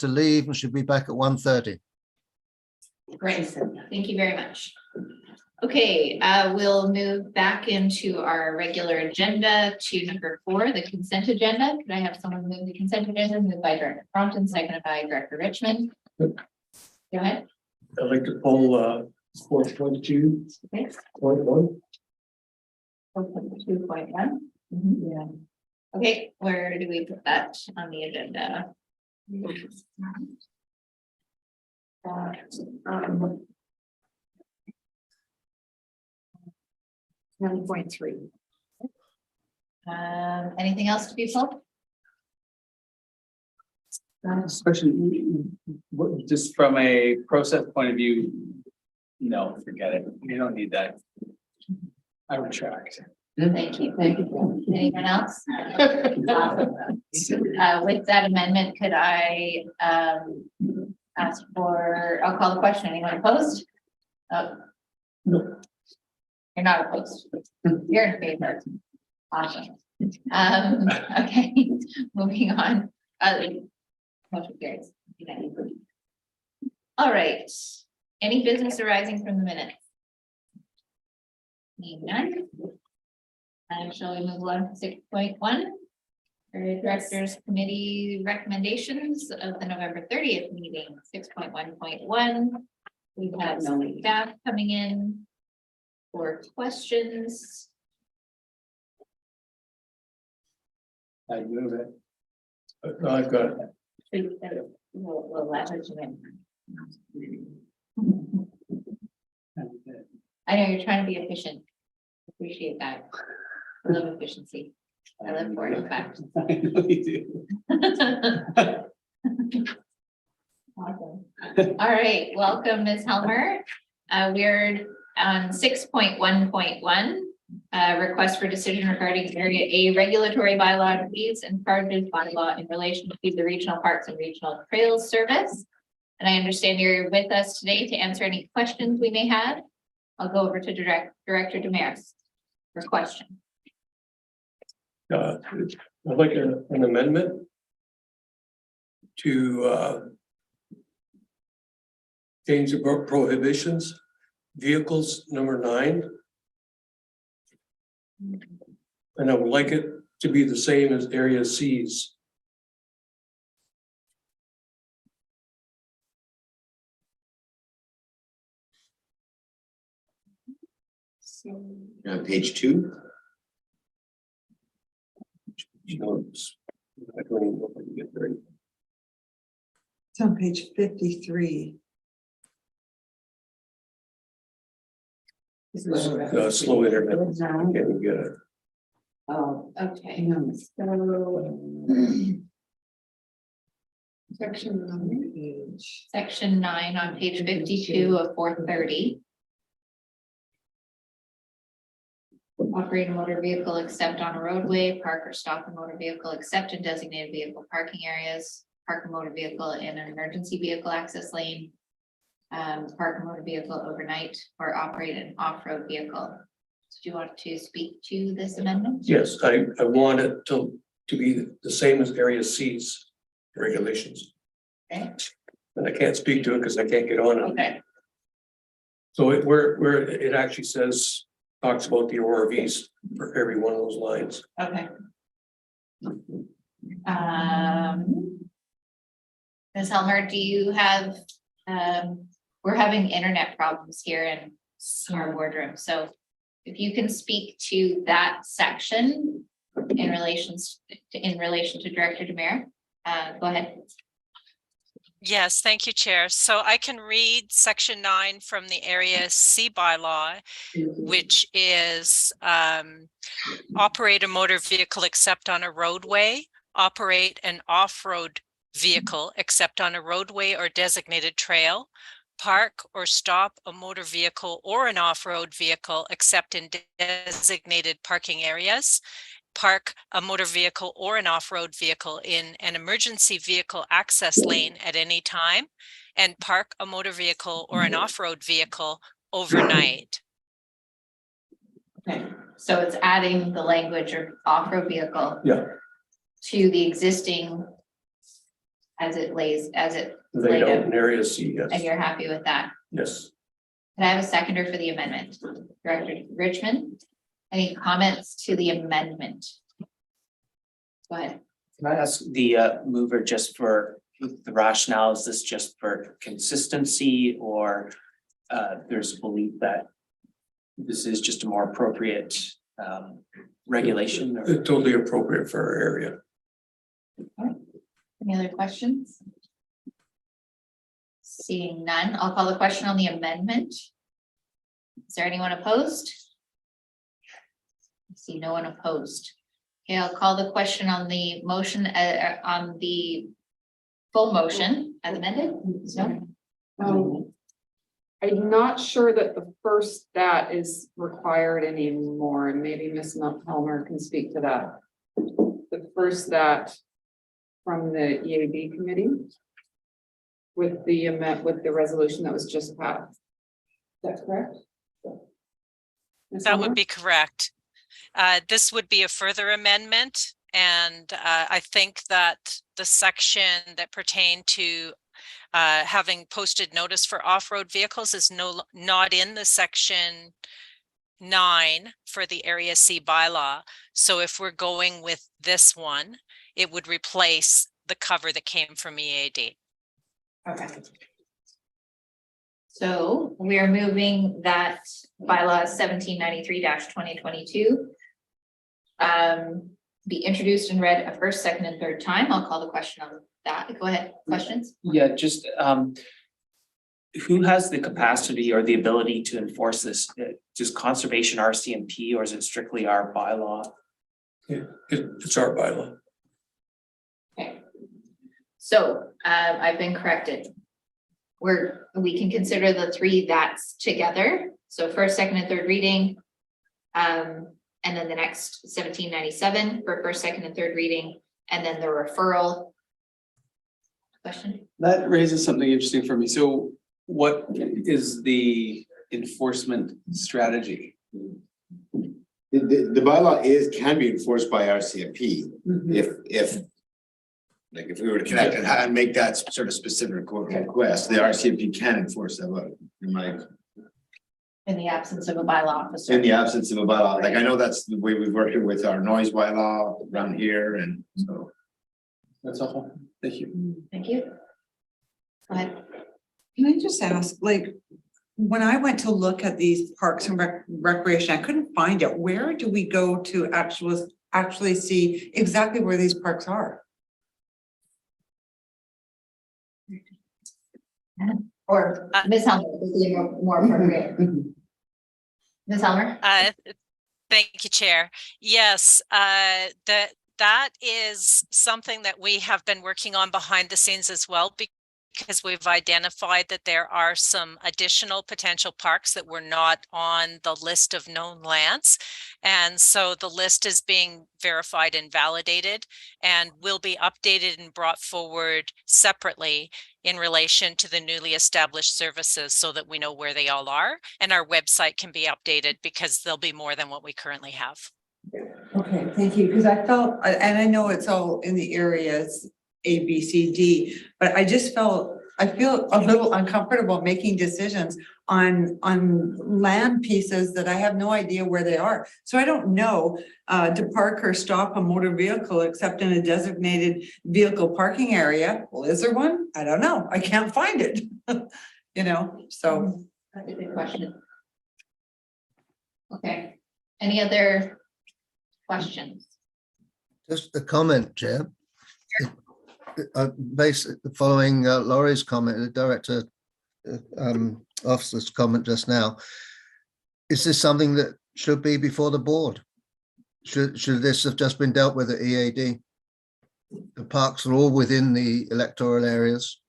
to leave and should be back at 1:30. Great, thank you very much. Okay, we'll move back into our regular agenda to number 4, the consent agenda. Could I have someone move the consent agenda? Moved by Director Crompton, seconded by Director Richmond. Go ahead. I'd like to pull 4.2.1. 4.2.1. Yeah. Okay, where do we put that on the agenda? 9.3. Anything else to be pulled? Especially just from a process point of view, no, forget it. You don't need that. I retract. Thank you. Thank you. Anyone else? With that amendment, could I ask for, I'll call the question. Anyone opposed? Oh. No. You're not opposed. You're in favor. Awesome. Okay, moving on. Motion carries. All right. Any business arising from the minutes? Seeing none. Shall we move on to 6.1? Directors Committee recommendations of the November 30th meeting. 6.1.1. We have no staff coming in for questions. I move it. No, I've got it. We'll leverage you in. I know you're trying to be efficient. Appreciate that. I love efficiency. I live for it, in fact. I know you do. Awesome. All right, welcome, Ms. Helmer. We're on 6.1.1. Request for decision regarding Area A regulatory bylaw fees and charges bylaw in relation to the Regional Parks and Regional Trails Service. And I understand you're with us today to answer any questions we may have. I'll go over to Director Damaris for question. I'd like an amendment to change the prohibitions, vehicles number 9. And I would like it to be the same as area C's. Page 2. You know, I don't even know if I can get there. It's on page 53. Slow internet. I can't even get it. Oh, okay. So section 9 on page 52 of 430. Operate a motor vehicle except on a roadway, park or stop a motor vehicle except in designated vehicle parking areas, park a motor vehicle in an emergency vehicle access lane, park a motor vehicle overnight, or operate an off-road vehicle. Do you want to speak to this amendment? Yes, I want it to be the same as area C's regulations. Okay. And I can't speak to it because I can't get on it. Okay. So where it actually says, talks about the ORVs for every one of those lines. Okay. Ms. Helmer, do you have, we're having internet problems here in our boardroom. So if you can speak to that section in relation to Director Demare, go ahead. Yes, thank you, Chair. So I can read section 9 from the Area C bylaw, which is operate a motor vehicle except on a roadway, operate an off-road vehicle except on a roadway or designated trail, park or stop a motor vehicle or an off-road vehicle except in designated parking areas, park a motor vehicle or an off-road vehicle in an emergency vehicle access lane at any time, and park a motor vehicle or an off-road vehicle overnight. Okay, so it's adding the language of off-road vehicle Yeah. to the existing as it laid Laid out out, in area C, and yes, you're happy with that? yes. Can I have a seconder for the amendment? Director Richmond, any comments to the amendment? Go ahead. Can I ask the mover just for the rationale, is this just for consistency or there's a belief that this is just a more appropriate regulation? Or? It's totally appropriate for our area. Any other questions? Seeing none, I'll call the question on the amendment. Is there anyone opposed? I see no one opposed. Okay, I'll call the question on the motion, on the full motion as amended. So, I'm not sure that the first stat is required anymore, and maybe Ms. Helmer can speak to that. The first stat from the EAB committee with the resolution that was just passed. Is that correct? Ms. That Helmer? would be correct. This would be a further amendment, and I think that the section that pertained to having posted notice for off-road vehicles is not in the section 9 for the Area C bylaw. So if we're going with this one, it would replace the cover that came from EAD. okay. So we are moving that bylaw 1793-2022. Be introduced and read a first, second, and third time. I'll call the question on that. Go ahead, questions? Yeah, just who has the capacity or the ability to enforce this? Does conservation RCMP or is it strictly our bylaw? It's our bylaw. Okay. So I've been corrected. We can consider the three that's together. So first, second, and third reading. And then the next 1797 for first, second, and third reading, and then the referral. Question? That raises something interesting for me. So what is the enforcement strategy? The bylaw can be enforced by RCMP if like if we were to connect and make that sort of specific request, the RCMP can enforce that. But In the absence of a bylaw officer. in the absence of a bylaw, like I know that's the way we've worked it with our noise bylaw around here, and so. That's all. Thank you. Thank you. Go ahead. Can I just ask, like, when I went to look at these parks and recreation, I couldn't find it. Where do we go to actually see exactly where these parks are? Or Ms. Helmer would be more appropriate. Ms. Helmer? Thank you, Chair. Yes, that is something that we have been working on behind the scenes as well, because we've identified that there are some additional potential parks that were not on the list of known lands. And so the list is being verified and validated and will be updated and brought forward separately in relation to the newly established services so that we know where they all are. And our website can be updated because there'll be more than what we currently have. Okay, thank you, because I felt, and I know it's all in the areas A, B, C, D, but I feel a little uncomfortable making decisions on land pieces that I have no idea where they are. So I don't know to park or stop a motor vehicle except in a designated vehicle parking area. Well, is there one? I don't know. I can't find it. You know, so. That's a good question. Okay, any other questions? Just a comment, Chair. Basically, following Laurie's comment, the director officer's comment just now, is this something that should be before the board? Should this have just been dealt with at EAD? The parks are all within the electoral areas.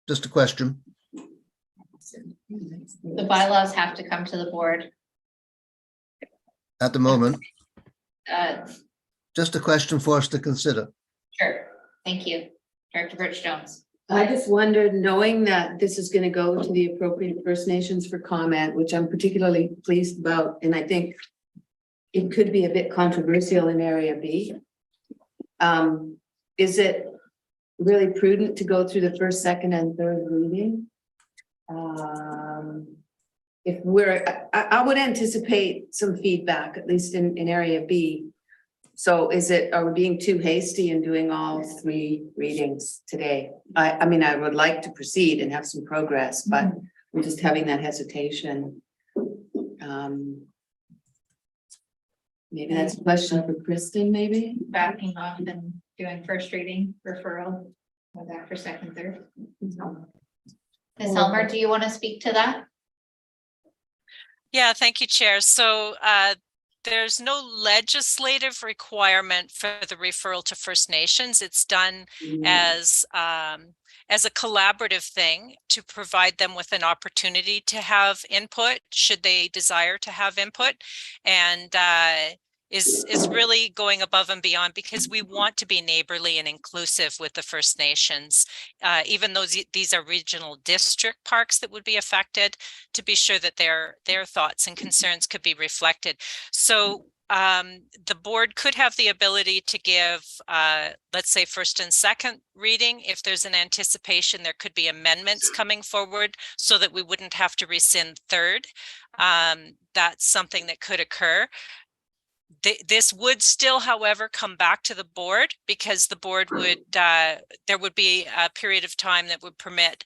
Just a question. The bylaws have to come to the board. At the moment, Uh, just a question for us to consider. Sure, thank you. Director Birch Jones. I just wondered, knowing that this is gonna go to the appropriate First Nations for comment, which I'm particularly pleased about, and I think it could be a bit controversial in Area B. Is it really prudent to go through the first, second, and third reading. If I would anticipate some feedback, at least in area B. So are we being too hasty in doing all 3 readings today? I mean, I would like to proceed and have some progress, but I'm just having that hesitation. Maybe that's a question for Kristen, maybe? Backing off and doing first reading referral, go back for second, third. Ms. Helmer, do you want to speak to that? Yeah, thank you, Chair. So there's no legislative requirement for the referral to First Nations. It's done as a collaborative thing to provide them with an opportunity to have input should they desire to have input, and is really going above and beyond because we want to be neighborly and inclusive with the First Nations, even though these are regional district parks that would be affected, to be sure that their thoughts and concerns could be reflected. So the board could have the ability to give, let's say, first and second reading. If there's an anticipation, there could be amendments coming forward so that we wouldn't have to rescind third. That's something that could occur. This would still, however, come back to the board because the board would, there would be a period of time that would permit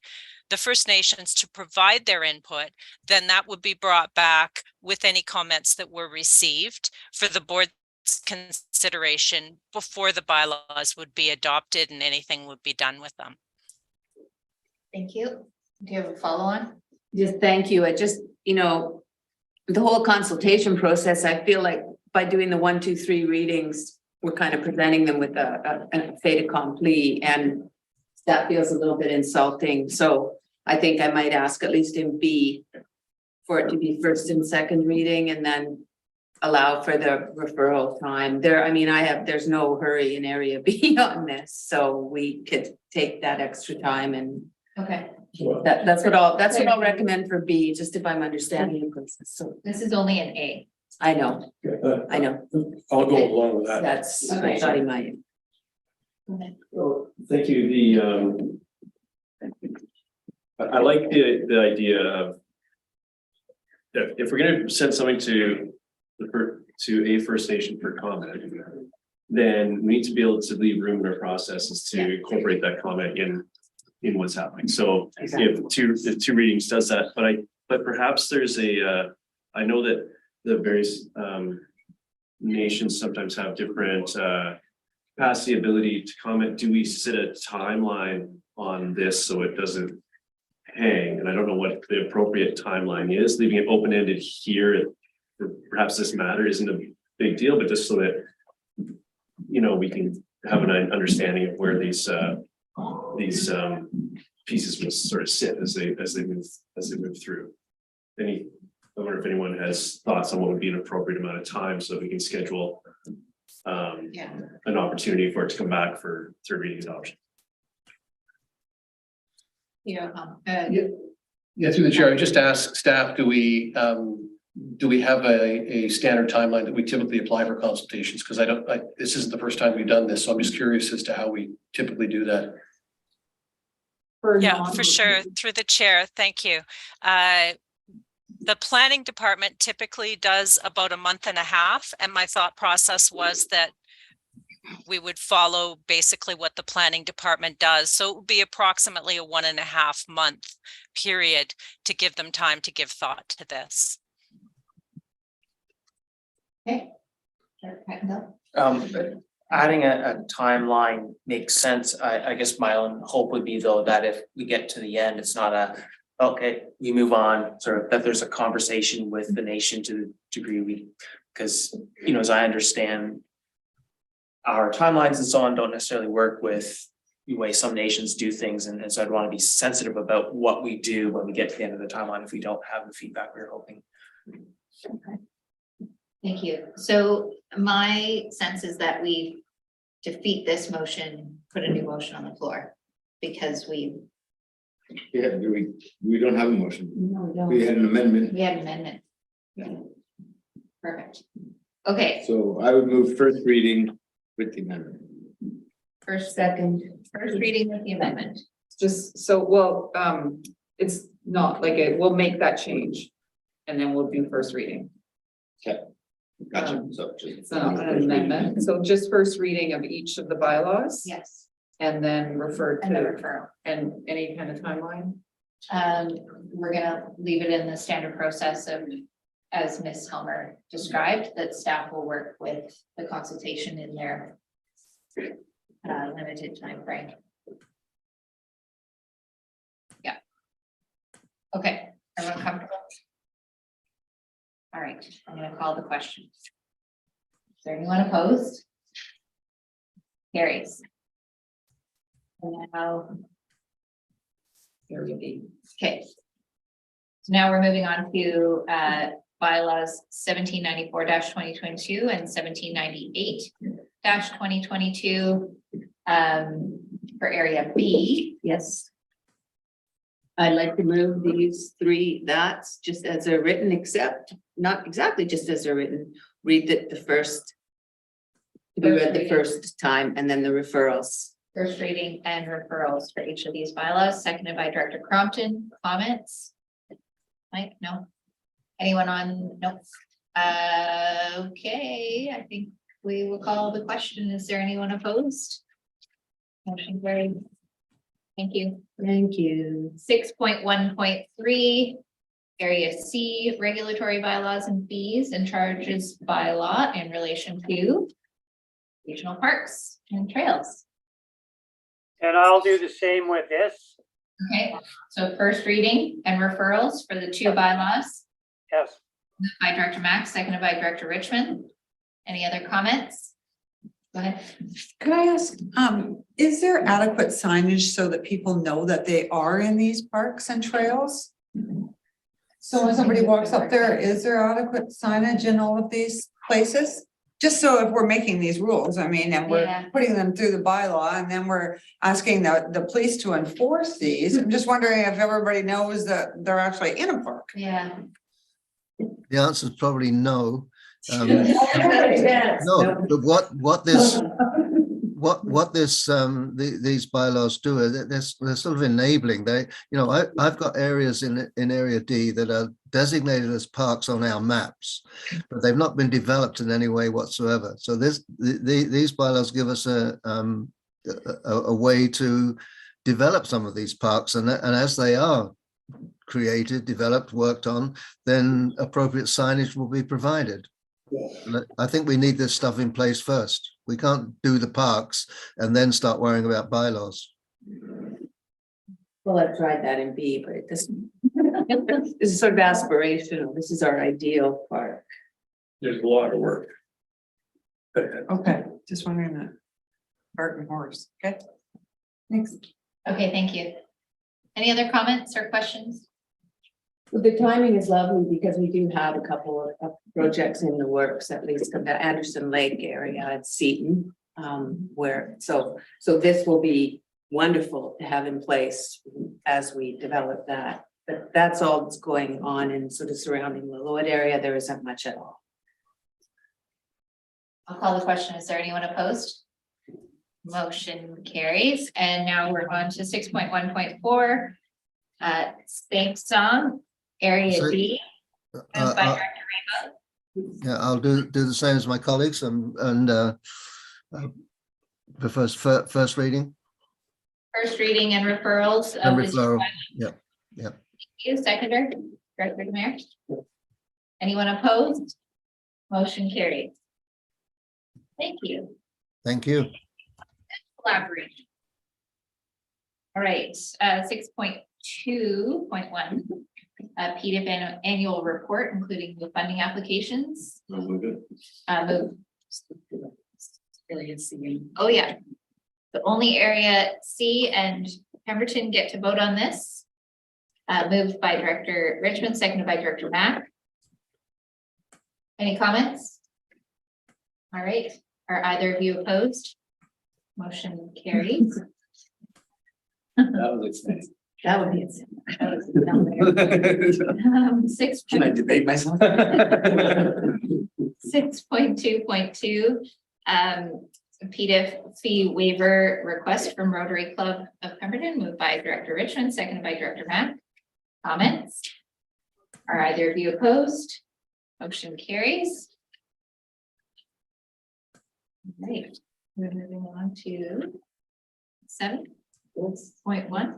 the First Nations to provide their input. Then that would be brought back with any comments that were received for the board's consideration before the bylaws would be adopted and anything would be done with them. Thank you. Do you have a follow-on? Just thank you. I just, the whole consultation process, I feel like by doing the 1, 2, 3 readings, we're kind of presenting them with a fait accompli, and that feels a little bit insulting. So I think I might ask, at least in B, for it to be first and second reading and then allow for the referral time. There's no hurry in area B on this, so we could take that extra time and Okay, that's what I'll recommend for B, just if I'm understanding the process. So this is only an A. I know. I'll go along with that. That's, Okay. I thought he might. Well, thank you. I like the idea of if we're going to send something to a First Nation for comment, then we need to be able to leave room in our processes to incorporate that comment in what's happening. So if two readings does that, but perhaps there's I know that the various nations sometimes have different capacity, ability to comment. Do we set a timeline on this so it doesn't hang? And I don't know what the appropriate timeline is. Leaving it open-ended here, perhaps this matter isn't a big deal, but just so that we can have an understanding of where these pieces will sort of sit as they move through. I wonder if anyone has thoughts on what would be an appropriate amount of time so that we can schedule an opportunity for it to come back for third reading adoption. Yeah. Yeah, through the chair, I would just ask staff, do we have a standard timeline that we typically apply for consultations? Because this isn't the first time we've done this, so I'm just curious as to how we typically do that. Yeah, for sure. Through the chair, thank you. The planning department typically does about a month and a half, and my thought process was that we would follow basically what the planning department does. So it would be approximately a 1.5 month period to give them time to give thought to this. Okay. Adding a timeline makes sense. I guess my own hope would be though that if we get to the end, it's not okay, we move on, sort of that there's a conversation with the nation to the degree because as I understand our timelines and so on don't necessarily work with the way some nations do things. And so I'd want to be sensitive about what we do when we get to the end of the timeline if we don't have the feedback we're hoping. Okay. Thank you. So my sense is that we defeat this motion, put a new motion on the floor because we don't have a motion. No, we don't. We had an amendment. We had an amendment. Perfect. Okay, So I would move first reading with the amendment. first, second, First reading with the amendment. Just so, well, it's not like we'll make that change. And then we'll do first reading. Gotcha, so just. It's not an amendment, so just first reading of each of the bylaws. Yes. And then refer And the to, referral. and any kind of timeline. We're gonna leave it in the standard process of, as Ms. Helmer described, that staff will work with the consultation in their limited time frame. Yeah. Okay, everyone comfortable? All right, I'm gonna call the question. Is there anyone opposed? Carries. And now. Here we be. Okay. So now we're moving on to bylaws 1794-2022 and 1798-2022 for area B. Yes. I'd like to move these three, that's just as they're written, except not exactly just as they're written, read the first. To be read the first time and then the referrals. First reading and referrals for each of these bylaws, seconded by Director Crompton. Comments? Mike, no? Anyone on? Nope. Okay, I think we will call the question. Is there anyone opposed? Motion carried. Thank you. Thank you. 6.1.3, area C, regulatory bylaws and fees and charges bylaw in relation to regional parks and trails. And I'll do the same with this. Okay, so first reading and referrals for the two bylaws. Yes. Moved by Director Mack, seconded by Director Richmond. Any other comments? Go ahead. Could I ask, is there adequate signage so that people know that they are in these parks and trails? So when somebody walks up there, is there adequate signage in all of these places? Just so if we're making these rules, I mean, and we're Yeah. putting them through the bylaw and then we're asking the police to enforce these. I'm just wondering if everybody knows that they're actually in a park. Yeah. The answer is probably no. Yes. No, but what this these bylaws do is they're sort of enabling. I've got areas in area D that are designated as parks on our maps, but they've not been developed in any way whatsoever. So these bylaws give us a way to develop some of these parks, and as they are created, developed, worked on, then appropriate signage will be provided. I think we need this stuff in place first. We can't do the parks and then start worrying about bylaws. Well, I've tried that in B, but it doesn't. This is sort of aspirational. This is our ideal park. There's a lot of work. Okay, just wondering that. Cart and horse, okay? Thanks. Okay, thank you. Any other comments or questions? The timing is lovely because we do have a couple of projects in the works, at least in the Anderson Lake area at Seton. So this will be wonderful to have in place as we develop that. But that's all that's going on in sort of surrounding the Lillooet area. There isn't much at all. I'll call the question. Is there anyone opposed? Motion carries. And now we're on to 6.1.4. Spank song, area So, D. Moved by Director Yeah, I'll do the same as my colleagues and the first reading First reading and referrals. and of the two referral. bylaws. Yeah. You, seconder, Director Demare. Anyone opposed? Motion carries. Thank you. Thank you. Collaboration. All right, 6.2.1. PDIP annual report, including the funding applications. Move. Oh, yeah. The only area C and Pemberton get to vote on this. Moved by Director Richmond, seconded by Director Mack. Any comments? All right, are either of you opposed? Motion carries. That was exciting. That would be it. Can I debate myself? 6.2.2, PDIF fee waiver request from Rotary Club of Pemberton, moved by Director Richmond, seconded by Director Mack. Comments? Are either of you opposed? Motion carries. Right, we're moving on to 7.1.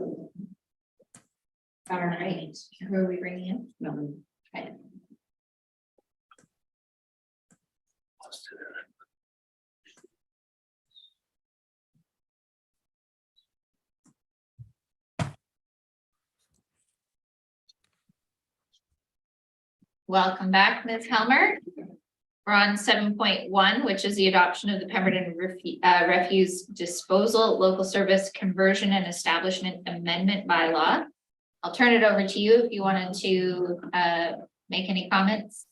All right, who are we bringing in? No. Okay. Welcome back, Ms. Helmer. We're on 7.1, which is the adoption of the Pemberton Refuse Disposal Local Service Conversion and Establishment Amendment Bylaw. I'll turn it over to you if you wanted to make any comments.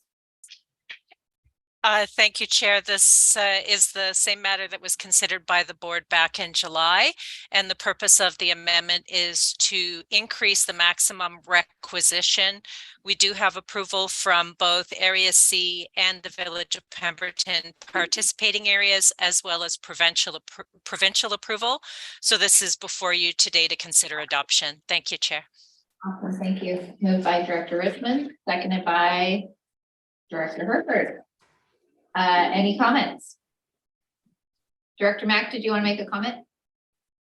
Thank you, Chair. This is the same matter that was considered by the board back in July. And the purpose of the amendment is to increase the maximum requisition. We do have approval from both Area C and the Village of Pemberton participating areas, as well as provincial approval. So this is before you today to consider adoption. Thank you, Chair. Awesome, thank you. Moved by Director Richmond, seconded by Director Herford. Any comments? Director Mack, did you want to make a comment?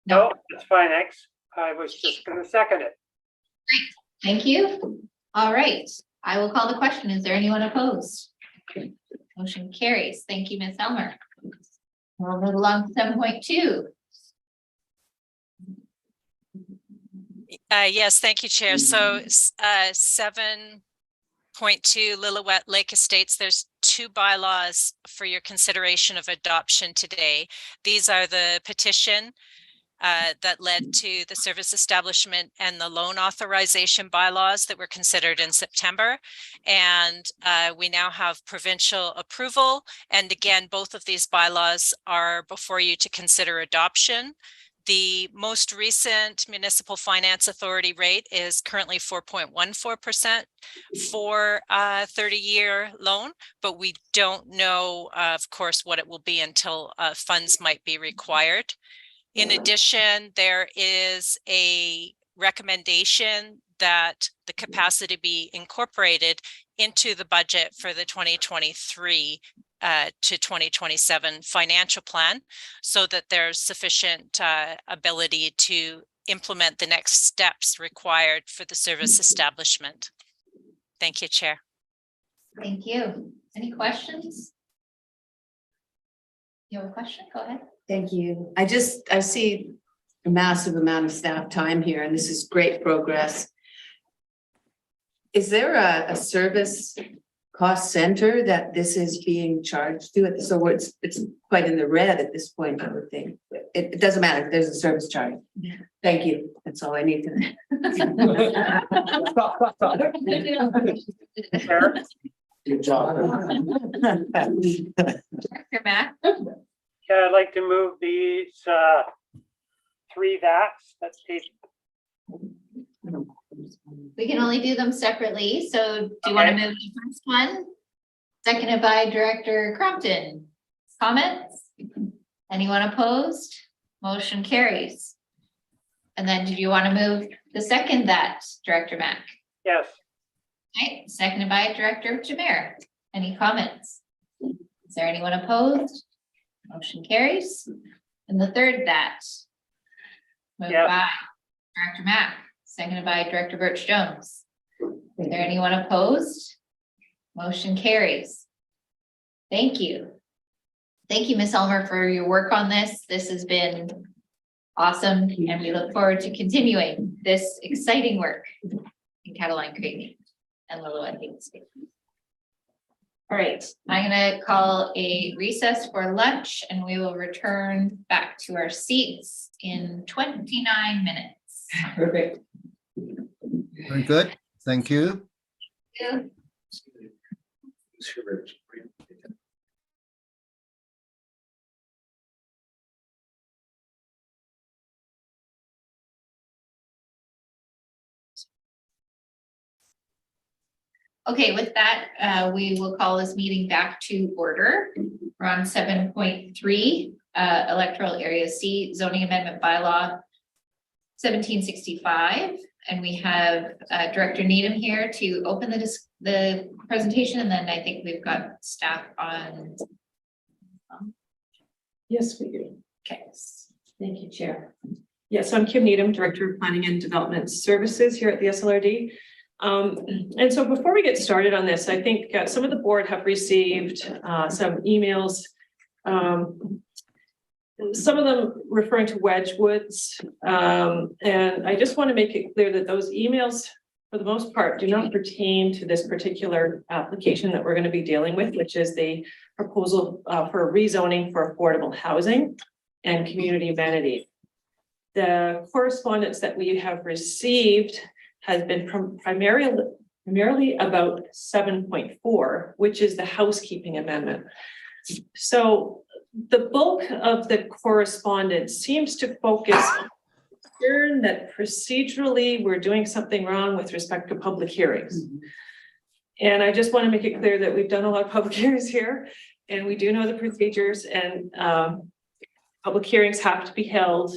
No, that's fine, X. I was just gonna second it. Thank you. All right, I will call the question. Is there anyone opposed? Motion carries. Thank you, Ms. Elmer. We'll move along to 7.2. Yes, thank you, Chair. So 7.2 Lillooet Lake Estates, there's two bylaws for your consideration of adoption today. These are the petition that led to the service establishment and the loan authorization bylaws that were considered in September. And we now have provincial approval. And again, both of these bylaws are before you to consider adoption. The most recent municipal finance authority rate is currently 4.14% for a 30-year loan, but we don't know, of course, what it will be until funds might be required. In addition, there is a recommendation that the capacity be incorporated into the budget for the 2023 to 2027 financial plan, so that there's sufficient ability to implement the next steps required for the service establishment. Thank you, Chair. Thank you. Any questions? You have a question? Go ahead. Thank you. I see a massive amount of staff time here, and this is great progress. Is there a service cost center that this is being charged to? So it's quite in the red at this point, I would think. It doesn't matter if there's a service charge. Yeah. Thank you. That's all I need to know. Good job. Director Mack. Yeah, I'd like to move these three VATs. That's page. We can only do them separately. So do you want to move the first one? Seconded by Director Crompton. Comments? Anyone opposed? Motion carries. And then did you want to move the second that, Director Mack? Yes. Okay, seconded by Director Jamer. Any comments? Is there anyone opposed? Motion carries. And the third that. Moved by Director Mack, seconded by Director Birch Jones. Is there anyone opposed? Motion carries. Thank you. Thank you, Ms. Elmer, for your work on this. This has been awesome, and we look forward to continuing this exciting work in Catalina Creek and Lillooet. All right, I'm going to call a recess for lunch, and we will return back to our seats in 29 minutes. Perfect. Very good. Thank you. Yeah. Okay, with that, we will call this meeting back to order. We're on 7.3, electoral area C zoning amendment bylaw 1765. And we have Director Needham here to open the presentation, and then I think we've got staff on. Yes, we do. Okay. Thank you, Chair. Yes, I'm Kim Needham, Director of Planning and Development Services here at the SLRD. And so before we get started on this, I think some of the board have received some emails. Some of them referring to Wedgwoods. And I just want to make it clear that those emails, for the most part, do not pertain to this particular application that we're going to be dealing with, which is the proposal for rezoning for affordable housing and community amenities. The correspondence that we have received has been primarily about 7.4, which is the housekeeping amendment. So the bulk of the correspondence seems to focus on concern that procedurally we're doing something wrong with respect to public hearings. And I just want to make it clear that we've done a lot of public hearings here, and we do know the procedures, and public hearings have to be held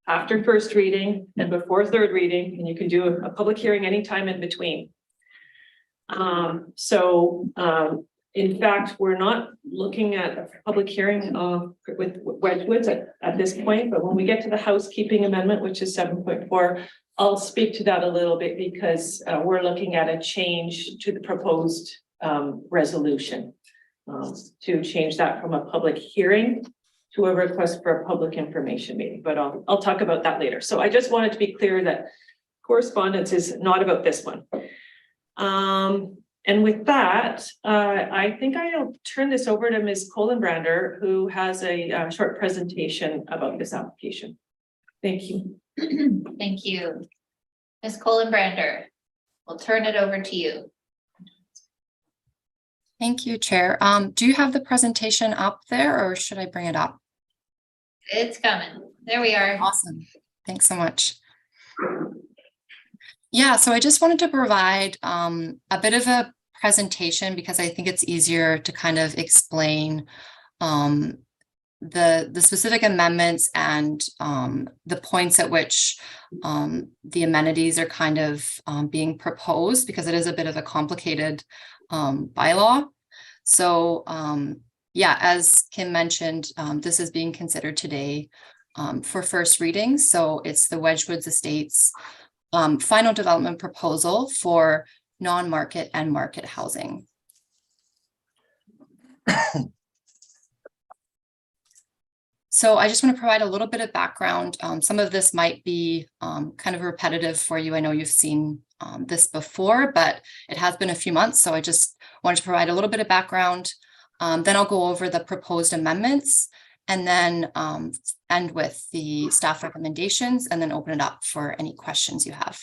after first reading and before third reading, and you can do a public hearing anytime in between. In fact, we're not looking at a public hearing with Wedgwoods at this point, but when we get to the housekeeping amendment, which is 7.4, I'll speak to that a little bit, because we're looking at a change to the proposed resolution to change that from a public hearing to a request for a public information meeting, but I'll talk about that later. So I just wanted to be clear that correspondence is not about this one. And with that, I think I'll turn this over to Ms. Kohlenbrander, who has a short presentation about this application. Thank you. Thank you. Ms. Kohlenbrander, we'll turn it over to you. Thank you, Chair. Do you have the presentation up there, or should I bring it up? It's coming. There we are. Awesome. Thanks so much. Yeah, so I just wanted to provide a bit of a presentation, because I think it's easier to kind of explain the specific amendments and the points at which the amenities are kind of being proposed, because it is a bit of a complicated bylaw. So yeah, as Kim mentioned, this is being considered today for first reading. So it's the Wedgwoods Estates final development proposal for non-market and market housing. So I just want to provide a little bit of background. Some of this might be kind of repetitive for you. I know you've seen this before, but it has been a few months. So I just wanted to provide a little bit of background. Then I'll go over the proposed amendments, and then end with the staff recommendations, and then open it up for any questions you have.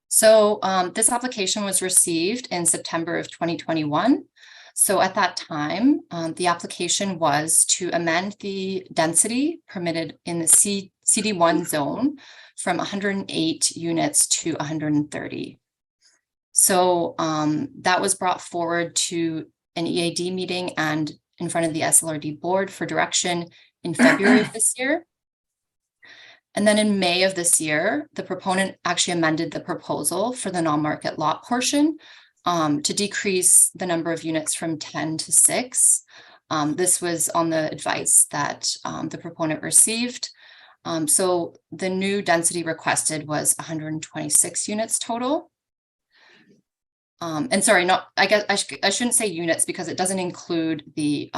So this application was received in September of 2021. So at that time, the application was to amend the density permitted in the CD1 zone from 108 units to 130. So that was brought forward to an EAD meeting and in front of the SLRD board for direction in February of this year. And then in May of this year, the proponent actually amended the proposal for the non-market lot portion to decrease the number of units from 10 to 6. This was on the advice that the proponent received. So the new density requested was 126 units total. And sorry, I guess I shouldn't say units, because it doesn't include the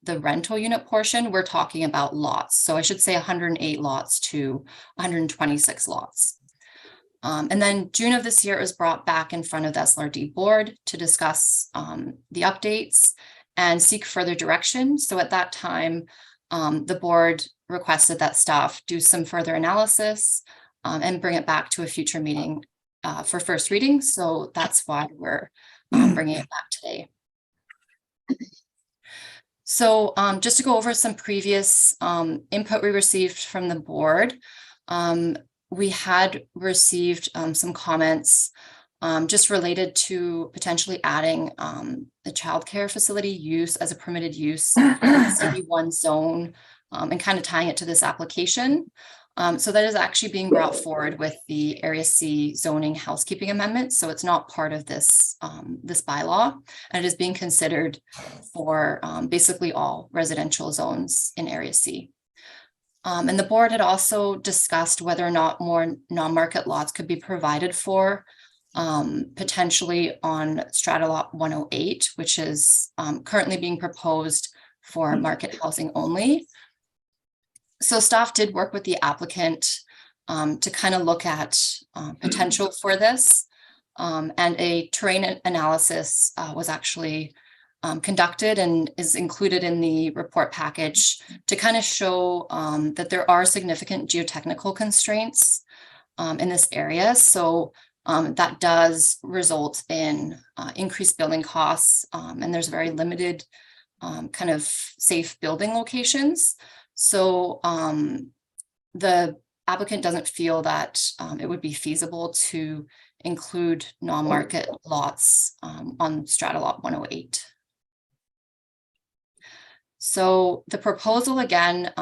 rental unit portion. We're talking about lots. So I should say 108 lots to 126 lots. And then June of this year, it was brought back in front of the SLRD board to discuss the updates and seek further direction. So at that time, the board requested that staff do some further analysis and bring it back to a future meeting for first reading. So that's why we're bringing it back today. So just to go over some previous input we received from the board, we had received some comments just related to potentially adding the childcare facility use as a permitted use in the CD1 zone, and kind of tying it to this application. So that is actually being brought forward with the Area C zoning housekeeping amendment. So it's not part of this, this bylaw, and it is being considered for basically all residential zones in Area C. And the board had also discussed whether or not more non-market lots could be provided for, potentially on Strata Lot 108, which is currently being proposed for market housing only. So staff did work with the applicant to kind of look at potential for this, and a terrain analysis was actually conducted and is included in the report package to kind of show that there are significant geotechnical constraints in this area. So that does result in increased building costs, and there's very limited kind of safe building locations. So the applicant doesn't feel that it would be feasible to include non-market lots on Strata Lot 108. So the proposal again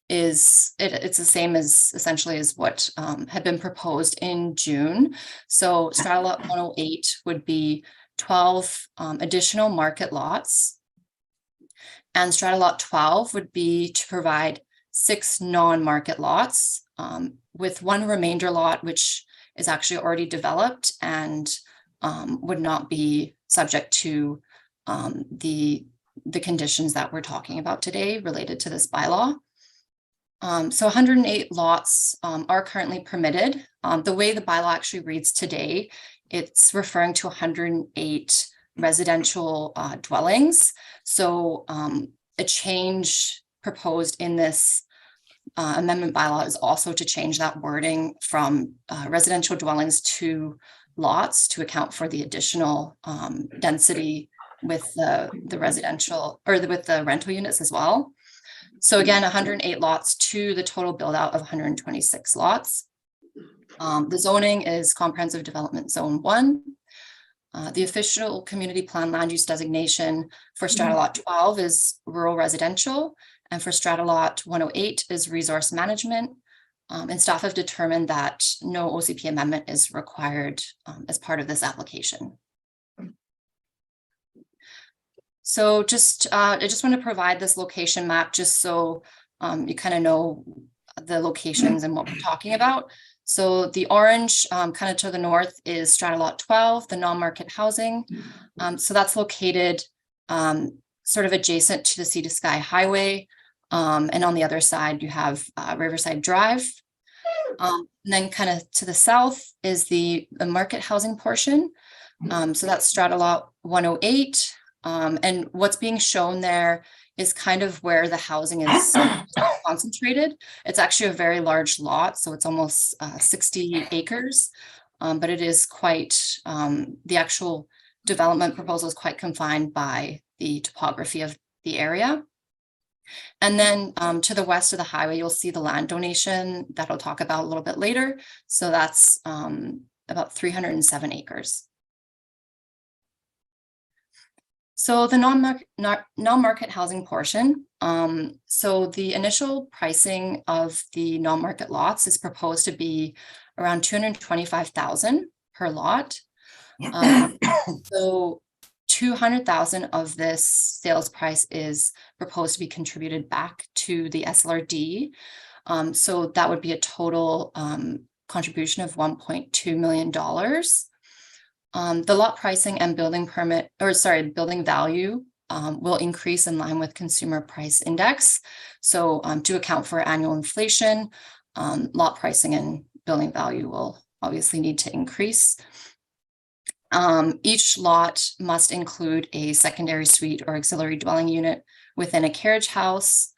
it's the same as essentially as what had been proposed in June. So Strata Lot 108 would be 12 additional market lots. And Strata Lot 12 would be to provide 6 non-market lots, with 1 remainder lot, which is actually already developed and would not be subject to the conditions that we're talking about today related to this bylaw. So 108 lots are currently permitted. The way the bylaw actually reads today, it's referring to 108 residential dwellings. So a change proposed in this amendment bylaw is also to change that wording from residential dwellings to lots to account for the additional density with the residential or with the rental units as well. So again, 108 lots to the total build out of 126 lots. The zoning is comprehensive development zone 1. The official community plan land use designation for Strata Lot 12 is rural residential, and for Strata Lot 108 is resource management. And staff have determined that no OCP amendment is required as part of this application. So I just want to provide this location map just so you kind of know the locations and what we're talking about. So the orange kind of to the north is Strata Lot 12, the non-market housing. So that's located sort of adjacent to the Sea to Sky Highway. And on the other side, you have Riverside Drive. And then kind of to the south is the market housing portion. So that's Strata Lot 108. And what's being shown there is kind of where the housing is concentrated. It's actually a very large lot, so it's almost 60 acres, but it is quite, the actual development proposal is quite confined by the topography of the area. And then to the west of the highway, you'll see the land donation that I'll talk about a little bit later. So that's about 307 acres. So the non-market housing portion, so the initial pricing of the non-market lots is proposed to be around $225,000 per lot. So $200,000 of this sales price is proposed to be contributed back to the SLRD. So that would be a total contribution of $1.2 million. The lot pricing and building value will increase in line with consumer price index. So to account for annual inflation, lot pricing and building value will obviously need to increase. Each lot must include a secondary suite or auxiliary dwelling unit within a carriage house.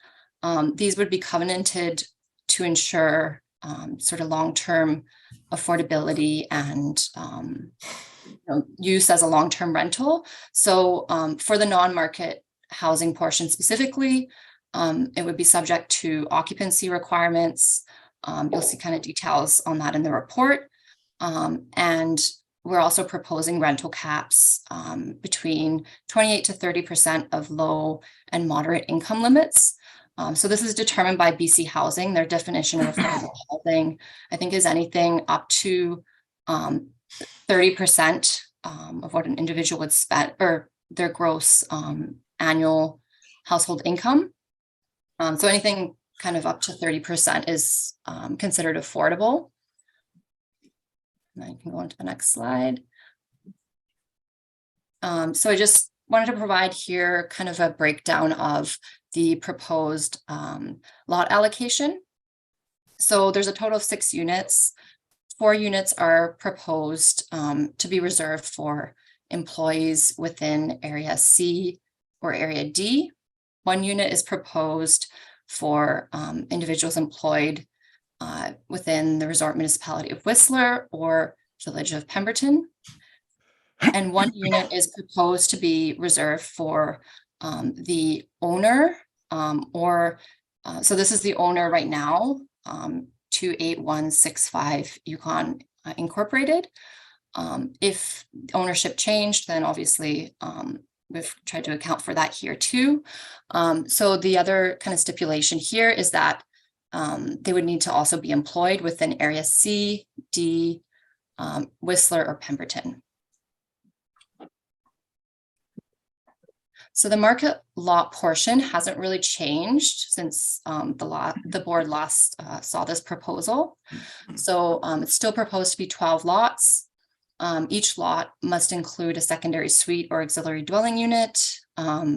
These would be covenanted to ensure sort of long-term affordability and use as a long-term rental. So for the non-market housing portion specifically, it would be subject to occupancy requirements. You'll see kind of details on that in the report. And we're also proposing rental caps between 28 to 30% of low and moderate income limits. So this is determined by BC Housing. Their definition of affordable housing, I think, is anything up to 30% of what an individual would spend, or their gross annual household income. So anything kind of up to 30% is considered affordable. And I can go on to the next slide. So I just wanted to provide here kind of a breakdown of the proposed lot allocation. So there's a total of 6 units. 4 units are proposed to be reserved for employees within Area C or Area D. 1 unit is proposed for individuals employed within the resort municipality of Whistler or Village of Pemberton. And 1 unit is proposed to be reserved for the owner so this is the owner right now, 28165 Yukon Incorporated. If ownership changed, then obviously we've tried to account for that here too. So the other kind of stipulation here is that they would need to also be employed within Area C, D, Whistler, or Pemberton. So the market lot portion hasn't really changed since the board last saw this proposal. So it's still proposed to be 12 lots. Each lot must include a secondary suite or auxiliary dwelling unit.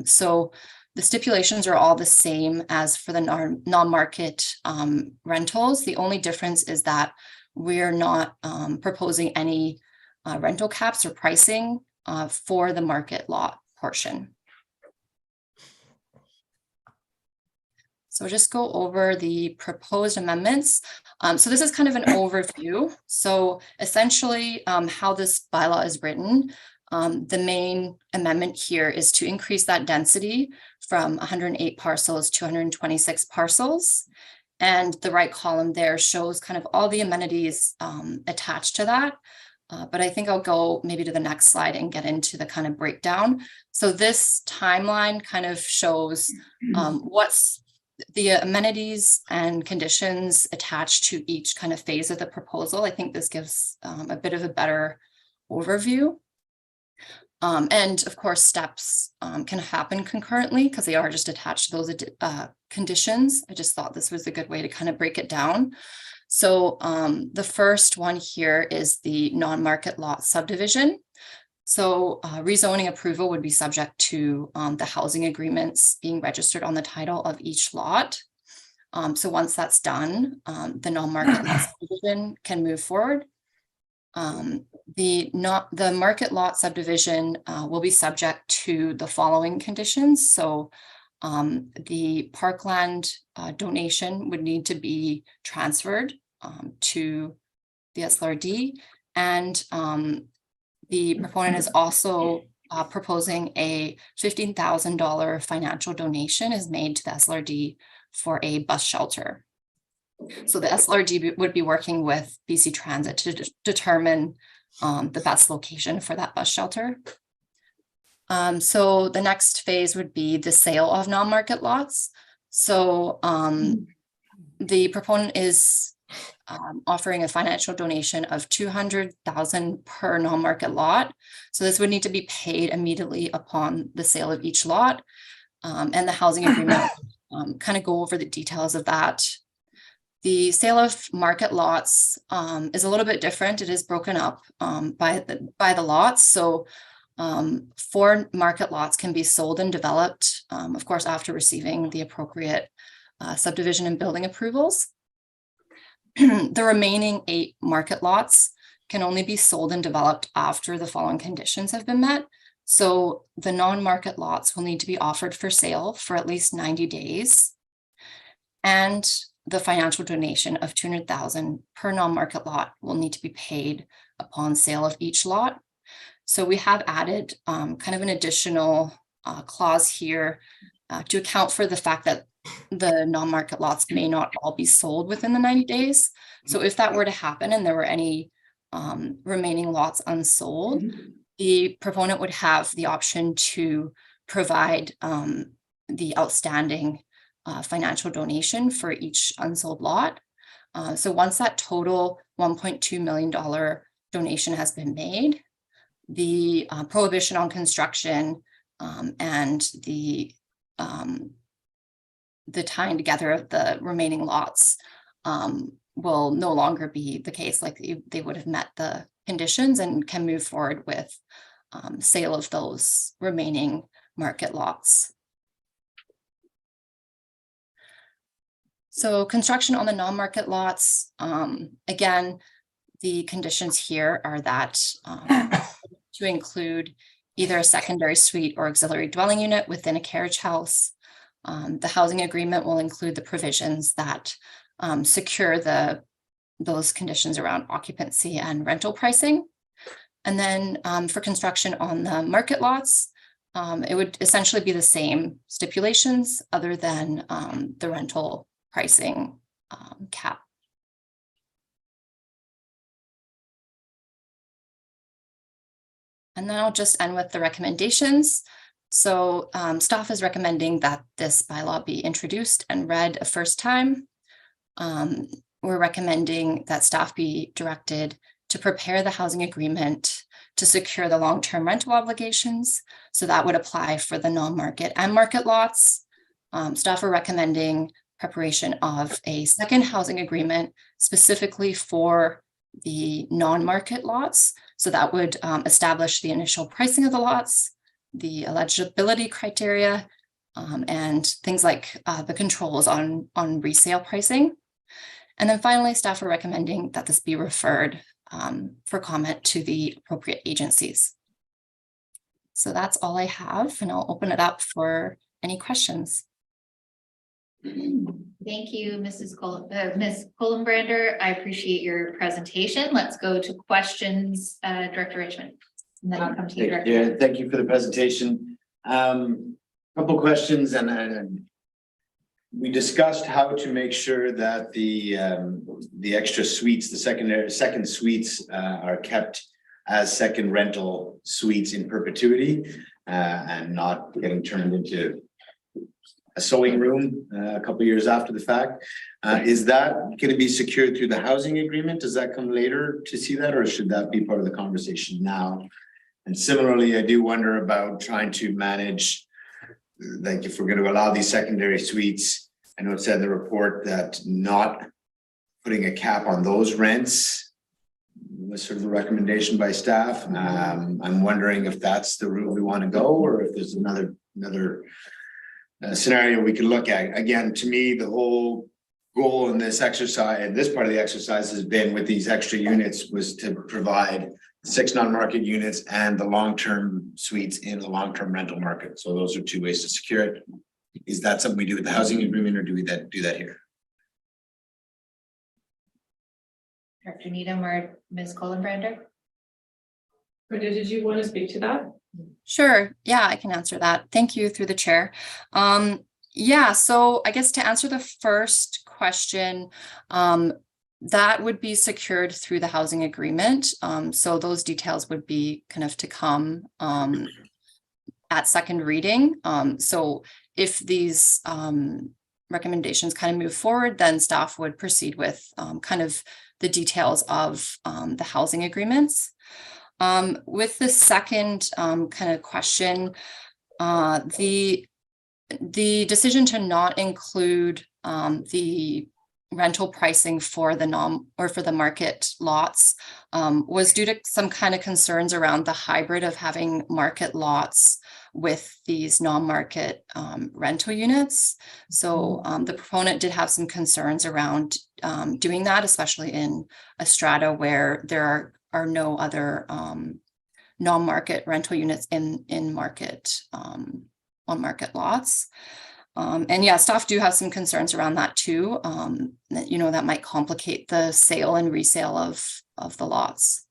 So the stipulations are all the same as for the non-market rentals. The only difference is that we're not proposing any rental caps or pricing for the market lot portion. So just go over the proposed amendments. So this is kind of an overview. So essentially how this bylaw is written, the main amendment here is to increase that density from 108 parcels to 126 parcels. And the right column there shows kind of all the amenities attached to that. But I think I'll go maybe to the next slide and get into the kind of breakdown. So this timeline kind of shows what's the amenities and conditions attached to each kind of phase of the proposal. I think this gives a bit of a better overview. And of course, steps can happen concurrently because they are just attached to those conditions. I just thought this was a good way to kind of break it down. So the first one here is the non-market lot subdivision. So rezoning approval would be subject to the housing agreements being registered on the title of each lot. So once that's done, the non-market lot subdivision can move forward. The market lot subdivision will be subject to the following conditions. So the parkland donation would need to be transferred to the SLRD, and the proponent is also proposing a $15,000 financial donation is made to the SLRD for a bus shelter. So the SLRD would be working with BC Transit to determine the best location for that bus shelter. So the next phase would be the sale of non-market lots. So the proponent is offering a financial donation of $200,000 per non-market lot. So this would need to be paid immediately upon the sale of each lot. And the housing agreement kind of go over the details of that. The sale of market lots is a little bit different. It is broken up by the lots. So 4 market lots can be sold and developed, of course, after receiving the appropriate subdivision and building approvals. The remaining 8 market lots can only be sold and developed after the following conditions have been met. So the non-market lots will need to be offered for sale for at least 90 days. And the financial donation of $200,000 per non-market lot will need to be paid upon sale of each lot. So we have added kind of an additional clause here to account for the fact that the non-market lots may not all be sold within the 90 days. So if that were to happen and there were any remaining lots unsold, the proponent would have the option to provide the outstanding financial donation for each unsold lot. So once that total $1.2 million donation has been made, the prohibition on construction and the tying together of the remaining lots will no longer be the case. Like they would have met the conditions and can move forward with sale of those remaining market lots. So construction on the non-market lots, again, the conditions here are that to include either a secondary suite or auxiliary dwelling unit within a carriage house. The housing agreement will include the provisions that secure those conditions around occupancy and rental pricing. And then for construction on the market lots, it would essentially be the same stipulations other than the rental pricing cap. And then I'll just end with the recommendations. So staff is recommending that this bylaw be introduced and read a first time. We're recommending that staff be directed to prepare the housing agreement to secure the long-term rental obligations. So that would apply for the non-market and market lots. Staff are recommending preparation of a second housing agreement specifically for the non-market lots. So that would establish the initial pricing of the lots, the eligibility criteria, and things like the controls on resale pricing. And then finally, staff are recommending that this be referred for comment to the appropriate agencies. So that's all I have, and I'll open it up for any questions. Thank you, Ms. Kohlenbrander. I appreciate your presentation. Let's go to questions, Director Richmond. And then I'll come to you, Director. Yeah, thank you for the presentation. Couple questions, and we discussed how to make sure that the extra suites, the second suites, are kept as second rental suites in perpetuity, and not getting turned into a sewing room a couple of years after the fact. Is that going to be secured through the housing agreement? Does that come later to see that, or should that be part of the conversation now? And similarly, I do wonder about trying to manage, like if we're going to allow these secondary suites, I know it said in the report that not putting a cap on those rents was sort of a recommendation by staff. I'm wondering if that's the route we want to go, or if there's another scenario we could look at. Again, to me, the whole goal in this exercise, and this part of the exercise, has been with these extra units was to provide 6 non-market units and the long-term suites in the long-term rental market. So those are 2 ways to secure it. Is that something we do with the housing agreement, or do we do that here? Dr. Needham or Ms. Kohlenbrander? Brenda, did you want to speak to that? Sure. Yeah, I can answer that. Thank you through the chair. Yeah, so I guess to answer the first question, that would be secured through the housing agreement. So those details would be kind of to come at second reading. So if these recommendations kind of move forward, then staff would proceed with kind of the details of the housing agreements. With the second kind of question, the decision to not include the rental pricing for the market lots was due to some kind of concerns around the hybrid of having market lots with these non-market rental units. So the proponent did have some concerns around doing that, especially in a strata where there are no other non-market rental units in market on market lots. And yeah, staff do have some concerns around that too. That might complicate the sale and resale of the lots.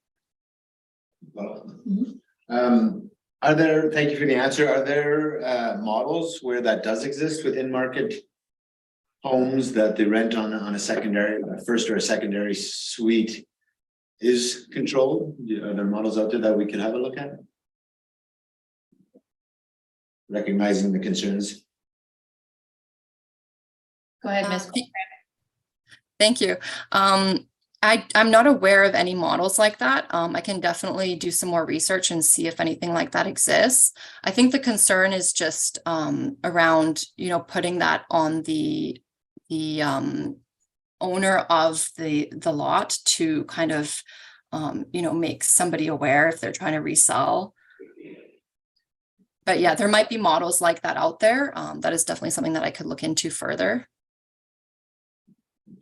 Thank you for the answer. Are there models where that does exist within market homes, that they rent on a secondary, first or a secondary suite is controlled? Are there models out there that we can have a look at? Recognizing the concerns. Go ahead, Ms. Thank you. I'm not aware of any models like that. I can definitely do some more research and see if anything like that exists. I think the concern is just around, putting that on the owner of the lot to kind of, make somebody aware if they're trying to resell. But yeah, there might be models like that out there. That is definitely something that I could look into further.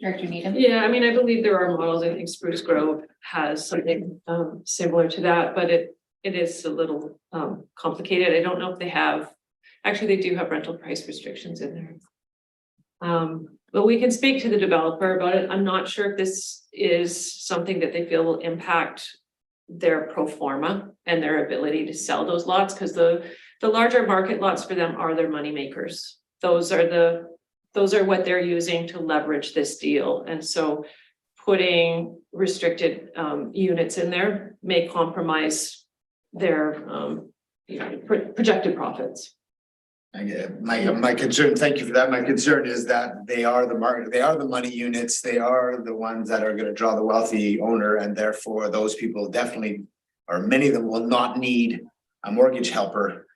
Director Needham? Yeah, I mean, I believe there are models. I think Spruce Grove has something similar to that, but it is a little complicated. I don't know if they have, actually, they do have rental price restrictions in there. But we can speak to the developer about it. I'm not sure if this is something that they feel will impact their pro forma and their ability to sell those lots, because the larger market lots for them are their money makers. Those are what they're using to leverage this deal. And so putting restricted units in there may compromise their projected profits. My concern, thank you for that. My concern is that they are the market, they are the money units, they are the ones that are going to draw the wealthy owner, and therefore those people definitely, or many of them, will not need a mortgage helper.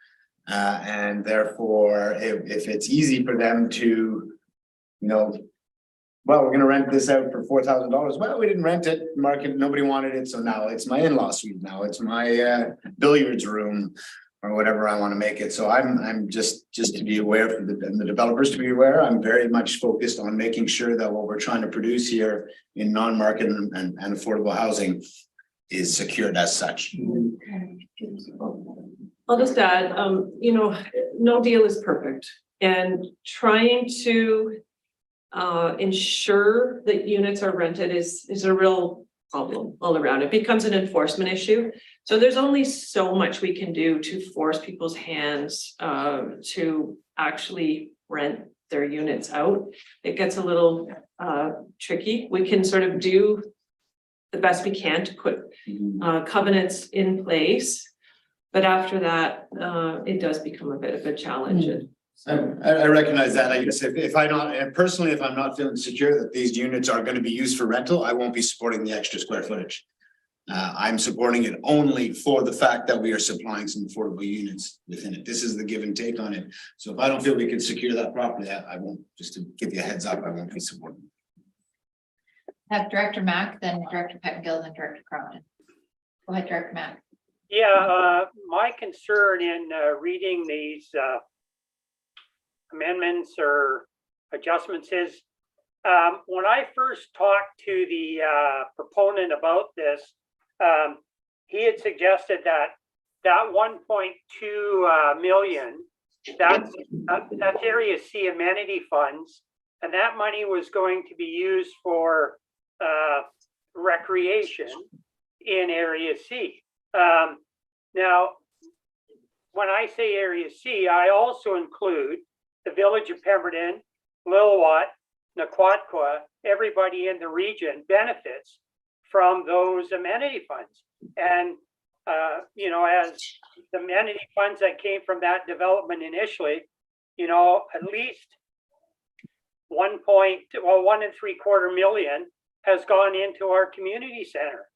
And therefore, if it's easy for them to, well, we're going to rent this out for $4,000. Well, we didn't rent it, market, nobody wanted it, so now it's my in-law suite. Now it's my billiards room, or whatever I want to make it. So I'm just to be aware for the developers to be aware. I'm very much focused on making sure that what we're trying to produce here in non-market and affordable housing is secured as such. I'll just add, no deal is perfect, and trying to ensure that units are rented is a real problem all around. It becomes an enforcement issue. So there's only so much we can do to force people's hands to actually rent their units out. It gets a little tricky. We can sort of do the best we can to put covenants in place, but after that, it does become a bit of a challenge. I recognize that. I guess if I'm not feeling secure that these units are going to be used for rental, I won't be supporting the extra square footage. I'm supporting it only for the fact that we are supplying some affordable units within it. This is the give and take on it. So if I don't feel we can secure that properly, I won't, just to give you a heads up, I won't be supporting. Have Director Mack, then Director Pettengill, then Director Cronin. Go ahead, Director Mack. Yeah, my concern in reading these amendments or adjustments is when I first talked to the proponent about this, he had suggested that 1.2 million, that's Area C amenity funds, and that money was going to be used for recreation in Area C. Now, when I say Area C, I also include the village of Pemberton, Lillooet, Naquatqua, everybody in the region benefits from those amenity funds. And, as the amenity funds that came from that development initially, at least 1.75 million has gone into our community center.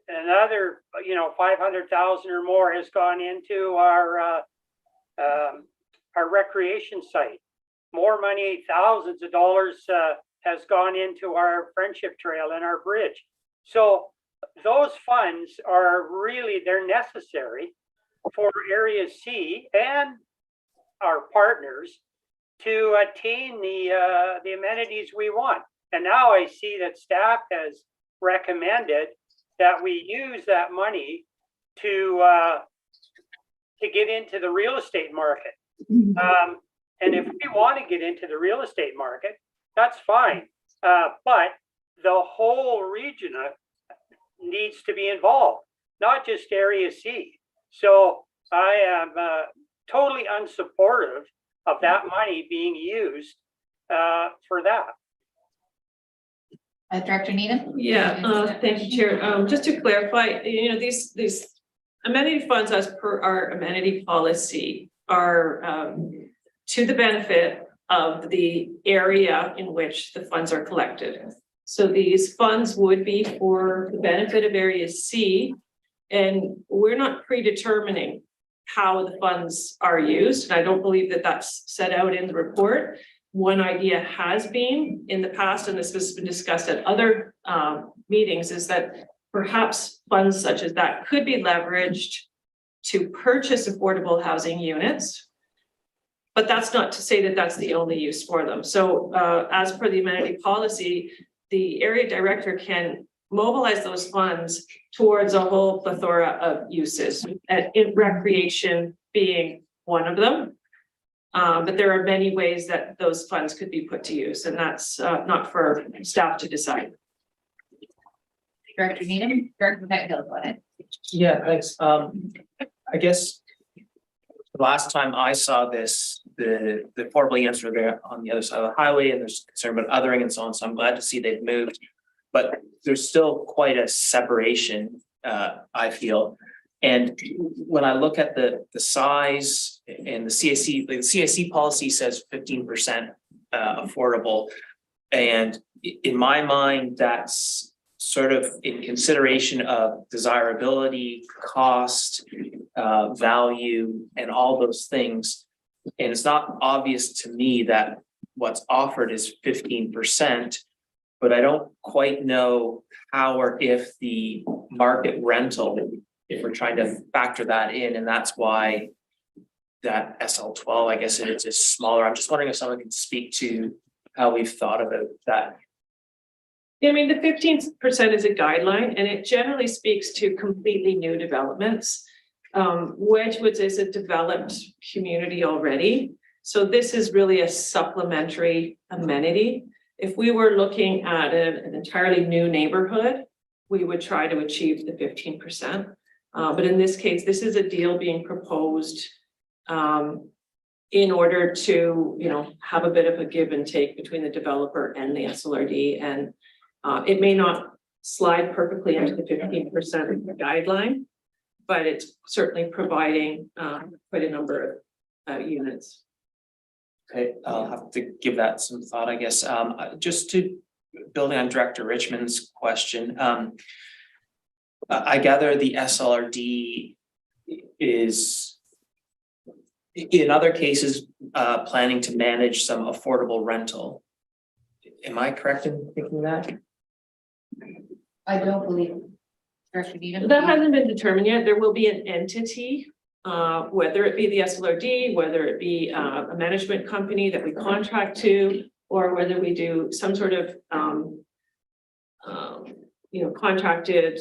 Another, 500,000 or more has gone into our recreation site. More money, thousands of dollars has gone into our friendship trail and our bridge. So those funds are really, they're necessary for Area C and our partners to attain the amenities we want. And now I see that staff has recommended that we use that money to get into the real estate market. And if we want to get into the real estate market, that's fine. But the whole region needs to be involved, not just Area C. So I am totally unsupportive of that money being used for that. Director Needham? Yeah, thank you, Chair. Just to clarify, these amenity funds as per our amenity policy are to the benefit of the area in which the funds are collected. So these funds would be for the benefit of Area C, and we're not predetermining how the funds are used. And I don't believe that that's set out in the report. One idea has been in the past, and this has been discussed at other meetings, is that perhaps funds such as that could be leveraged to purchase affordable housing units. But that's not to say that that's the only use for them. So as per the amenity policy, the area director can mobilize those funds towards a whole plethora of uses, and recreation being one of them. But there are many ways that those funds could be put to use, and that's not for staff to decide. Director Needham, Director McGill, go ahead. Yeah, thanks. I guess the last time I saw this, the affordable units were there on the other side of the highway, and there's concern about othering and so on. So I'm glad to see they've moved, but there's still quite a separation, I feel. And when I look at the size and the CAC, the CAC policy says 15% affordable. And in my mind, that's sort of in consideration of desirability, cost, value, and all those things. And it's not obvious to me that what's offered is 15%, but I don't quite know how or if the market rental, if we're trying to factor that in, and that's why that SL12, I guess it is smaller. I'm just wondering if someone can speak to how we've thought about that. Yeah, I mean, the 15% is a guideline, and it generally speaks to completely new developments. Wedgwoods is a developed community already, so this is really a supplementary amenity. If we were looking at an entirely new neighborhood, we would try to achieve the 15%. But in this case, this is a deal being proposed in order to, have a bit of a give and take between the developer and the SLRD, and it may not slide perfectly into the 15% guideline, but it's certainly providing quite a number of units. Okay, I'll have to give that some thought, I guess. Just to building on Director Richmond's question, I gather the SLRD is, in other cases, planning to manage some affordable rental. Am I correct in thinking that? I don't believe. Director Needham? That hasn't been determined yet. There will be an entity, whether it be the SLRD, whether it be a management company that we contract to, or whether we do some sort of, contracted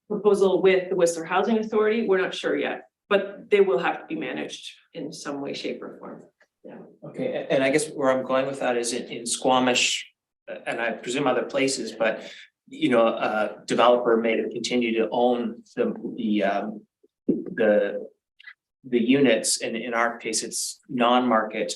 proposal with the Whistler Housing Authority. We're not sure yet, but they will have to be managed in some way, shape, or form. Yeah. Okay, and I guess where I'm going with that is in Squamish, and I presume other places, but a developer may continue to own the units, and in our case, it's non-market,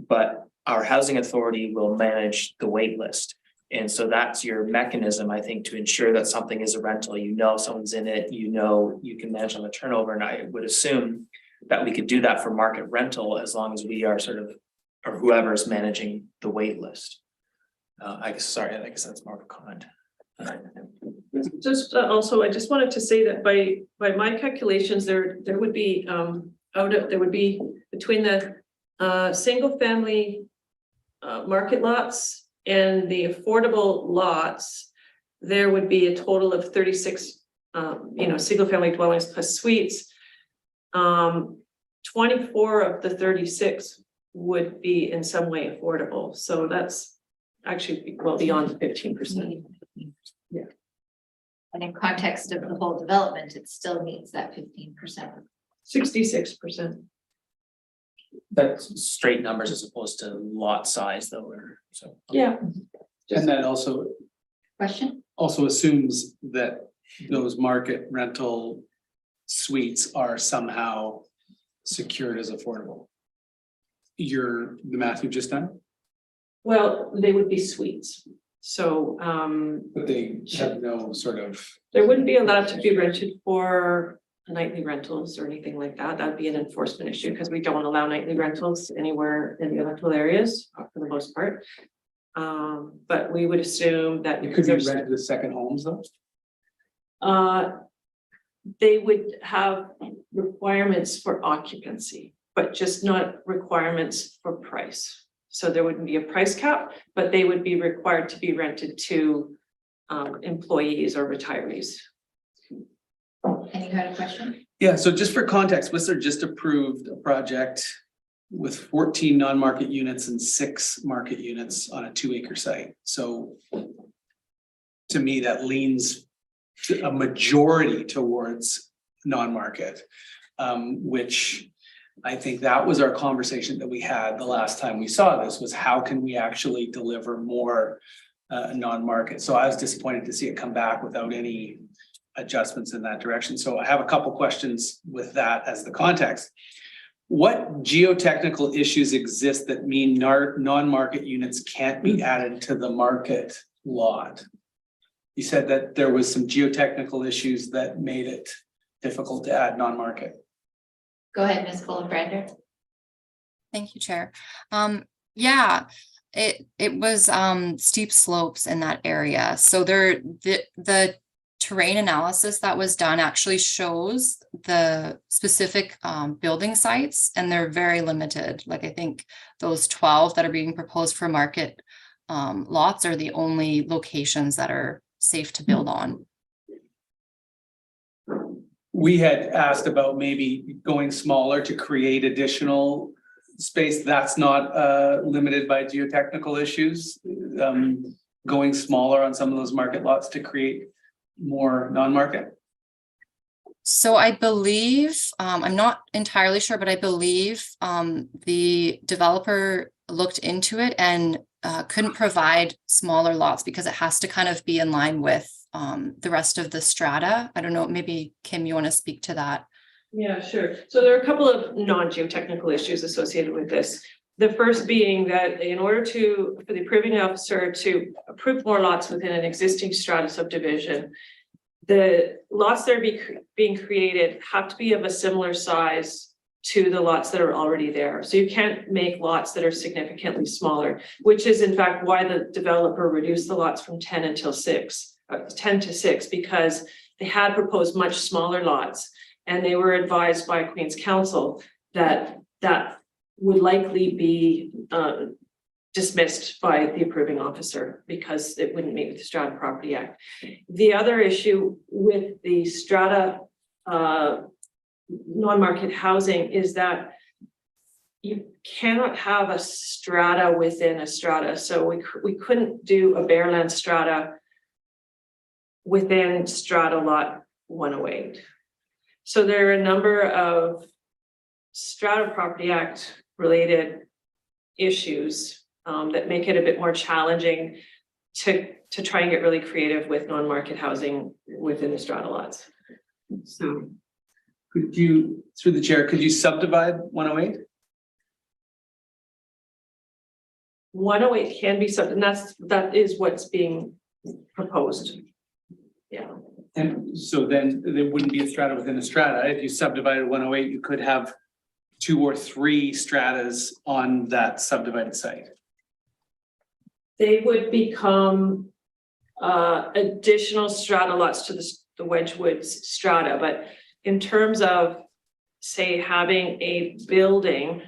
but our housing authority will manage the wait list. And so that's your mechanism, I think, to ensure that something is a rental. Someone's in it, you can manage on the turnover. And I would assume that we could do that for market rental as long as we are or whoever is managing the wait list. I guess that's more of a comment. Just also, I just wanted to say that by my calculations, there would be between the single family market lots and the affordable lots, there would be a total of 36 single family dwellings plus suites. 24 of the 36 would be in some way affordable, so that's actually well beyond the 15%. Yeah. And in context of the whole development, it still meets that 15%. 66%. That's straight numbers as opposed to lot size, though. Yeah. And that also Question? also assumes that those market rental suites are somehow secured as affordable. The math you've just done? Well, they would be suites. So But they have no sort of. there wouldn't be allowed to be rented for nightly rentals or anything like that. That'd be an enforcement issue because we don't allow nightly rentals anywhere in the electoral areas for the most part. But we would assume that. It could be rented as second homes though. They would have requirements for occupancy, but just not requirements for price. So there wouldn't be a price cap, but they would be required to be rented to employees or retirees. Any kind of question? Yeah, so just for context, Whistler just approved a project with 14 non-market units and 6 market units on a 2-acre site. So to me, that leans a majority towards non-market, which I think that was our conversation that we had the last time we saw this, was how can we actually deliver more non-market? So I was disappointed to see it come back without any adjustments in that direction. So I have a couple questions with that as the context. What geotechnical issues exist that mean non-market units can't be added to the market lot? You said that there was some geotechnical issues that made it difficult to add non-market. Go ahead, Ms. Fuller-Brander. Thank you, Chair. Yeah, it was steep slopes in that area. So the terrain analysis that was done actually shows the specific building sites, and they're very limited. Like I think those 12 that are being proposed for market lots are the only locations that are safe to build on. We had asked about maybe going smaller to create additional space. That's not limited by geotechnical issues. Going smaller on some of those market lots to create more non-market. So I believe, I'm not entirely sure, but I believe the developer looked into it and couldn't provide smaller lots because it has to kind of be in line with the rest of the strata. I don't know, maybe Kim, you want to speak to that? Yeah, sure. So there are a couple of non-geotechnical issues associated with this. The first being that in order for the approving officer to approve more lots within an existing strata subdivision, the lots that are being created have to be of a similar size to the lots that are already there. So you can't make lots that are significantly smaller, which is in fact why the developer reduced the lots from 10 to 6, because they had proposed much smaller lots, and they were advised by Queen's Counsel that that would likely be dismissed by the approving officer because it wouldn't meet with the Strata Property Act. The other issue with the strata non-market housing is that you cannot have a strata within a strata. So we couldn't do a bareland strata within strata lot 108. So there are a number of Strata Property Act related issues that make it a bit more challenging to try and get really creative with non-market housing within the strata lots. So Could you, through the chair, could you subdivide 108? 108 can be something that is what's being proposed. Yeah. And so then there wouldn't be a strata within a strata. If you subdivided 108, you could have 2 or 3 stratas on that subdivided site. They would become additional strata lots to the Wedgwoods strata, but in terms of, say, having a building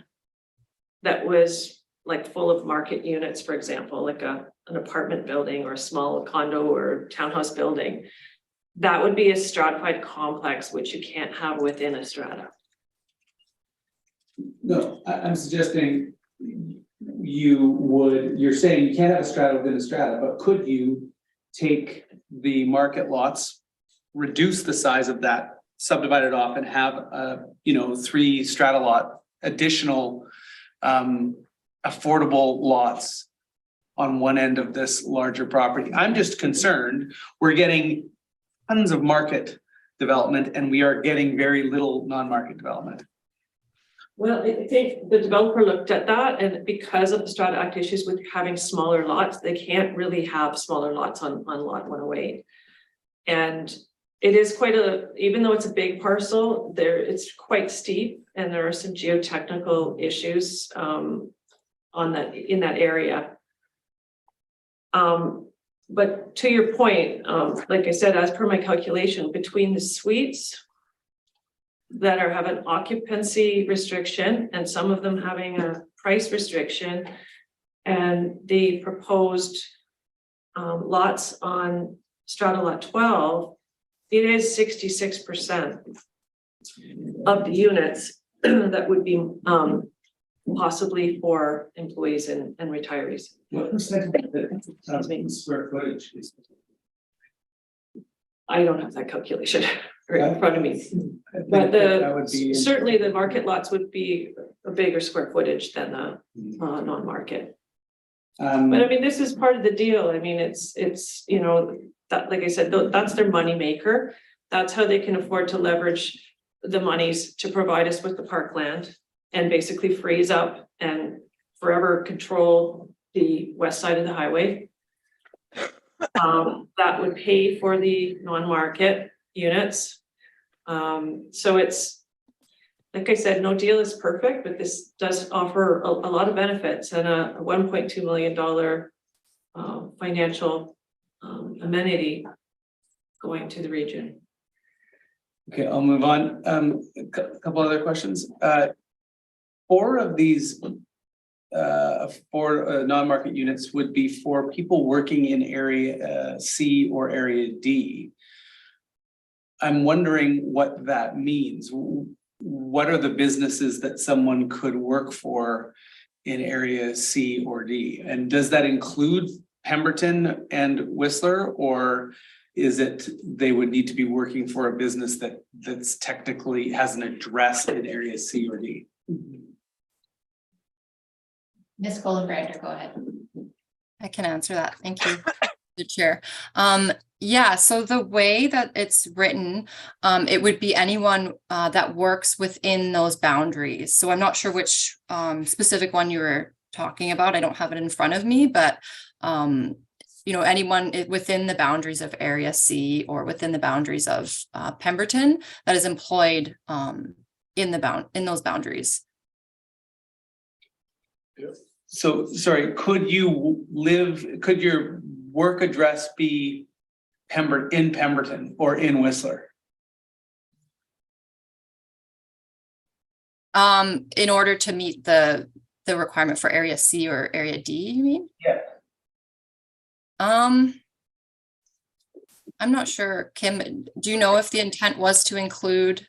that was like full of market units, for example, like an apartment building or a small condo or townhouse building, that would be a stratified complex, which you can't have within a strata. No, I'm suggesting you're saying you can't have a strata within a strata, but could you take the market lots, reduce the size of that, subdivide it off and have 3 strata lot additional affordable lots on one end of this larger property? I'm just concerned we're getting tons of market development and we are getting very little non-market development. Well, I think the developer looked at that, and because of the Strata Act issues with having smaller lots, they can't really have smaller lots on lot 108. And it is quite even though it's a big parcel, it's quite steep, and there are some geotechnical issues in that area. But to your point, like I said, as per my calculation, between the suites that have an occupancy restriction and some of them having a price restriction, and the proposed lots on Strata Lot 12, it is 66% of the units that would be possibly for employees and retirees. What percentage of the square footage is? I don't have that calculation right in front of me, I think but that would be. certainly the market lots would be a bigger square footage than the non-market. But I mean, this is part of the deal. I mean, it's, you know, that, like I said, that's their money maker. That's how they can afford to leverage the monies to provide us with the parkland and basically freeze up and forever control the west side of the highway. That would pay for the non-market units. So it's, like I said, no deal is perfect, but this does offer a lot of benefits and a $1.2 million financial amenity going to the region. Okay, I'll move on. A couple other questions. 4 of these 4 non-market units would be for people working in area C or area D. I'm wondering what that means. What are the businesses that someone could work for in area C or D? And does that include Pemberton and Whistler, or is it they would need to be working for a business that's technically has an address in area C or D? Ms. Colin-Brander, go ahead. I can answer that. Thank you, the chair. Yeah, so the way that it's written, it would be anyone that works within those boundaries. So I'm not sure which specific one you were talking about. I don't have it in front of me, but you know, anyone within the boundaries of Area C or within the boundaries of Pemberton that is employed in those boundaries. So, sorry, could your work address be in Pemberton or in Whistler? In order to meet the requirement for Area C or Area D, you mean? Yeah. I'm not sure, Kim, do you know if the intent was to include?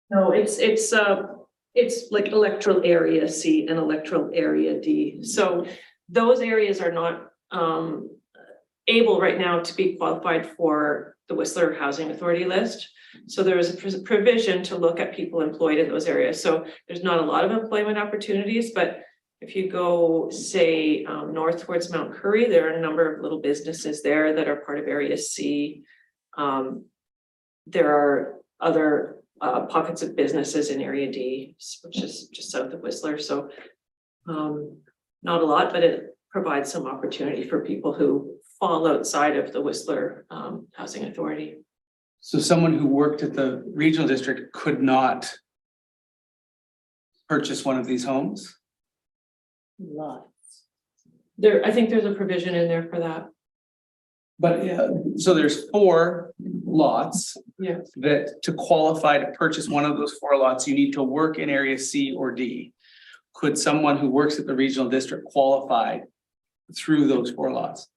No, it's like electoral area C and electoral area D. So those areas are not able right now to be qualified for the Whistler Housing Authority list. So there is a provision to look at people employed in those areas. So there's not a lot of employment opportunities, but if you go, say, north towards Mount Currie, there are a number of little businesses there that are part of Area C. There are other pockets of businesses in Area D, which is just south of Whistler. So not a lot, but it provides some opportunity for people who fall outside of the Whistler Housing Authority. So someone who worked at the regional district could not purchase one of these homes? Lots. I think there's a provision in there for that. But so there's 4 lots. Yeah. That to qualify to purchase one of those 4 lots, you need to work in area C or D. Could someone who works at the regional district qualify through those 4 lots?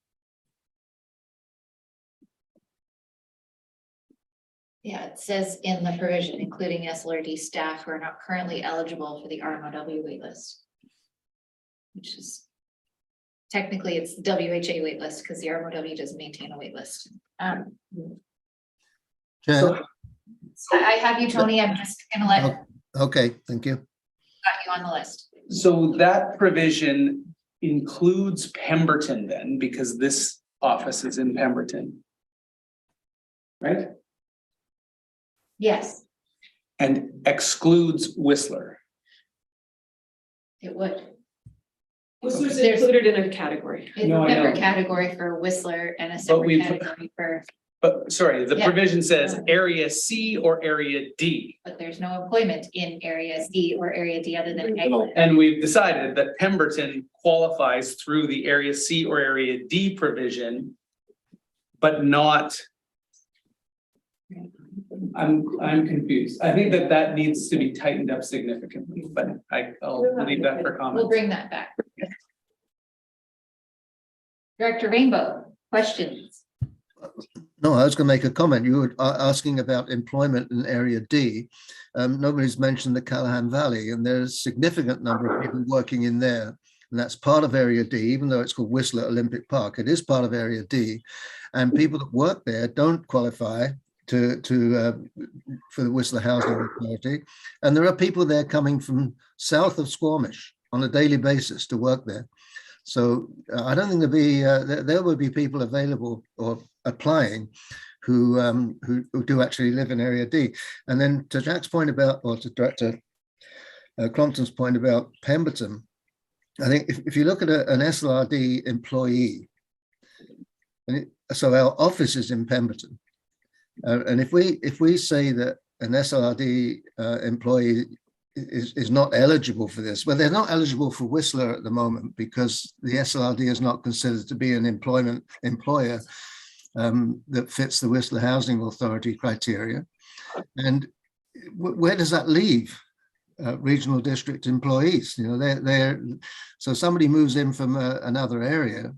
Yeah, it says in the provision, including SLRD staff who are not currently eligible for the RMOW waitlist. Which is technically it's the WHA waitlist because the RMOW doesn't maintain a waitlist. Chair, I have you, Tony. I'm just gonna let okay, thank you. got you on the list. So that provision includes Pemberton then, because this office is in Pemberton. Right? Yes. And excludes Whistler. It would. Whistler's There's- included in a category. It's a No, I know. separate category for Whistler and a we- separate category for, But sorry, the Yeah. provision says area C or area D. but there's no employment in area C or area D other than ag. And we've decided that Pemberton qualifies through the area C or area D provision, but not. I'm confused. I think that needs to be tightened up significantly, but I'll leave that for We'll comment. bring that back. Director Rainbow, questions? No, I was going to make a comment. You were asking about employment in Area D. Nobody's mentioned the Callahan Valley, and there's a significant number of people working in there. And that's part of Area D, even though it's called Whistler Olympic Park. It is part of Area D. And people that work there don't qualify for the Whistler Housing Authority. And there are people there coming from south of Squamish on a daily basis to work there. So I don't think there will be people available or applying who do actually live in Area D. And then to Jack's point about, or to Director Crompton's point about Pemberton, I think if you look at an SLRD employee, so our office is in Pemberton, and if we say that an SLRD employee is not eligible for this, well, they're not eligible for Whistler at the moment because the SLRD is not considered to be an employer that fits the Whistler Housing Authority criteria. And where does that leave regional district employees? You know, so somebody moves in from another area,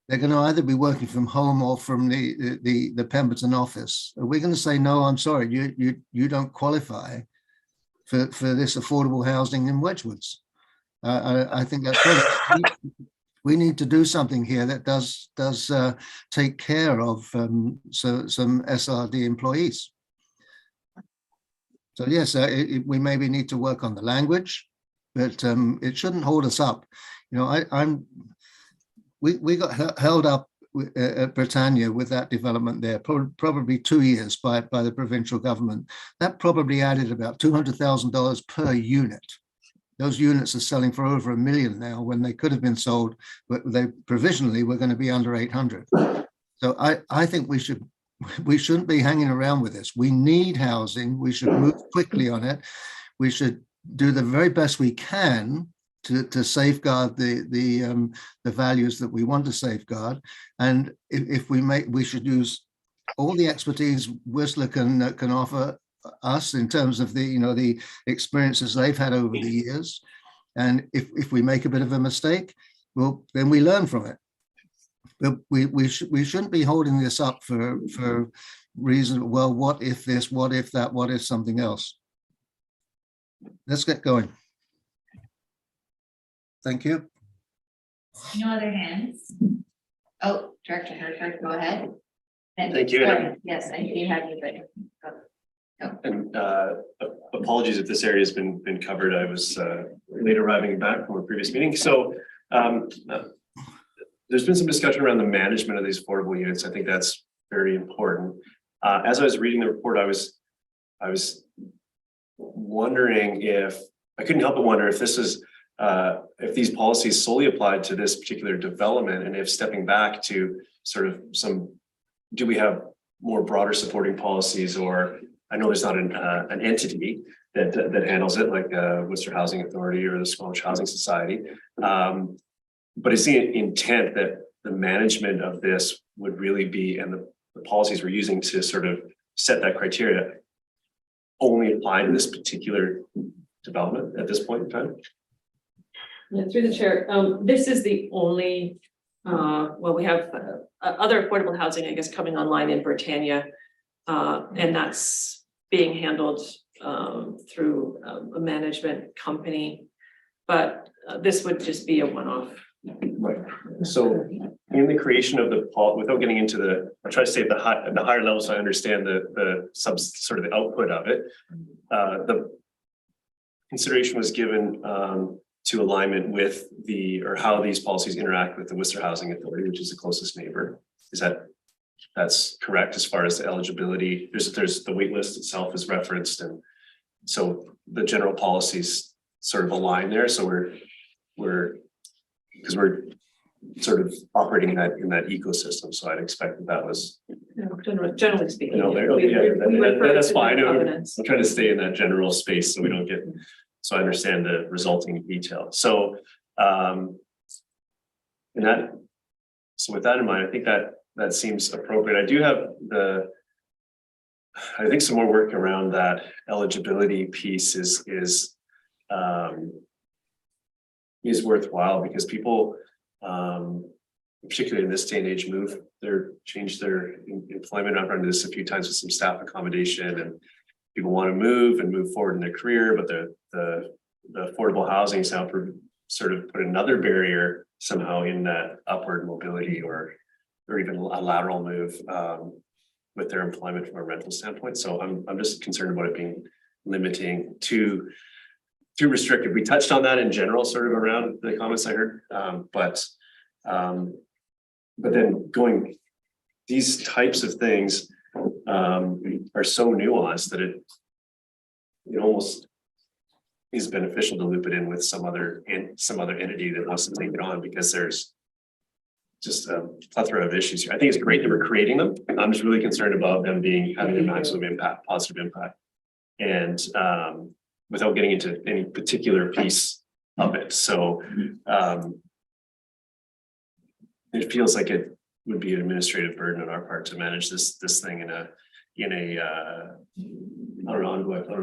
they're going to either be working from home or from the Pemberton office. Are we going to say, no, I'm sorry, you don't qualify for this affordable housing in Wedgwoods? I think that's we need to do something here that does take care of some SLRD employees. So yes, we maybe need to work on the language, but it shouldn't hold us up. You know, we got held up at Britannia with that development there, probably 2 years by the provincial government. That probably added about $200,000 per unit. Those units are selling for over $1 million now when they could have been sold, but they provisionally were going to be under 800. So I think we shouldn't be hanging around with this. We need housing. We should move quickly on it. We should do the very best we can to safeguard the values that we want to safeguard. And if we should use all the expertise Whistler can offer us in terms of the experiences they've had over the years. And if we make a bit of a mistake, well, then we learn from it. But we shouldn't be holding this up for reasons. Well, what if this? What if that? What if something else? Let's get going. Thank you. No other hands? Oh, Director Hertford, go ahead. Thank you. Sorry, yes, I do have you, but. And apologies if this area has been covered. I was late arriving back from a previous meeting. So there's been some discussion around the management of these affordable units. I think that's very important. As I was reading the report, I was wondering if I couldn't help but wonder if this is if these policies solely applied to this particular development, and if stepping back to sort of do we have more broader supporting policies, or I know there's not an entity that handles it like Worcester Housing Authority or the Squamish Housing Society, but it's the intent that the management of this would really be, and the policies we're using to sort of set that criteria only apply to this particular development at this point in time. Yeah, through the chair, this is the only, well, we have other affordable housing, I guess, coming online in Britannia. And that's being handled through a management company. But this would just be a one-off. Right. So in the creation of the without getting into I try to stay at the higher level so I understand the sort of the output of it. The consideration was given to alignment with or how these policies interact with the Worcester Housing Authority, which is the closest neighbor. That's correct as far as the eligibility? There's the wait list itself is referenced, and so the general policies sort of align there. So because we're sort of operating in that ecosystem, so I'd expect that was, Generally speaking. you know, that's fine. I'm trying to stay in that general space so we don't get, so I understand the resulting detail. So, so with that in mind, I think that seems appropriate. I do have I think some more work around that eligibility piece is worthwhile, because people, particularly in this day and age, change their employment. I've run into this a few times with some staff accommodation, and people want to move forward in their career, but the affordable housing is now sort of put another barrier somehow in that upward mobility or even a lateral move with their employment from a rental standpoint. So I'm just concerned about it being limiting too restrictive. We touched on that in general, sort of around the comments I heard, but then going, these types of things are so nuanced that it almost is beneficial to loop it in with some other entity that wants to take it on, because there's just a plethora of issues here. I think it's great that we're creating them. I'm just really concerned about them having a maximum impact, positive impact, and without getting into any particular piece of it. So it feels like it would be an administrative burden on our part to manage this thing on an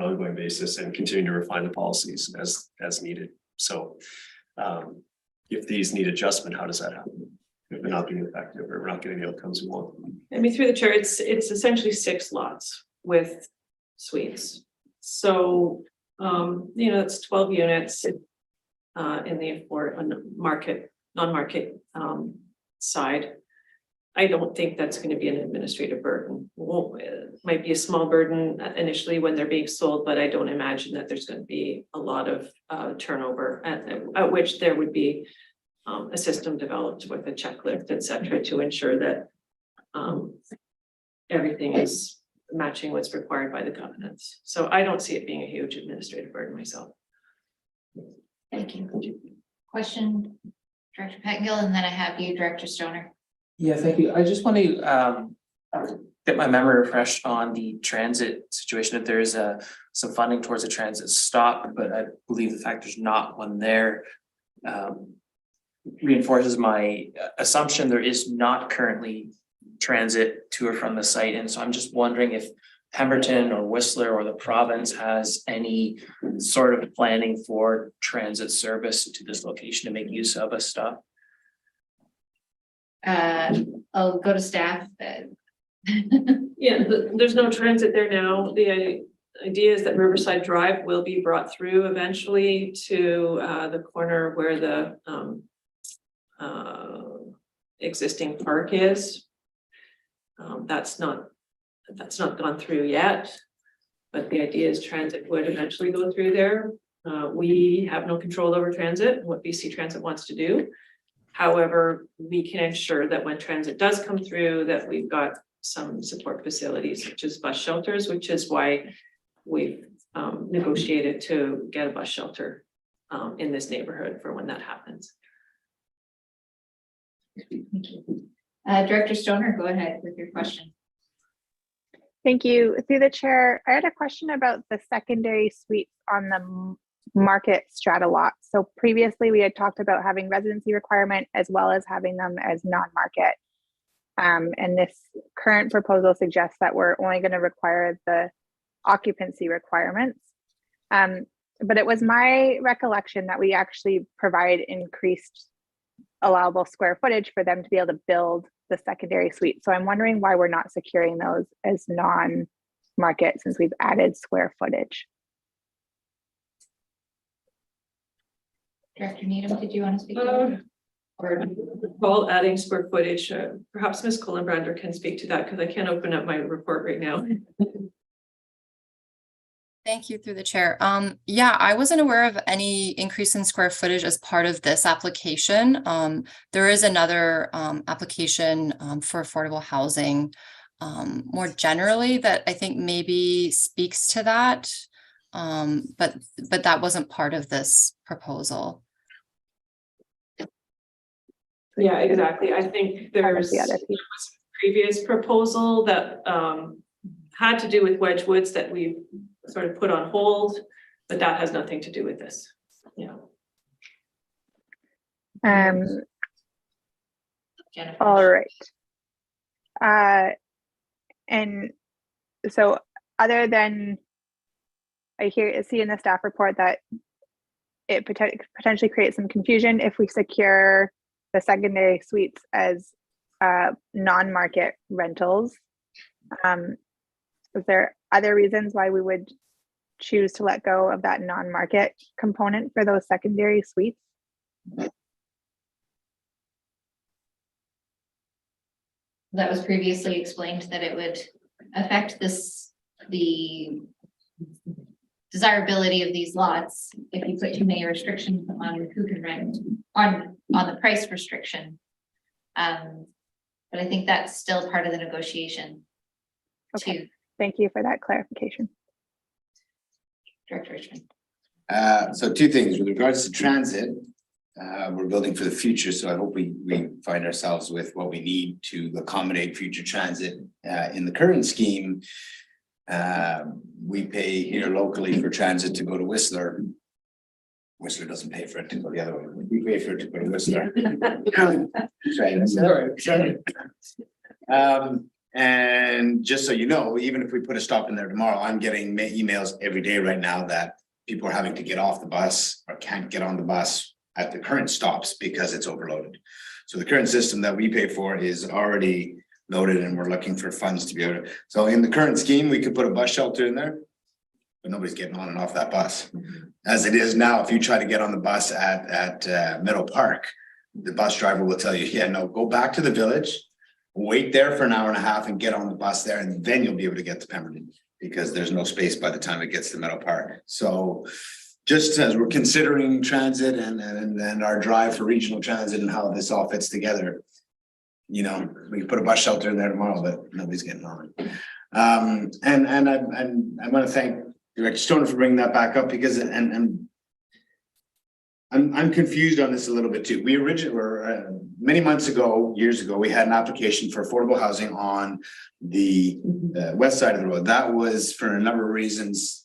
ongoing basis, and continue to refine the policies as needed. So if these need adjustment, how does that happen if they're not being effective or we're not getting the outcomes we want? I mean, through the chair, it's essentially 6 lots with suites. So, it's 12 units in the non-market side. I don't think that's going to be an administrative burden. It might be a small burden initially when they're being sold, but I don't imagine that there's going to be a lot of turnover at which there would be a system developed with a checklist, et cetera, to ensure that everything is matching what's required by the covenants. So I don't see it being a huge administrative burden myself. Thank you. Question, Director Pettengill, and then I have you, Director Stoner. Yeah, thank you. I just want to get my memory refreshed on the transit situation. If there's some funding towards a transit stop, but I believe the fact there's not one there reinforces my assumption there is not currently transit to or from the site. And so I'm just wondering if Pemberton or Whistler or the province has any sort of planning for transit service to this location to make use of a stop. I'll go to staff. Yeah, there's no transit there now. The idea is that Riverside Drive will be brought through eventually to the corner where the existing park is. That's not gone through yet, but the idea is transit would eventually go through there. We have no control over transit, what BC Transit wants to do. However, we can ensure that when transit does come through, that we've got some support facilities, such as bus shelters, which is why we've negotiated to get a bus shelter in this neighborhood for when that happens. Thank you. Director Stoner, go ahead with your question. Thank you. Through the chair, I had a question about the secondary suites on the market strata lot. So previously we had talked about having residency requirement as well as having them as non-market. And this current proposal suggests that we're only going to require the occupancy requirements. But it was my recollection that we actually provide increased allowable square footage for them to be able to build the secondary suite. So I'm wondering why we're not securing those as non-market since we've added square footage. Director Needham, did you want to speak to that? Or while adding square footage, perhaps Ms. Kohlenbrander can speak to that because I can't open up my report right now. Thank you, through the chair. Yeah, I wasn't aware of any increase in square footage as part of this application. There is another application for affordable housing more generally that I think maybe speaks to that, but that wasn't part of this proposal. Yeah, exactly. I think there's the other there piece. was a previous proposal that had to do with Wedgewoods that we sort of put on hold, but that has nothing to do with this. Yeah. Jennifer. All right. And so other than I see in the staff report that it potentially creates some confusion if we secure the secondary suites as non-market rentals. Is there other reasons why we would choose to let go of that non-market component for those secondary suites? That was previously explained that it would affect the desirability of these lots if you put too many restrictions on who can rent on the price restriction. But I think that's still part of the negotiation. Okay, too. thank you for that clarification. Director Richmond. So two things with regards to transit. We're building for the future, so I hope we find ourselves with what we need to accommodate future transit. In the current scheme, we pay here locally for transit to go to Whistler. Whistler doesn't pay for it to go the other way. We pay for it to go to Whistler. And just so you know, even if we put a stop in there tomorrow, I'm getting emails every day right now that people are having to get off the bus or can't get on the bus at the current stops because it's overloaded. So the current system that we pay for is already loaded and we're looking for funds to be able to. So in the current scheme, we could put a bus shelter in there, but nobody's getting on and off that bus. As it is now, if you try to get on the bus at Meadow Park, the bus driver will tell you, yeah, no, go back to the village, wait there for an hour and a half and get on the bus there, and then you'll be able to get to Pemberton because there's no space by the time it gets to Meadow Park. So just as we're considering transit and our drive for regional transit and how this all fits together, you know, we can put a bus shelter in there tomorrow, but nobody's getting on it. And I want to thank Director Stoner for bringing that back up because I'm confused on this a little bit too. We originally were many months ago, years ago, we had an application for affordable housing on the west side of the road. That was for a number of reasons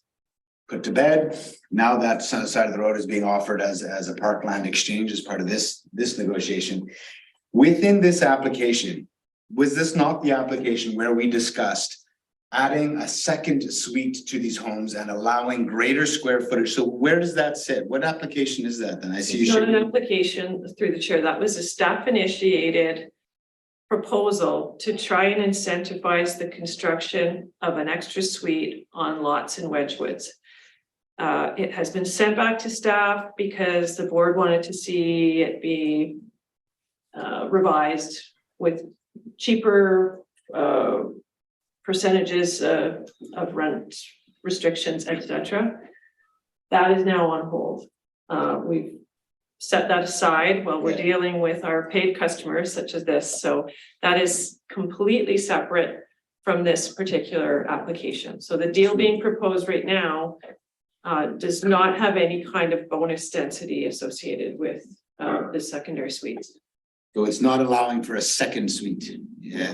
put to bed. Now that side of the road is being offered as a parkland exchange as part of this negotiation. Within this application, was this not the application where we discussed adding a second suite to these homes and allowing greater square footage? So where does that sit? What application is that then? I see you It's not should. an application through the chair. That was a staff initiated proposal to try and incentivize the construction of an extra suite on lots in Wedgewoods. It has been sent back to staff because the board wanted to see it be revised with cheaper percentages of rent restrictions, etc. That is now on hold. We've set that aside while we're dealing with our paid customers such as this. So that is completely separate from this particular application. So the deal being proposed right now does not have any kind of bonus density associated with the secondary suites. So it's not allowing for a second suite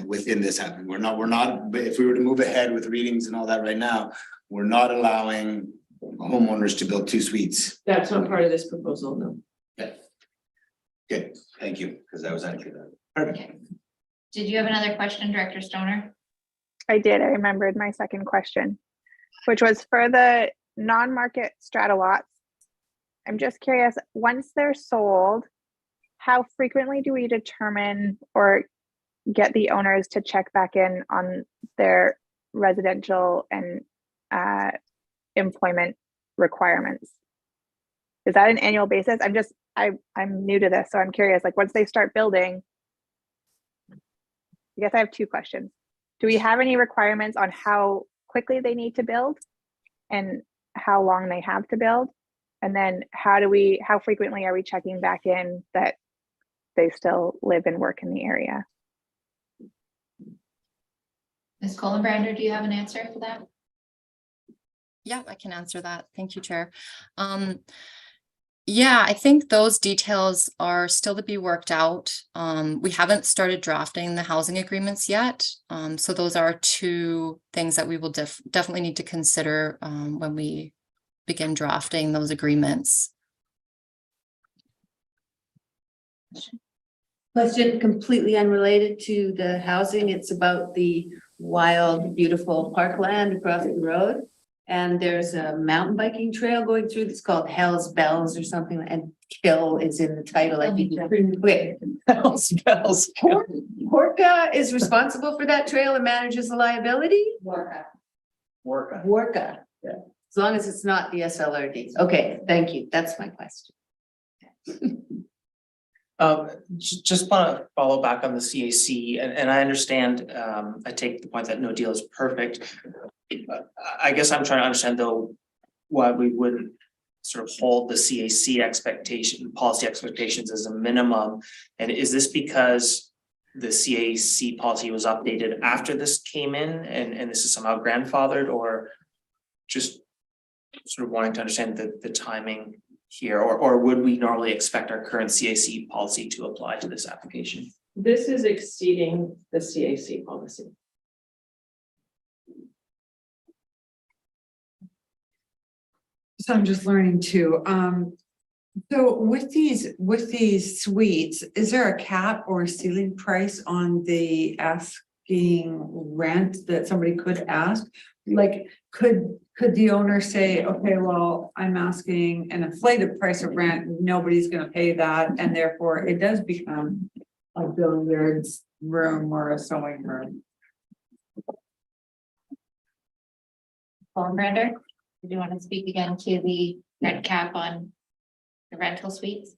within this happening. We're not, but if we were to move ahead with readings and all that right now, we're not allowing homeowners to build two suites. That's not part of this proposal, no. Okay. Good, thank you, because that was actually that. Perfect. Okay. Did you have another question, Director Stoner? I did. I remembered my second question, which was for the non-market strata lots. I'm just curious, once they're sold, how frequently do we determine or get the owners to check back in on their residential and employment requirements? Is that an annual basis? I'm new to this, so I'm curious, like once they start building, I guess I have two questions. Do we have any requirements on how quickly they need to build and how long they have to build? And then how frequently are we checking back in that they still live and work in the area? Ms. Kohlenbrander, do you have an answer for that? Yeah, I can answer that. Thank you, Chair. Yeah, I think those details are still to be worked out. We haven't started drafting the housing agreements yet. So those are two things that we will definitely need to consider when we begin drafting those agreements. Question completely unrelated to the housing. It's about the wild, beautiful parkland across the road. And there's a mountain biking trail going through that's called Hell's Bells or something, and Kill is in the title. I think. Wait, Bells, bells. Orca is responsible for that trail and manages the liability? Work. Orca. Yeah. As long as it's not the SLRD. Okay, thank you. That's my question. Just want to follow back on the CAC, and I understand, I take the point that no deal is perfect. I guess I'm trying to understand though, why we wouldn't sort of hold the CAC policy expectations as a minimum. And is this because the CAC policy was updated after this came in and this is somehow grandfathered, or just sort of wanting to understand the timing here, or would we normally expect our current CAC policy to apply to this application? This is exceeding the CAC policy. So I'm just learning too. So with these suites, is there a cap or a ceiling price on the asking rent that somebody could ask? Like, could the owner say, okay, well, I'm asking an inflated price of rent, nobody's gonna pay that, and therefore it does become a billiards room or a sewing room? Paul Brander, do you want to speak again to the rent cap on the rental suites?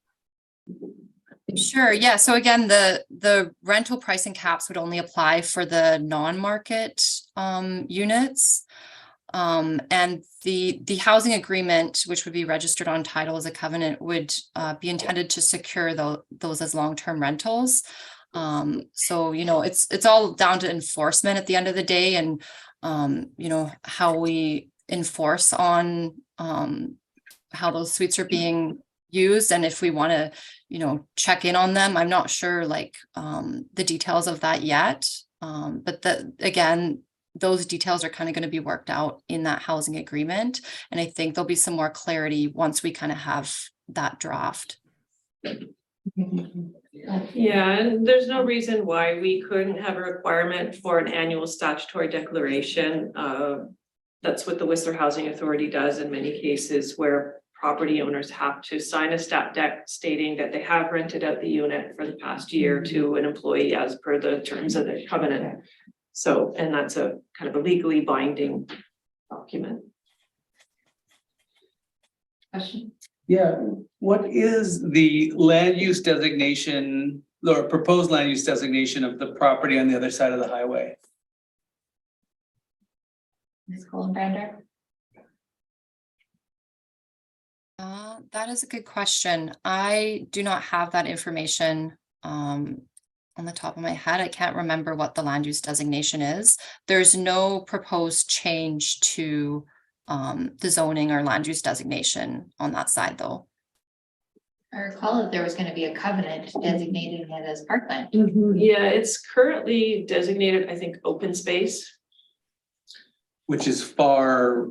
Sure, yeah. So again, the rental pricing caps would only apply for the non-market units. And the housing agreement, which would be registered on title as a covenant, would be intended to secure those as long-term rentals. So, you know, it's all down to enforcement at the end of the day, and you know, how we enforce on how those suites are being used, and if we want to, you know, check in on them. I'm not sure like the details of that yet, but again, those details are kind of going to be worked out in that housing agreement, and I think there'll be some more clarity once we kind of have that draft. Yeah, and there's no reason why we couldn't have a requirement for an annual statutory declaration. That's what the Whistler Housing Authority does in many cases, where property owners have to sign a stat dec stating that they have rented out the unit for the past year to an employee as per the terms of the covenant. So, and that's a kind of a legally binding document. Question? Yeah, what is the land use designation or proposed land use designation of the property on the other side of the highway? Ms. Brander? That is a good question. I do not have that information on the top of my head. I can't remember what the land use designation is. There's no proposed change to the zoning or land use designation on that side, though. I recall that there was going to be a covenant designating it as parkland. Yeah, it's currently designated, I think, open space. Which is far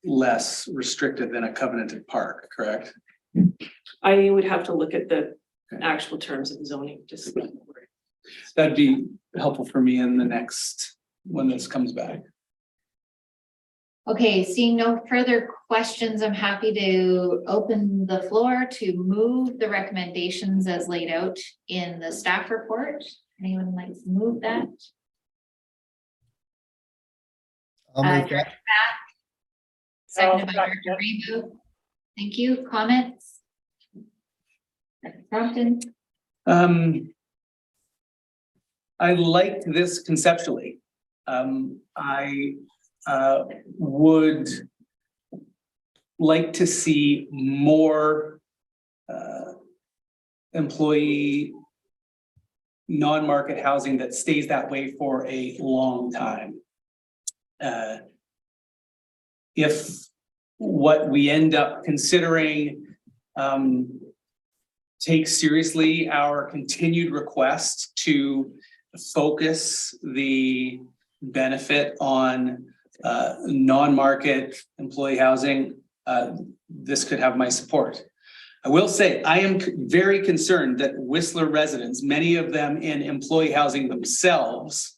less restricted than a covenanted park, correct? I would have to look at the actual terms of the zoning, just. That'd be helpful for me in the next, when this comes back. Okay, seeing no further questions, I'm happy to open the floor to move the recommendations as laid out in the staff report. Anyone like to move that? I'll move that. Director Mack, seconded by Director Rainbow. Thank you. Comments? Director Crompton? I liked this conceptually. I would like to see more employee non-market housing that stays that way for a long time. If what we end up considering take seriously our continued request to focus the benefit on non-market employee housing, this could have my support. I will say, I am very concerned that Whistler residents, many of them in employee housing themselves,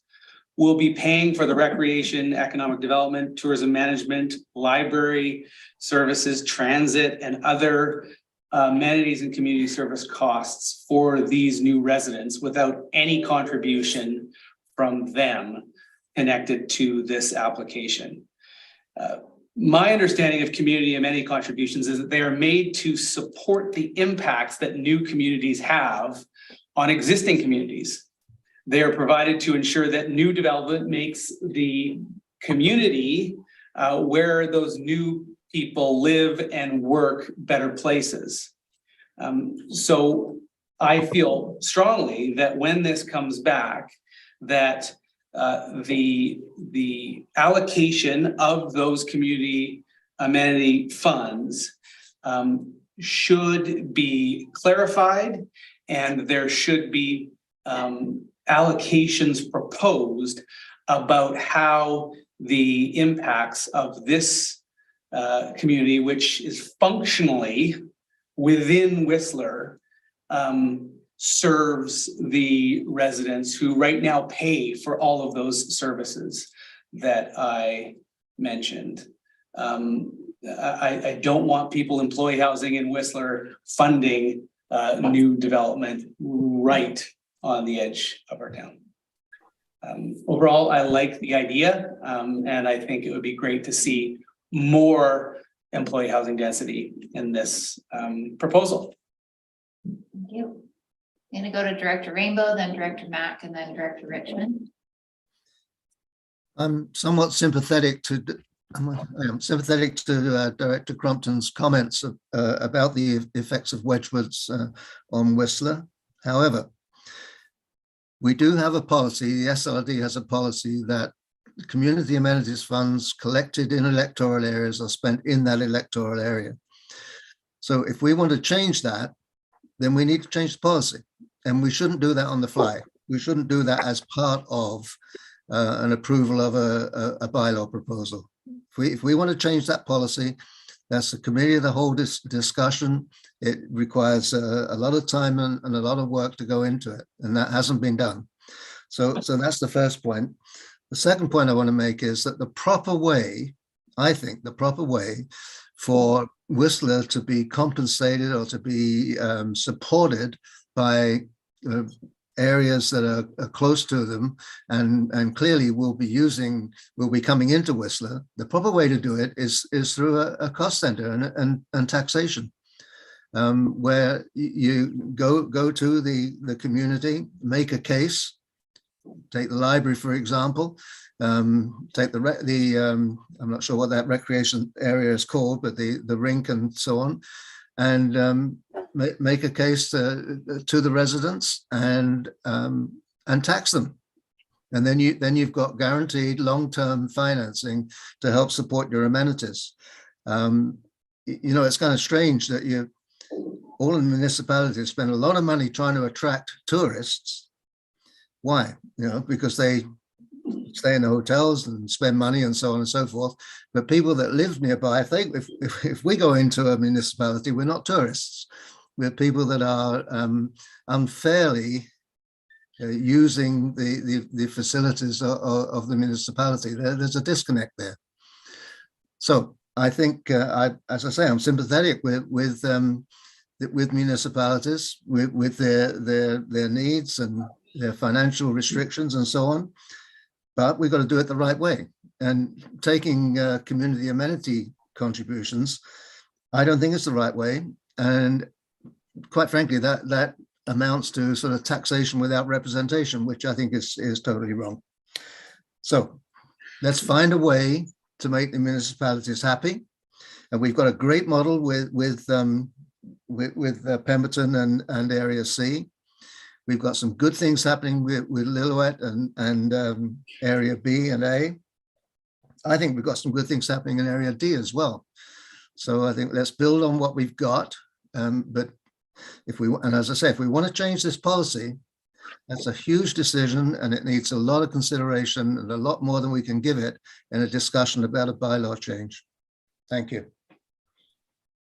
will be paying for the recreation, economic development, tourism management, library services, transit, and other amenities and community service costs for these new residents without any contribution from them connected to this application. My understanding of community amenity contributions is that they are made to support the impacts that new communities have on existing communities. They are provided to ensure that new development makes the community where those new people live and work better places. So I feel strongly that when this comes back, that the allocation of those community amenity funds should be clarified, and there should be allocations proposed about how the impacts of this community, which is functionally within Whistler, serves the residents who right now pay for all of those services that I mentioned. I don't want people employee housing in Whistler funding new development right on the edge of our town. Overall, I like the idea, and I think it would be great to see more employee housing density in this proposal. Thank you. I'm gonna go to Director Rainbow, then Director Mack, and then Director Richmond. I'm somewhat sympathetic to Director Crumpton's comments about the effects of Wedgwoods on Whistler. However, we do have a policy, the SLRD has a policy that community amenities funds collected in electoral areas are spent in that electoral area. So if we want to change that, then we need to change the policy. And we shouldn't do that on the fly. We shouldn't do that as part of an approval of a bylaw proposal. If we want to change that policy, that's a committee of the whole discussion. It requires a lot of time and a lot of work to go into it, and that hasn't been done. So that's the first point. The second point I want to make is that the proper way, I think the proper way for Whistler to be compensated or to be supported by areas that are close to them and clearly will be coming into Whistler, the proper way to do it is through a cost center and taxation, where you go to the community, make a case. Take the library, for example, take I'm not sure what that recreation area is called, but the rink and so on, and make a case to the residents and tax them. And then you've got guaranteed long-term financing to help support your amenities. It's kind of strange that all the municipalities spend a lot of money trying to attract tourists. Why? Because they stay in the hotels and spend money and so on and so forth. But people that live nearby, if we go into a municipality, we're not tourists. We're people that are unfairly using the facilities of the municipality. There's a disconnect there. So I think, as I say, I'm sympathetic with municipalities, with their needs and their financial restrictions and so on, but we've got to do it the right way. And taking community amenity contributions, I don't think it's the right way. And quite frankly, that amounts to sort of taxation without representation, which I think is totally wrong. So let's find a way to make the municipalities happy. And we've got a great model with Pemberton and Area C. We've got some good things happening with Lillooet and Area B and A. I think we've got some good things happening in Area D as well. So I think let's build on what we've got But if we, and as I say, if we want to change this policy, that's a huge decision and it needs a lot of consideration and a lot more than we can give it in a discussion about a bylaw change. Thank you.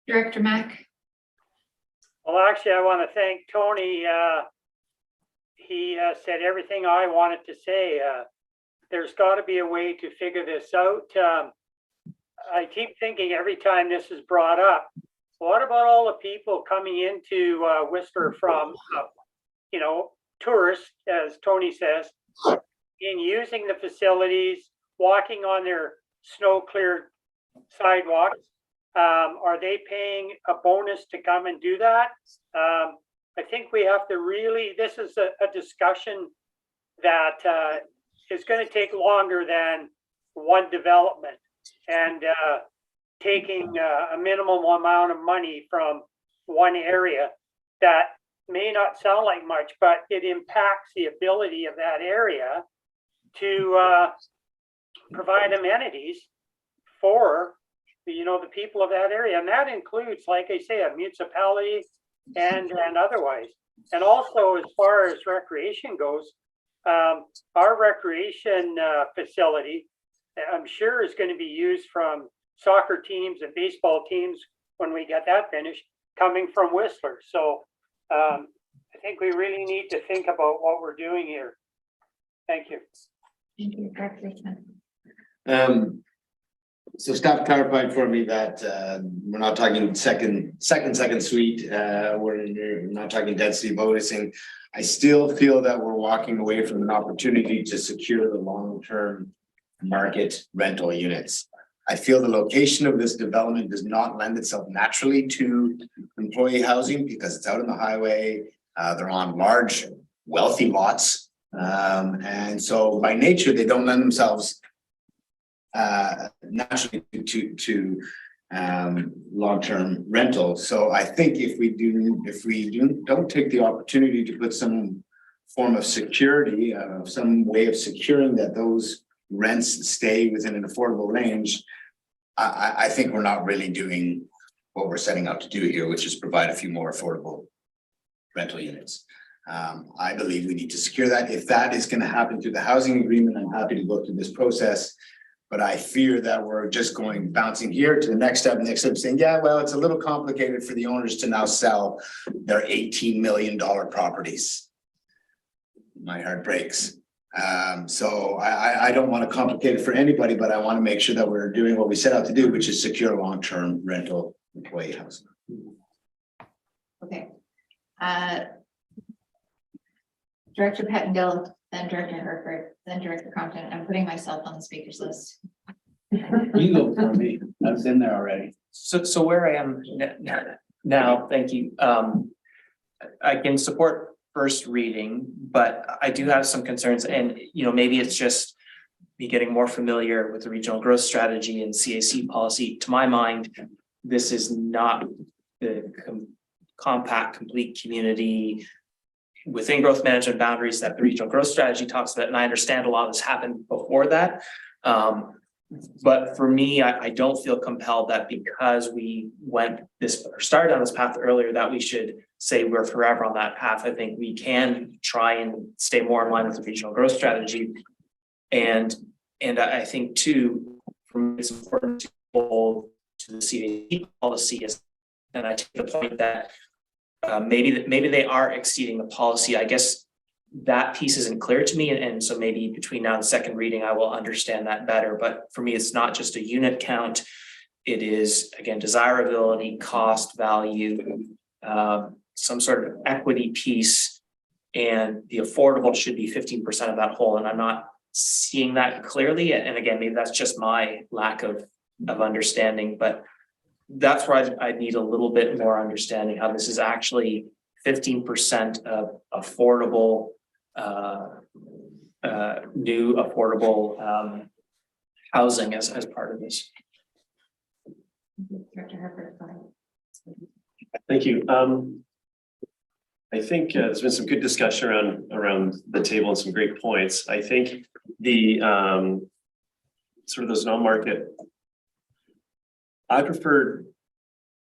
Director Mack. Well, actually, I want to thank Tony. He said everything I wanted to say. There's got to be a way to figure this out. I keep thinking every time this is brought up, what about all the people coming into Whistler from, you know, tourists, as Tony says, in using the facilities, walking on their snow-cleared sidewalks? Are they paying a bonus to come and do that? I think we have to really, this is a discussion that is going to take longer than one development, and taking a minimum amount of money from one area that may not sound like much, but it impacts the ability of that area to provide amenities for the people of that area. And that includes, like I say, a municipality and otherwise. And also, as far as recreation goes, our recreation facility, I'm sure, is going to be used from soccer teams and baseball teams when we get that finished, coming from Whistler. So I think we really need to think about what we're doing here. Thank you. Thank you, Director Smith. So staff clarified for me that we're not talking second suite. We're not talking density bonusing. I still feel that we're walking away from an opportunity to secure the long-term market rental units. I feel the location of this development does not lend itself naturally to employee housing because it's out on the highway. They're on large, wealthy lots. And so by nature, they don't lend themselves naturally to long-term rental. So I think if we don't take the opportunity to put some form of security, some way of securing that those rents stay within an affordable range, I think we're not really doing what we're setting out to do here, which is provide a few more affordable rental units. I believe we need to secure that. If that is going to happen through the housing agreement, I'm happy to go through this process. But I fear that we're just bouncing here to the next step, saying, yeah, well, it's a little complicated for the owners to now sell their $18 million properties. My heart breaks. So I don't want to complicate it for anybody, but I want to make sure that we're doing what we set out to do, which is secure long-term rental employee housing. Okay. Director Pettengill, then Director Herford, then Director Compton. I'm putting myself on the speakers list. You go for me. I was in there already. So where I am now, thank you. I can support first reading, but I do have some concerns, and maybe it's just me getting more familiar with the regional growth strategy and CAC policy. To my mind, this is not the compact, complete community within growth management boundaries that the regional growth strategy talks about. And I understand a lot of this happened before that. But for me, I don't feel compelled that because we started on this path earlier, that we should say we're forever on that path. I think we can try and stay more in line with the regional growth strategy. And I think too, for me, it's important to hold to the CAC policy, and I take the point that maybe they are exceeding the policy. I guess that piece isn't clear to me, and so maybe between now and second reading I will understand that better. But for me, it's not just a unit count. It is, again, desirability, cost, value, some sort of equity piece, and the affordable should be 15% of that whole, and I'm not seeing that clearly. And again, maybe that's just my lack of understanding, but that's where I need a little bit more understanding how this is actually 15% of affordable, new affordable housing as part of this. Director Herford, go ahead. Thank you. I think there's been some good discussion around the table and some great points. I think the sort of those non-market, I prefer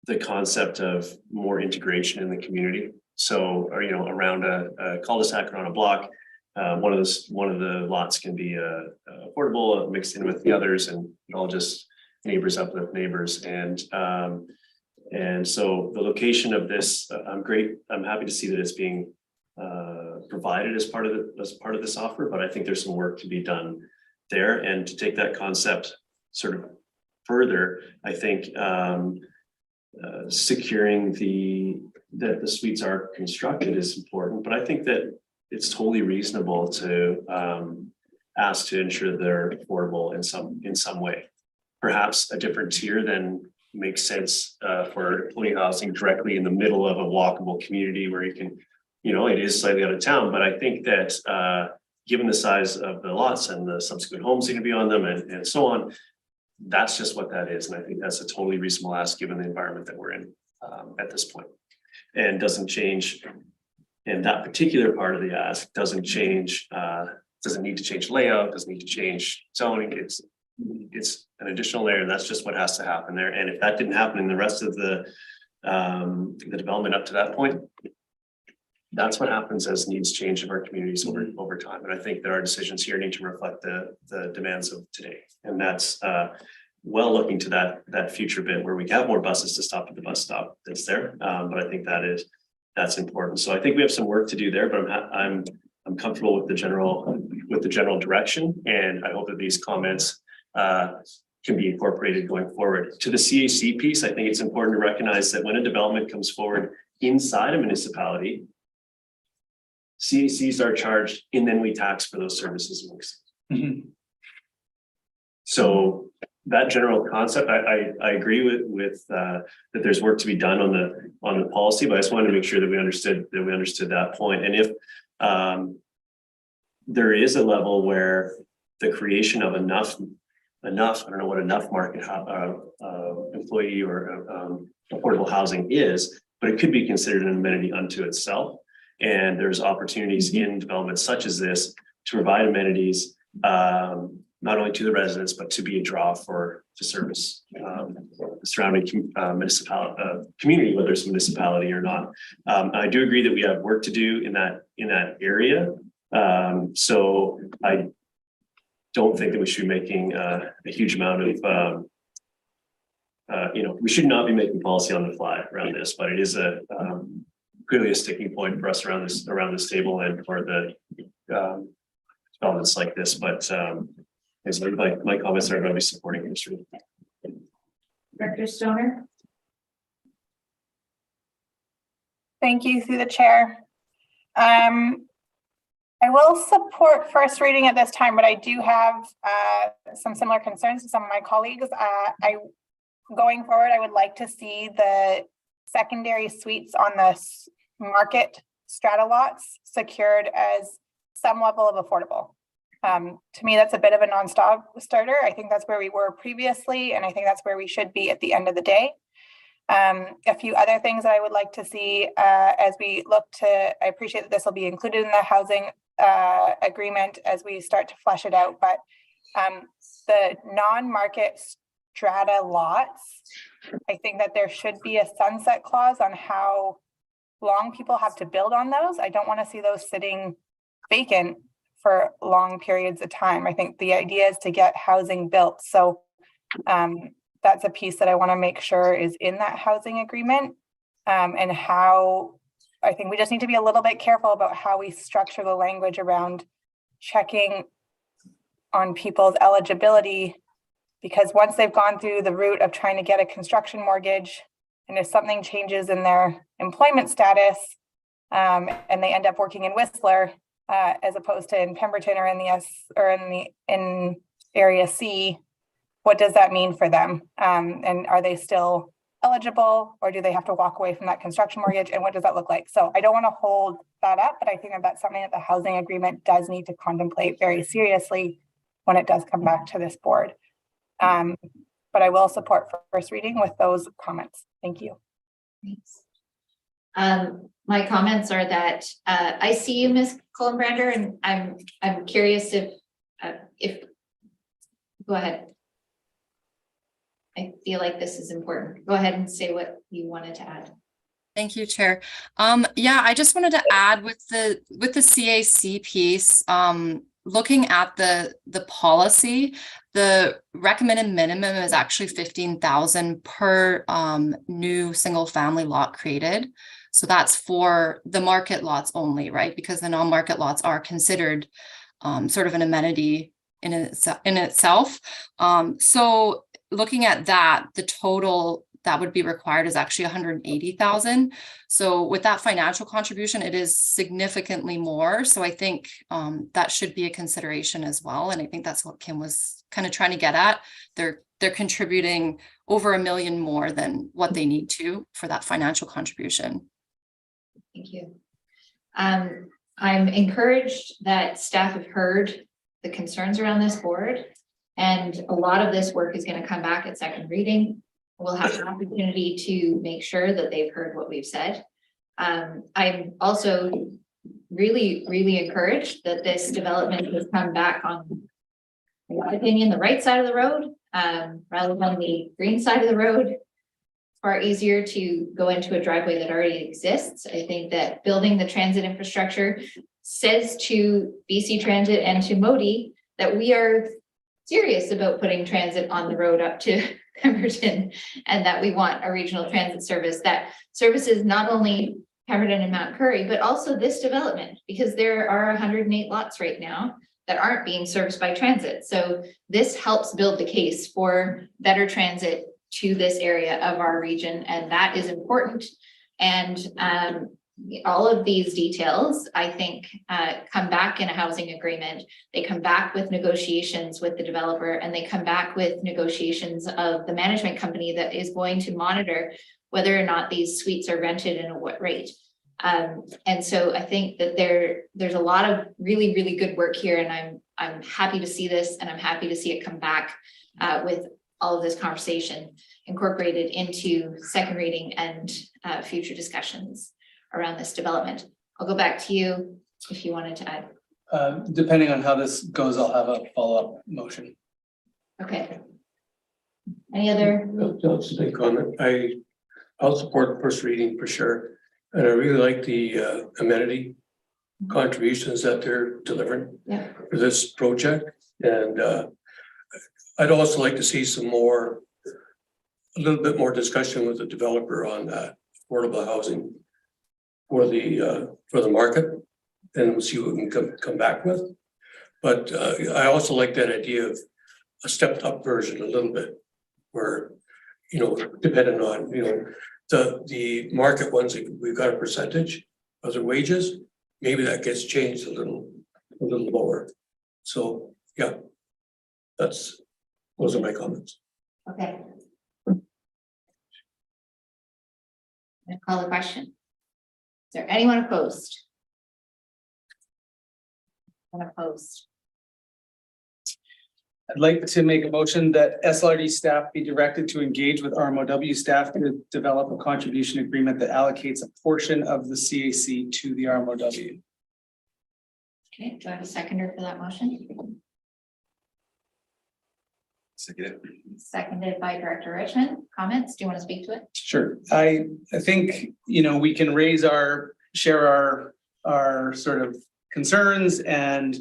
the concept of more integration in the community. So, or, you know, around a cul-de-sac or on a block, one of the lots can be affordable, mixed in with the others, and it all just neighbors uplift neighbors. And so the location of this, I'm happy to see that it's being provided as part of this offer, but I think there's some work to be done there. And to take that concept sort of further, I think securing that the suites are constructed is important, but I think that it's totally reasonable to ask to ensure they're affordable in some way. Perhaps a different tier than makes sense for employee housing directly in the middle of a walkable community where you can, you know, it is slightly out of town, but I think that given the size of the lots and the subsequent homes that are gonna be on them and so on, that's just what that is. And I think that's a totally reasonable ask given the environment that we're in at this point. And doesn't change, and that particular part of the ask doesn't change, doesn't need to change layout, doesn't need to change zoning. It's an additional layer, and that's just what has to happen there. And if that didn't happen in the rest of the development up to that point, that's what happens as needs change in our communities over time. And I think that our decisions here need to reflect the demands of today. And that's well looking to that future bit where we have more buses to stop at the bus stop that's there. But I think that's important. So I think we have some work to do there, but I'm comfortable with the general direction. And I hope that these comments can be incorporated going forward. To the CAC piece, I think it's important to recognize that when a development comes forward inside a municipality, CACs are charged and then we tax for those services. So that general concept, I agree with that there's work to be done on the policy, but I just wanted to make sure that we understood that point. And if there is a level where the creation of enough, I don't know what enough market employee or affordable housing is, but it could be considered an amenity unto itself. And there's opportunities in developments such as this to provide amenities, not only to the residents, but to be a draw to service the surrounding community, whether it's a municipality or not. I do agree that we have work to do in that area. So I don't think that we should be making a huge amount of, we should not be making policy on the fly around this, but it is clearly a sticking point for us around this table and for the developments like this. But my comments are going to be supporting industry. Director Stoner. Thank you through the chair. I will support first reading at this time, but I do have some similar concerns to some of my colleagues. Going forward, I would like to see the secondary suites on the market strata lots secured as some level of affordable. To me, that's a bit of a non-starter. I think that's where we were previously, and I think that's where we should be at the end of the day. A few other things that I would like to see as we look to, I appreciate that this will be included in the housing agreement as we start to flesh it out, but the non-market strata lots, I think that there should be a sunset clause on how long people have to build on those. I don't want to see those sitting vacant for long periods of time. I think the idea is to get housing built. So that's a piece that I want to make sure is in that housing agreement, and how I think we just need to be a little bit careful about how we structure the language around checking on people's eligibility, because once they've gone through the route of trying to get a construction mortgage, and if something changes in their employment status, and they end up working in Whistler, as opposed to in Pemberton or in area C, what does that mean for them? And are they still eligible, or do they have to walk away from that construction mortgage? And what does that look like? So I don't want to hold that up, but I think that that's something that the housing agreement does need to contemplate very seriously when it does come back to this board. But I will support first reading with those comments. Thank you. Thanks. My comments are that I see you, Ms. Cullenbrander, and I'm curious if go ahead. I feel like this is important. Go ahead and say what you wanted to add. Thank you, Chair. Yeah, I just wanted to add with the CAC piece, looking at the policy, the recommended minimum is actually 15,000 per new single family lot created. So that's for the market lots only, right? Because the non-market lots are considered sort of an amenity in itself. So looking at that, the total that would be required is actually 180,000. So with that financial contribution, it is significantly more. So I think that should be a consideration as well. And I think that's what Kim was kind of trying to get at. They're contributing over $1 million more than what they need to for that financial contribution. Thank you. I'm encouraged that staff have heard the concerns around this board, and a lot of this work is going to come back at second reading. We'll have an opportunity to make sure that they've heard what we've said. I'm also really encouraged that this development has come back on, in my opinion, the right side of the road, rather than the green side of the road. It's far easier to go into a driveway that already exists. I think that building the transit infrastructure says to BC Transit and to Modi that we are serious about putting transit on the road up to Pemberton, and that we want a regional transit service that services not only Pemberton and Mount Currie, but also this development, because there are 108 lots right now that aren't being serviced by transit. So this helps build the case for better transit to this area of our region, and that is important. And all of these details, I think, come back in a housing agreement. They come back with negotiations with the developer, and they come back with negotiations of the management company that is going to monitor whether or not these suites are rented and at what rate. And so I think that there's a lot of really good work here, and I'm happy to see this, and I'm happy to see it come back with all of this conversation incorporated into second reading and future discussions around this development. I'll go back to you if you wanted to add. Depending on how this goes, I'll have a follow-up motion. Okay. Any other? Just a comment. I'll support the first reading for sure. And I really like the amenity contributions that they're delivering for this project. And I'd also like to see a little bit more discussion with the developer on that affordable housing for the market, and we'll see what we can come back with. But I also like that idea of a stepped up version a little bit, where, depending on, the market ones, we've got a percentage of the wages, maybe that gets changed a little lower. So yeah, those are my comments. Okay. I'll call the question. Is there anyone opposed? Unopposed. I'd like to make a motion that SLRD staff be directed to engage with RMOW staff to develop a contribution agreement that allocates a portion of the CAC to the RMOW. Okay, do I have a seconder for that motion? Seconded by Director Richmond. Comments? Do you want to speak to it? Sure. I think, we can share our sort of concerns, and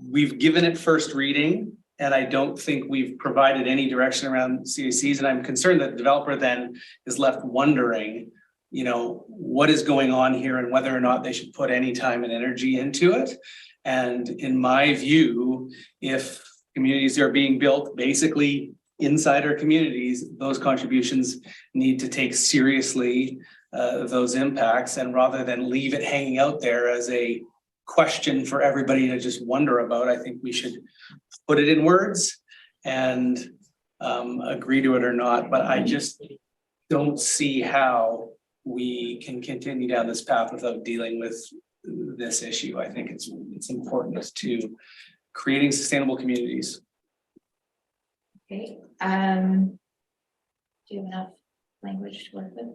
we've given it first reading, and I don't think we've provided any direction around CACs. And I'm concerned that the developer then is left wondering, what is going on here and whether or not they should put any time and energy into it. And in my view, if communities are being built basically inside our communities, those contributions need to take seriously those impacts, and rather than leave it hanging out there as a question for everybody to just wonder about, I think we should put it in words and agree to it or not. But I just don't see how we can continue down this path without dealing with this issue. I think it's important to creating sustainable communities. Okay. Do you have enough language to work with?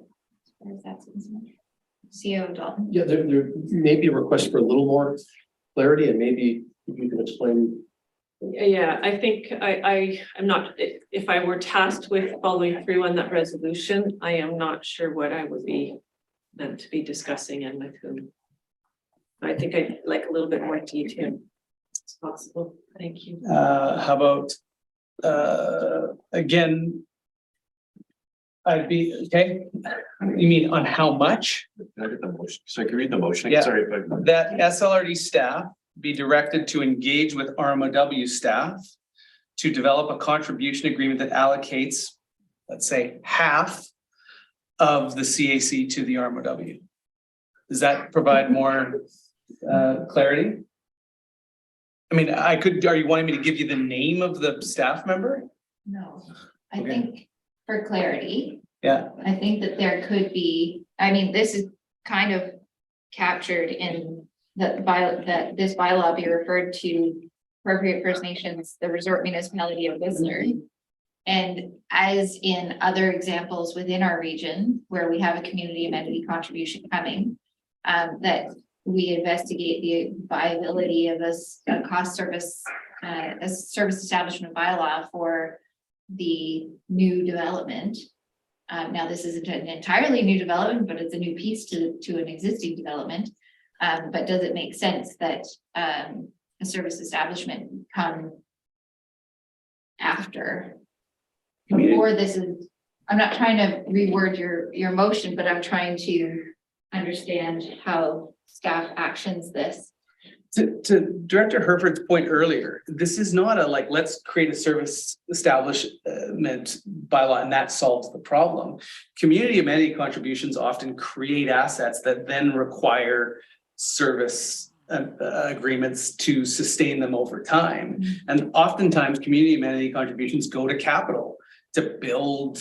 Or is that CEO Dalton? Yeah, there may be a request for a little more clarity, and maybe if you can explain Yeah, I think I'm not, if I were tasked with following through on that resolution, I am not sure what I would be meant to be discussing and with whom. I think I'd like a little bit more detail. It's possible. Thank you. How about, again, I'd be, okay, you mean on how much? Can I get the motion? So I can read the motion. Yeah. Sorry, but That SLRD staff be directed to engage with RMOW staff to develop a contribution agreement that allocates, let's say, half of the CAC to the RMOW. Does that provide more clarity? I mean, are you wanting me to give you the name of the staff member? No, I Okay. think for clarity, Yeah, I think that there could be, I mean, this is kind of captured in that this bylaw be referred to appropriate First Nations, the resort municipality of Whistler. And as in other examples within our region where we have a community amenity contribution coming, that we investigate the viability of a cost service, a service establishment bylaw for the new development. Now, this isn't an entirely new development, but it's a new piece to an existing development. But does it make sense that a service establishment come after? Before this is, I'm not trying to reword your motion, but I'm trying to understand how staff actions this. to Director Herford's point earlier, this is not a like, let's create a service establishment bylaw and that solves the problem. Community amenity contributions often create assets that then require service agreements to sustain them over time. And oftentimes community amenity contributions go to capital to build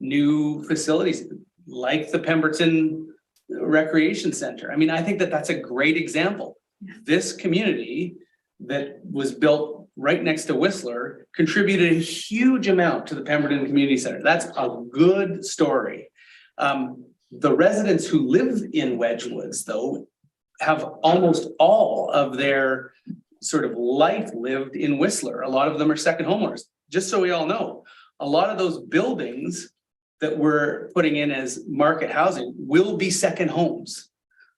new facilities like the Pemberton Recreation Center. I mean, I think that that's a great example. This community that was built right next to Whistler contributed a huge amount to the Pemberton Community Center. That's a good story. The residents who live in Wedgwoods, though, have almost all of their sort of life lived in Whistler. A lot of them are second homeowners. Just so we all know, a lot of those buildings that we're putting in as market housing will be second homes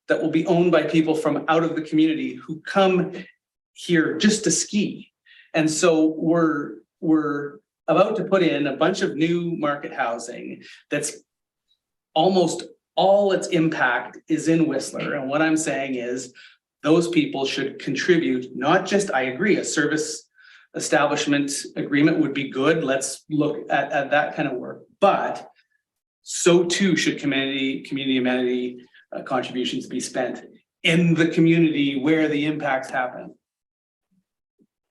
that will be owned by people from out of the community who come here just to ski. And so we're about to put in a bunch of new market housing that's almost all its impact is in Whistler. And what I'm saying is those people should contribute, not just, I agree, a service establishment agreement would be good. Let's look at that kind of work, but so too should community amenity contributions be spent in the community where the impacts happen.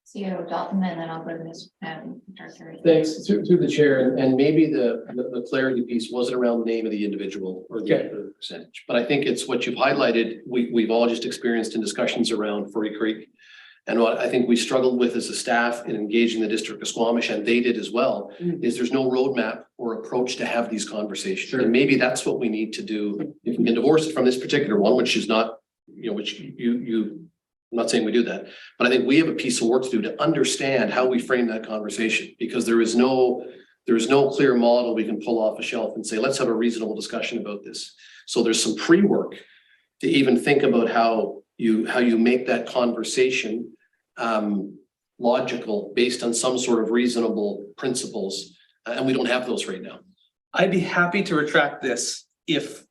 CEO Dalton, and then I'll go to Ms. Darker. Thanks, through the chair, and maybe the clarity piece wasn't around the name of the individual or the percentage, but I think it's what you've highlighted, we've all just experienced in discussions around Furry Creek. And what I think we struggled with as a staff in engaging the district of Squamish, and they did as well, is there's no roadmap or approach to have these conversations. Sure. And maybe that's what we need to do. If we can divorce it from this particular one, which is not, which I'm not saying we do that, but I think we have a piece of work to do to understand how we frame that conversation, because there is no clear model we can pull off a shelf and say, let's have a reasonable discussion about this. So there's some pre-work to even think about how you make that conversation logical based on some sort of reasonable principles. And we don't have those right now. I'd be happy to retract this if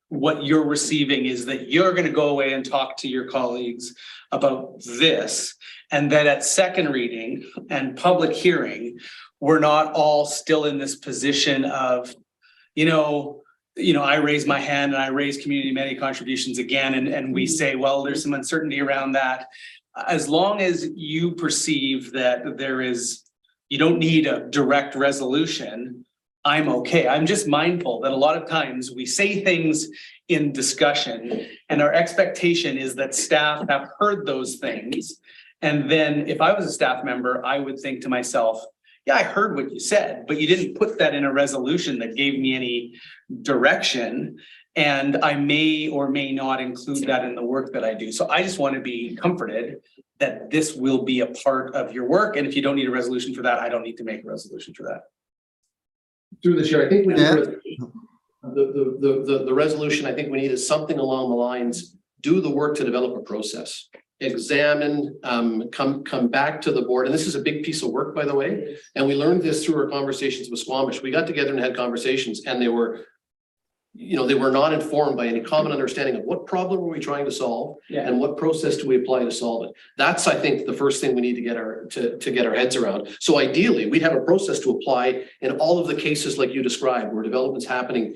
what you're receiving is that you're going to go away and talk to your colleagues about this, and that at second reading and public hearing, we're not all still in this position of, I raise my hand and I raise community amenity contributions again, and we say, well, there's some uncertainty around that. As long as you perceive that you don't need a direct resolution, I'm okay. I'm just mindful that a lot of times we say things in discussion and our expectation is that staff have heard those things. And then if I was a staff member, I would think to myself, yeah, I heard what you said, but you didn't put that in a resolution that gave me any direction. And I may or may not include that in the work that I do. So I just want to be comforted that this will be a part of your work. And if you don't need a resolution for that, I don't need to make a resolution for that. Through the chair, I think we need Yeah. the resolution I think we need is something along the lines, do the work to develop a process. Examine, come back to the board. And this is a big piece of work, by the way. And we learned this through our conversations with Squamish. We got together and had conversations and they were, they were not informed by any common understanding of what problem are we trying to solve and what process do we apply to solve it. That's, I think, the first thing we need to get our heads around. So ideally, we'd have a process to apply in all of the cases like you described, where development's happening,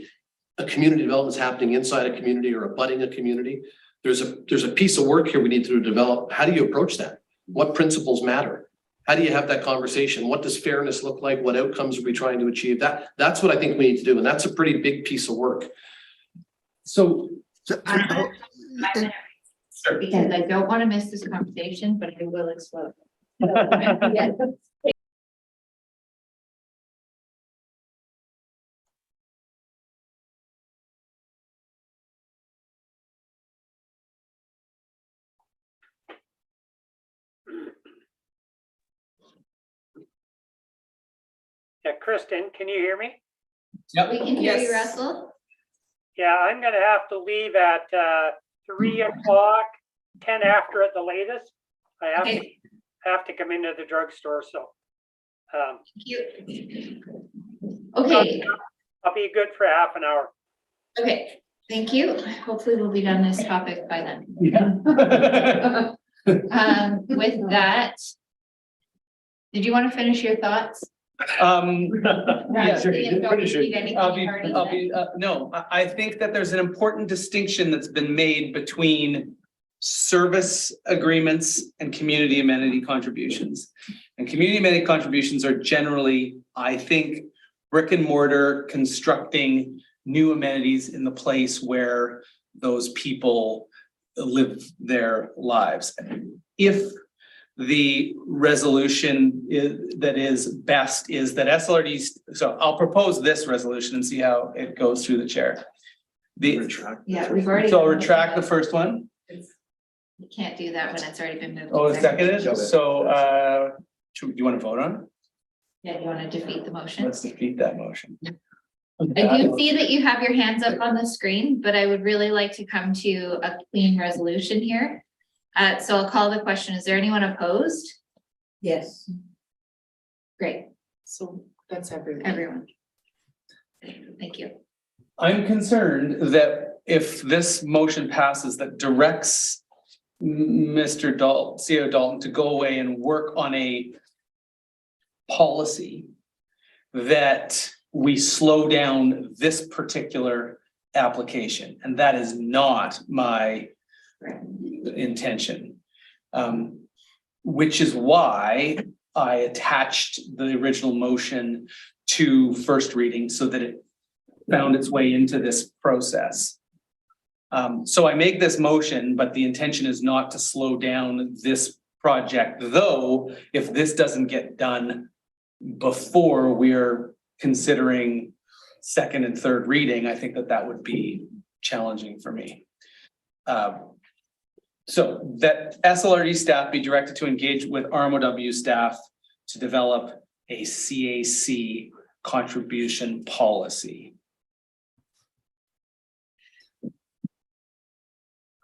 a community development's happening inside a community or abutting a community. There's a piece of work here we need to develop. How do you approach that? What principles matter? How do you have that conversation? What does fairness look like? What outcomes are we trying to achieve? That's what I think we need to do. And that's a pretty big piece of work. So Because I don't want to miss this conversation, but I will explode. Yeah. Yeah, Kristen, can you hear me? We can hear you, Yes. Russell. Yeah, I'm gonna have to leave at 3 o'clock, 10 after at the latest. I have to come into the drugstore, so. Thank you. Okay, I'll be good for half an hour. okay, thank you. Hopefully we'll be done this topic by then. yeah. With that, did you want to finish your thoughts? Yeah, Sure, you don't repeat anything I'll you've already be, no, I think that there's an important distinction that's been made between service agreements and community amenity contributions. And community amenity contributions are generally, I think, brick and mortar constructing new amenities in the place where those people live their lives. If the resolution that is best is that SLRDs, so I'll propose this resolution and see how it goes through the chair. Yeah, we've already. So I'll retract the first one. You can't do that when it's already been moved. Oh, and it's seconded. So do you want to vote on it? Yeah, you want to defeat the motion? Let's defeat that motion. I do see that you have your hands up on the screen, but I would really like to come to a clean resolution here. So I'll call the question. Is there anyone opposed? Yes. Great, So that's everyone. everyone. Thank you. I'm concerned that if this motion passes, that directs Mr. Dalton, CEO Dalton, to go away and work on a policy that we slow down this particular application, and that is not my intention. Which is why I attached the original motion to first reading so that it found its way into this process. So I make this motion, but the intention is not to slow down this project, though if this doesn't get done before we're considering second and third reading, I think that would be challenging for me. So that SLRD staff be directed to engage with RMOW staff to develop a CAC contribution policy.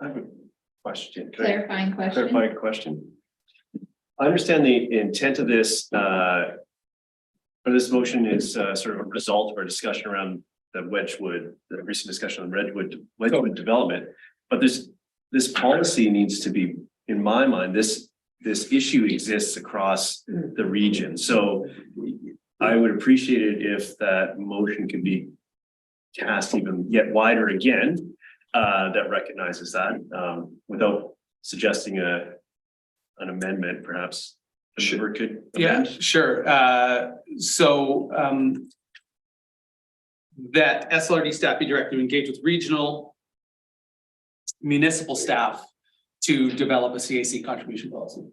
I have a question. Can I- Clarifying question. Clarifying question. I understand the intent of this, or this motion is sort of a result of our discussion around the recent discussion on Wedgwood development. But this policy needs to be, in my mind, this issue exists across the region. So I would appreciate it if that motion can be cast even yet wider again, that recognizes that, without suggesting an amendment, perhaps. Sure, could amend. Yeah, sure. That SLRD staff be directed to engage with regional municipal staff to develop a CAC contribution policy.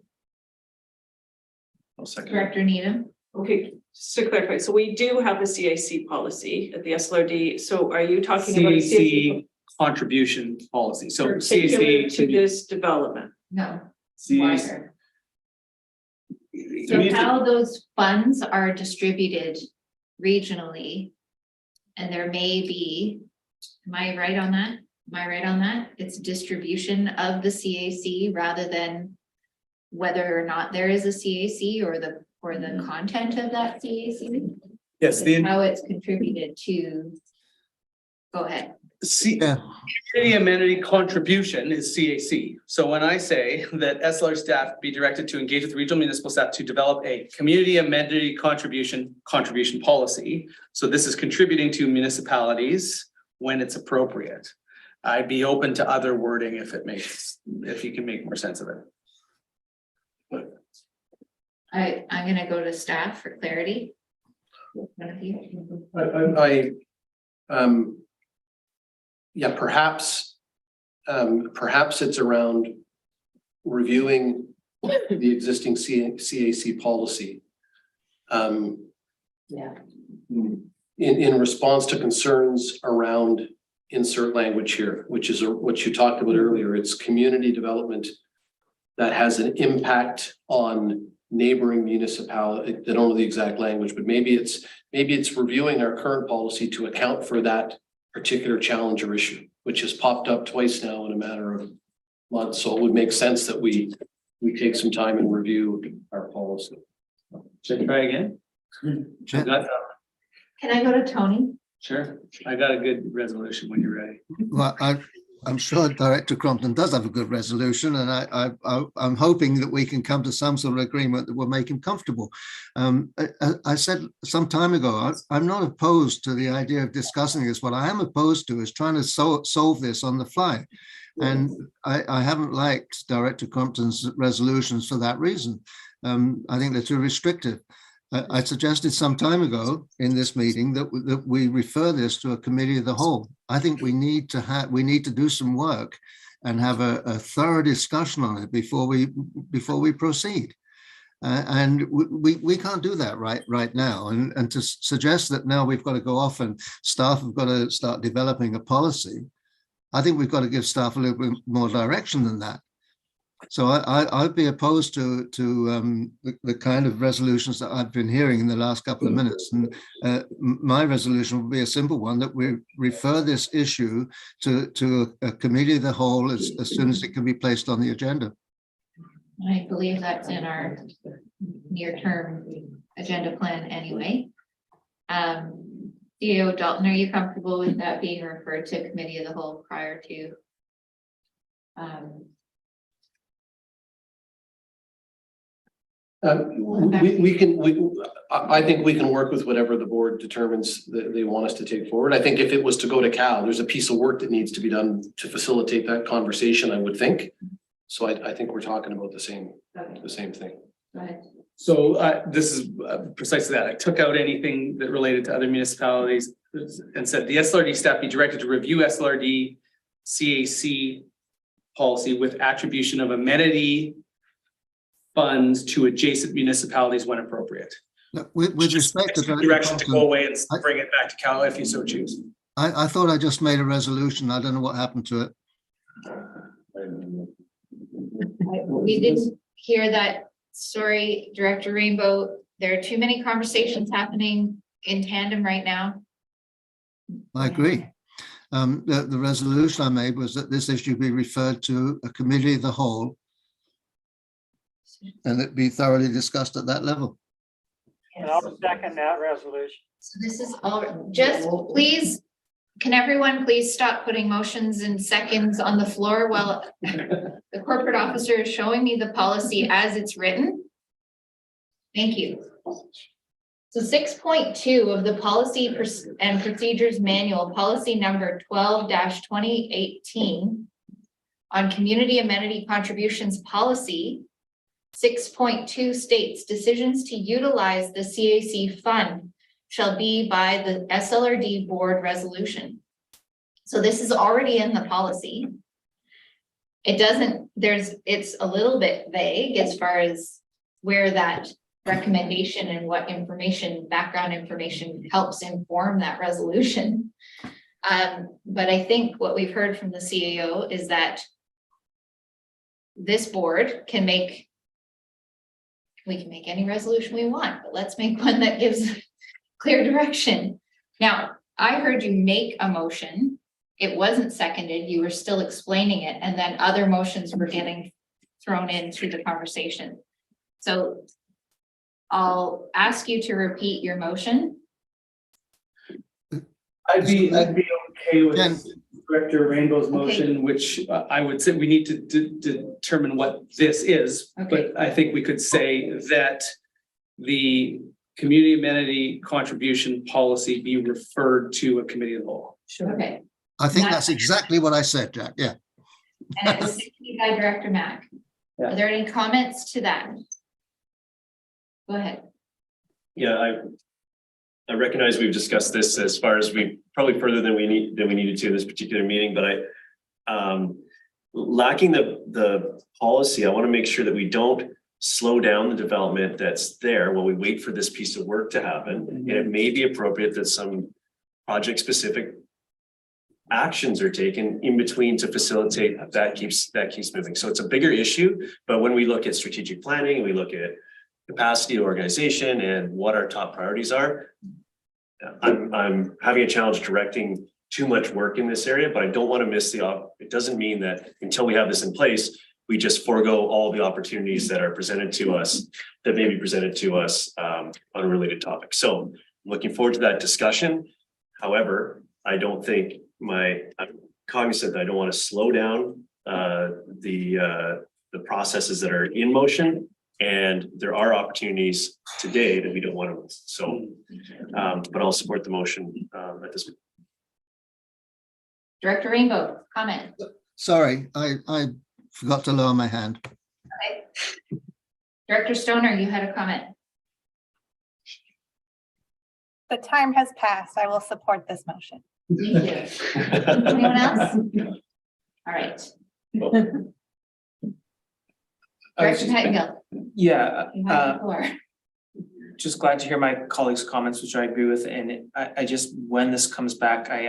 I'll second. Director Needham. Okay, just to clarify, so we do have a CAC policy at the SLRD. So are you talking about a CAC? CAC contribution policy. So Particular CAC. to this development. No. CAC wider. So how those funds are distributed regionally, and there may be, am I right on that? Am I right on that? It's distribution of the CAC rather than whether or not there is a CAC or the content of that CAC? Yes, How it's contributed to, go ahead. Community amenity contribution is CAC. So when I say that SLR staff be directed to engage with regional municipal staff to develop a community amenity contribution policy. So this is contributing to municipalities when it's appropriate. I'd be open to other wording if you can make more sense of it. I'm gonna go to staff for clarity. One of you. Yeah, perhaps it's around reviewing the existing CAC policy. Yeah. In response to concerns around insert language here, which is what you talked about earlier. It's community development that has an impact on neighboring municipality. They don't know the exact language, but maybe it's reviewing our current policy to account for that particular challenge or issue, which has popped up twice now in a matter of months. So it would make sense that we take some time and review our policy. Should I try again? Sure. Can I go to Tony? Sure. I got a good resolution when you're ready. Well, I'm sure Director Crompton does have a good resolution, and I'm hoping that we can come to some sort of agreement that will make him comfortable. I said some time ago, I'm not opposed to the idea of discussing this. What I am opposed to is trying to solve this on the fly. And I haven't liked Director Crompton's resolutions for that reason. I think they're too restrictive. I suggested some time ago in this meeting that we refer this to a committee of the whole. I think we need to do some work and have a thorough discussion on it before we proceed. And we can't do that right now. And to suggest that now we've got to go off and staff have got to start developing a policy, I think we've got to give staff a little bit more direction than that. So I'd be opposed to the kind of resolutions that I've been hearing in the last couple of minutes. And my resolution would be a simple one, that we refer this issue to a committee of the whole as soon as it can be placed on the agenda. I believe that's in our near-term agenda plan anyway. CEO Dalton, are you comfortable with that being referred to committee of the whole prior to? I think we can work with whatever the board determines that they want us to take forward. I think if it was to go to Cal, there's a piece of work that needs to be done to facilitate that conversation, I would think. So I think we're talking about the same thing. Right. So this is precisely that. I took out anything that related to other municipalities and said the SLRD staff be directed to review SLRD CAC policy with attribution of amenity funds to adjacent municipalities when appropriate. With respect to direction to go away and bring it back to Cal if you so choose. I thought I just made a resolution. I don't know what happened to it. We didn't hear that. Sorry, Director Rainbow. There are too many conversations happening in tandem right now. I agree. The resolution I made was that this issue be referred to a committee of the whole and it be thoroughly discussed at that level. And I'll second that resolution. So this is all, just please, can everyone please stop putting motions and seconds on the floor while the corporate officer is showing me the policy as it's written? Thank you. So 6.2 of the policy and procedures manual, policy number 12-2018 on community amenity contributions policy, 6.2 states decisions to utilize the CAC fund shall be by the SLRD board resolution. So this is already in the policy. It doesn't, it's a little bit vague as far as where that recommendation and what information, background information helps inform that resolution. But I think what we've heard from the CAO is that this board can make, we can make any resolution we want, but let's make one that gives clear direction. Now, I heard you make a motion. It wasn't seconded. You were still explaining it, and then other motions were getting thrown in through the conversation. So I'll ask you to repeat your motion. I'd be okay with Jen. Director Rainbow's Okay. motion, which I would say we need to determine what this is. Okay. But I think we could say that the community amenity contribution policy be referred to a committee of the whole. Okay, I think that's exactly what I said, Jack. Yeah. and it was seconded by Director Mack. Yeah. Are there any comments to that? Go ahead. Yeah, I recognize we've discussed this as far as we probably further than we needed to in this particular meeting, but lacking the policy, I want to make sure that we don't slow down the development that's there while we wait for this piece of work to happen. And it may be appropriate that some project specific actions are taken in between to facilitate that keeps moving. So it's a bigger issue, but when we look at strategic planning, we look at capacity of organization and what our top priorities are, I'm having a challenge directing too much work in this area, but I don't want to miss it doesn't mean that until we have this in place, we just forego all the opportunities that are presented to us, that may be presented to us on a related topic. So I'm looking forward to that discussion. However, I don't think I'm cognizant that I don't want to slow down the processes that are in motion. And there are opportunities today that we don't want to miss. So, but I'll support the motion at this point. Director Rainbow, comment. Sorry, I forgot to lower my hand. Okay. Director Stoner, you had a comment. The time has passed. I will support this motion. Thank you. Anyone else? All right. Director Pettengill, Yeah, you have the floor. just glad to hear my colleagues' comments, which I agree with, and I just, when this comes back, I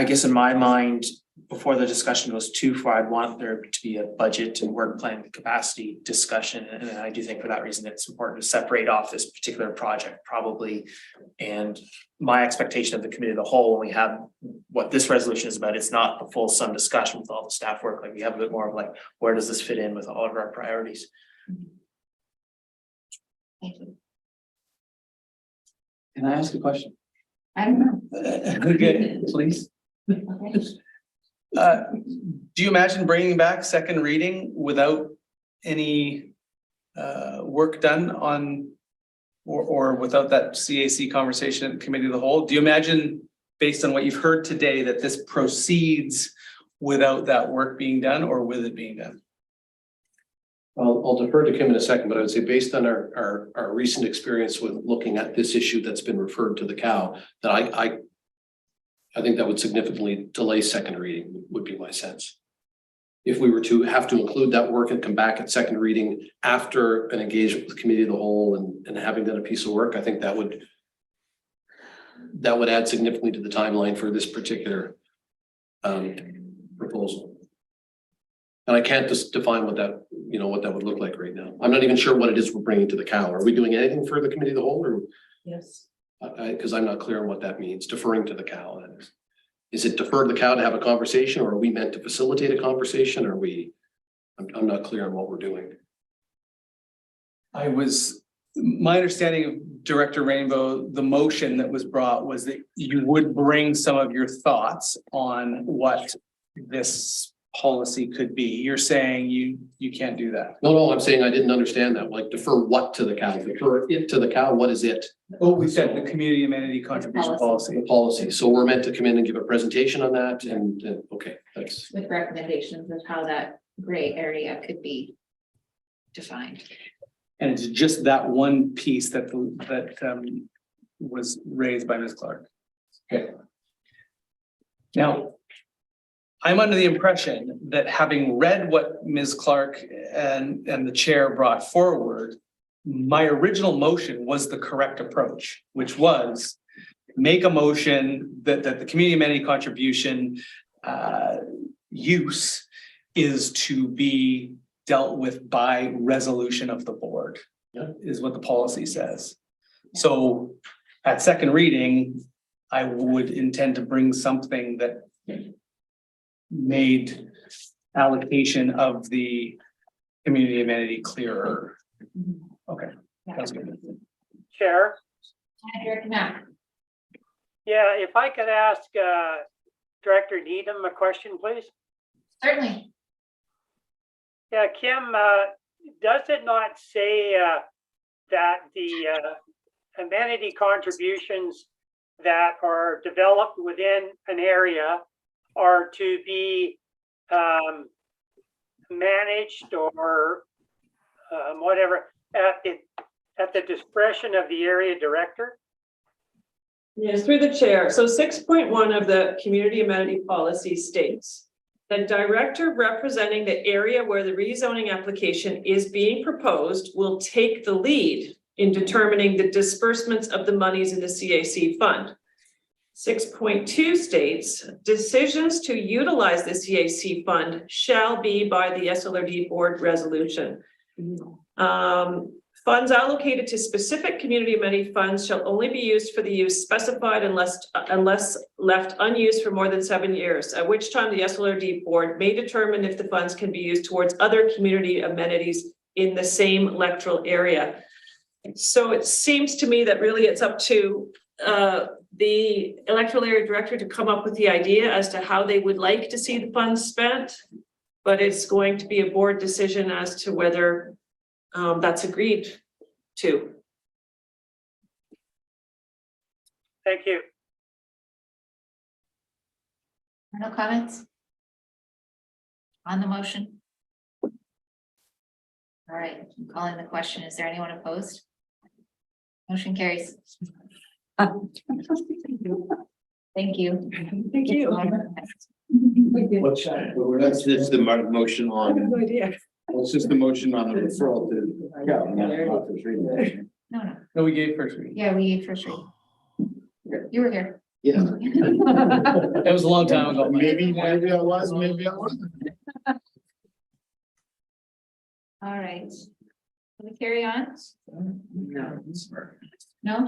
guess in my mind, before the discussion goes too far, I'd want there to be a budget and work plan capacity discussion, and I do think for that reason, it's important to separate off this particular project probably. And my expectation of the committee of the whole, when we have what this resolution is about, it's not the full sum discussion with all the staff work, like we have a bit more of like, where does this fit in with all of our priorities? Thank you. Can I ask a question? I don't know. Okay, please. Okay. Do you imagine bringing back second reading without any work done on or without that CAC conversation at the committee of the whole? Do you imagine, based on what you've heard today, that this proceeds without that work being done or with it being done? I'll defer to Kim in a second, but I would say based on our recent experience with looking at this issue that's been referred to the cow, that I think that would significantly delay second reading, would be my sense. If we were to have to include that work and come back at second reading after an engagement with the committee of the whole and having done a piece of work, I think that would add significantly to the timeline for this particular proposal. And I can't just define what that would look like right now. I'm not even sure what it is we're bringing to the cow. Are we doing anything for the committee of the whole, or? Yes. Because I'm not clear on what that means, deferring to the cow. Is it defer the cow to have a conversation, or are we meant to facilitate a conversation? I'm not clear on what we're doing. My understanding of Director Rainbow, the motion that was brought was that you would bring some of your thoughts on what this policy could be. You're saying you can't do that. No, I'm saying I didn't understand that. Like, defer what to the cow? Defer it to the cow. What is it? Oh, we said the community amenity contribution policy. The policy. So we're meant to come in and give a presentation on that, and okay, thanks. With recommendations of how that gray area could be defined. And it's just that one piece that was raised by Ms. Clark. Okay. Now, I'm under the impression that having read what Ms. Clark and the chair brought forward, my original motion was the correct approach, which was make a motion that the community amenity contribution use is to be dealt with by resolution of the board, is what the policy says. So at second reading, I would intend to bring something that made allocation of the community amenity clearer. Okay, that's good. Chair. Director Knapp. Yeah, if I could ask Director Needham a question, please. Certainly. Yeah, Kim, does it not say that the amenity contributions that are developed within an area are to be managed or whatever at the discretion of the area director? Yes, through the chair. So 6.1 of the community amenity policy states the director representing the area where the rezoning application is being proposed will take the lead in determining the disbursements of the monies in the CAC fund. 6.2 states decisions to utilize the CAC fund shall be by the SLRD board resolution. Funds allocated to specific community amenity funds shall only be used for the use specified unless left unused for more than 7 years, at which time the SLRD board may determine if the funds can be used towards other community amenities in the same electoral area. So it seems to me that really it's up to the electoral area director to come up with the idea as to how they would like to see the funds spent, but it's going to be a board decision as to whether that's agreed to. Thank you. No comments? On the motion? All right, I'm calling the question. Is there anyone opposed? Motion carries. Thank you. Thank you. What's this is the motion I have on, no idea. what's just the motion on the referral to? Yeah, not first reading. No. No, we gave first reading. Yeah, we gave first reading. You were here. Yeah. That was a long time ago. Maybe I was, maybe I wasn't. All right. Can we carry on? No. No?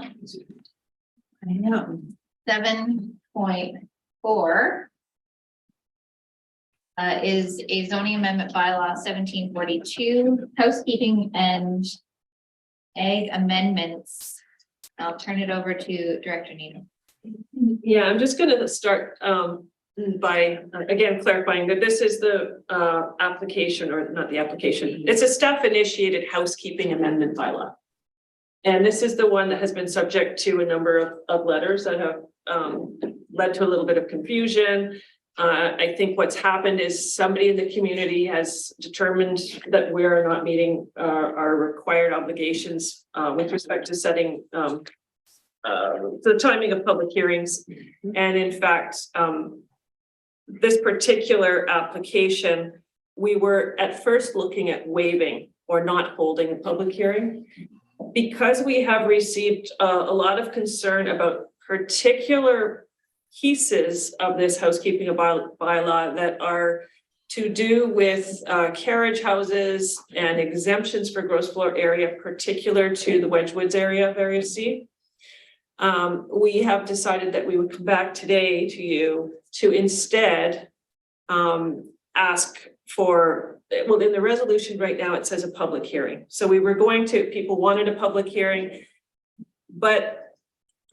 I know. 7.4 is a zoning amendment bylaw 1742, housekeeping and ag amendments. I'll turn it over to Director Needham. Yeah, I'm just gonna start by again clarifying that this is the application, or not the application. It's a staff initiated housekeeping amendment bylaw. And this is the one that has been subject to a number of letters that have led to a little bit of confusion. I think what's happened is somebody in the community has determined that we're not meeting our required obligations with respect to setting the timing of public hearings. And in fact, this particular application, we were at first looking at waiving or not holding a public hearing. Because we have received a lot of concern about particular pieces of this housekeeping bylaw that are to do with carriage houses and exemptions for gross floor area, particular to the Wedgwoods area of Area C. We have decided that we would come back today to you to instead ask for, well, in the resolution right now, it says a public hearing. So we were going to, people wanted a public hearing, but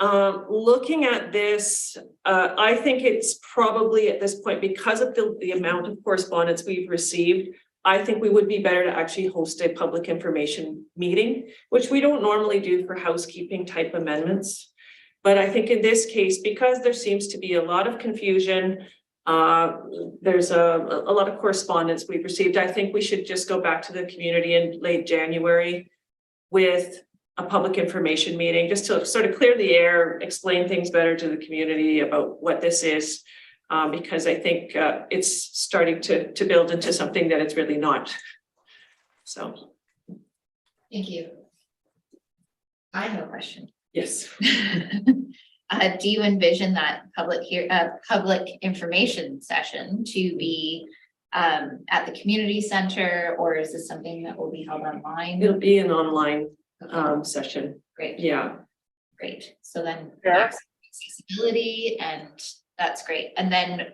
looking at this, I think it's probably at this point, because of the amount of correspondence we've received, I think we would be better to actually host a public information meeting, which we don't normally do for housekeeping type amendments. But I think in this case, because there seems to be a lot of confusion, there's a lot of correspondence we've received, I think we should just go back to the community in late January with a public information meeting, just to sort of clear the air, explain things better to the community about what this is, because I think it's starting to build into something that it's really not. So. Thank you. I have a question. Yes. do you envision that public information session to be at the community center, or is this something that will be held online? It'll be an online session. Great. Yeah. Great. So then Yeah. accessibility, and that's great. And then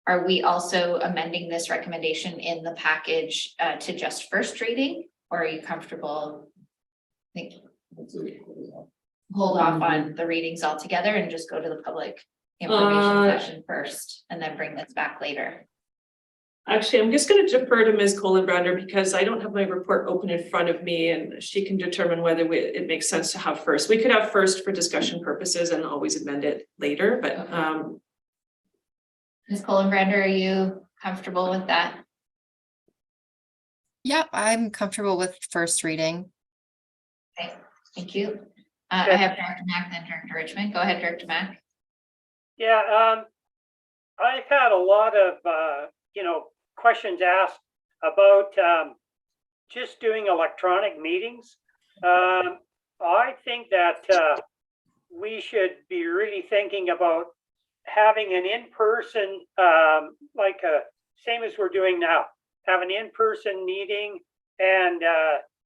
are we also amending this recommendation in the package to just first reading, or are you comfortable? I think hold off on the readings altogether and just go to the public information session first and then bring this back later. Actually, I'm just going to defer to Ms. Kohlenbrander because I don't have my report open in front of me, and she can determine whether it makes sense to have first. We could have first for discussion purposes and always amend it later, but Ms. Kohlenbrander, are you comfortable with that? Yeah, I'm comfortable with first reading. Okay, thank you. I have Director Mack, then Director Richmond. Go ahead, Director Mack. Yeah, I've had a lot of, questions asked about just doing electronic meetings. I think that we should be really thinking about having an in-person, same as we're doing now, have an in-person meeting and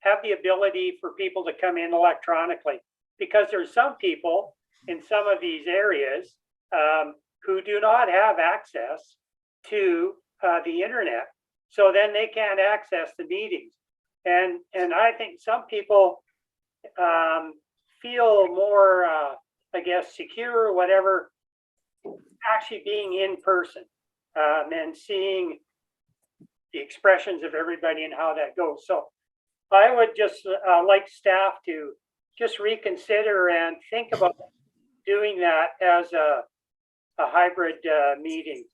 have the ability for people to come in electronically. Because there's some people in some of these areas who do not have access to the internet. So then they can't access the meetings. And I think some people feel more, secure or whatever, actually being in person and seeing the expressions of everybody and how that goes. So I would just like staff to just reconsider and think about doing that as a hybrid meeting.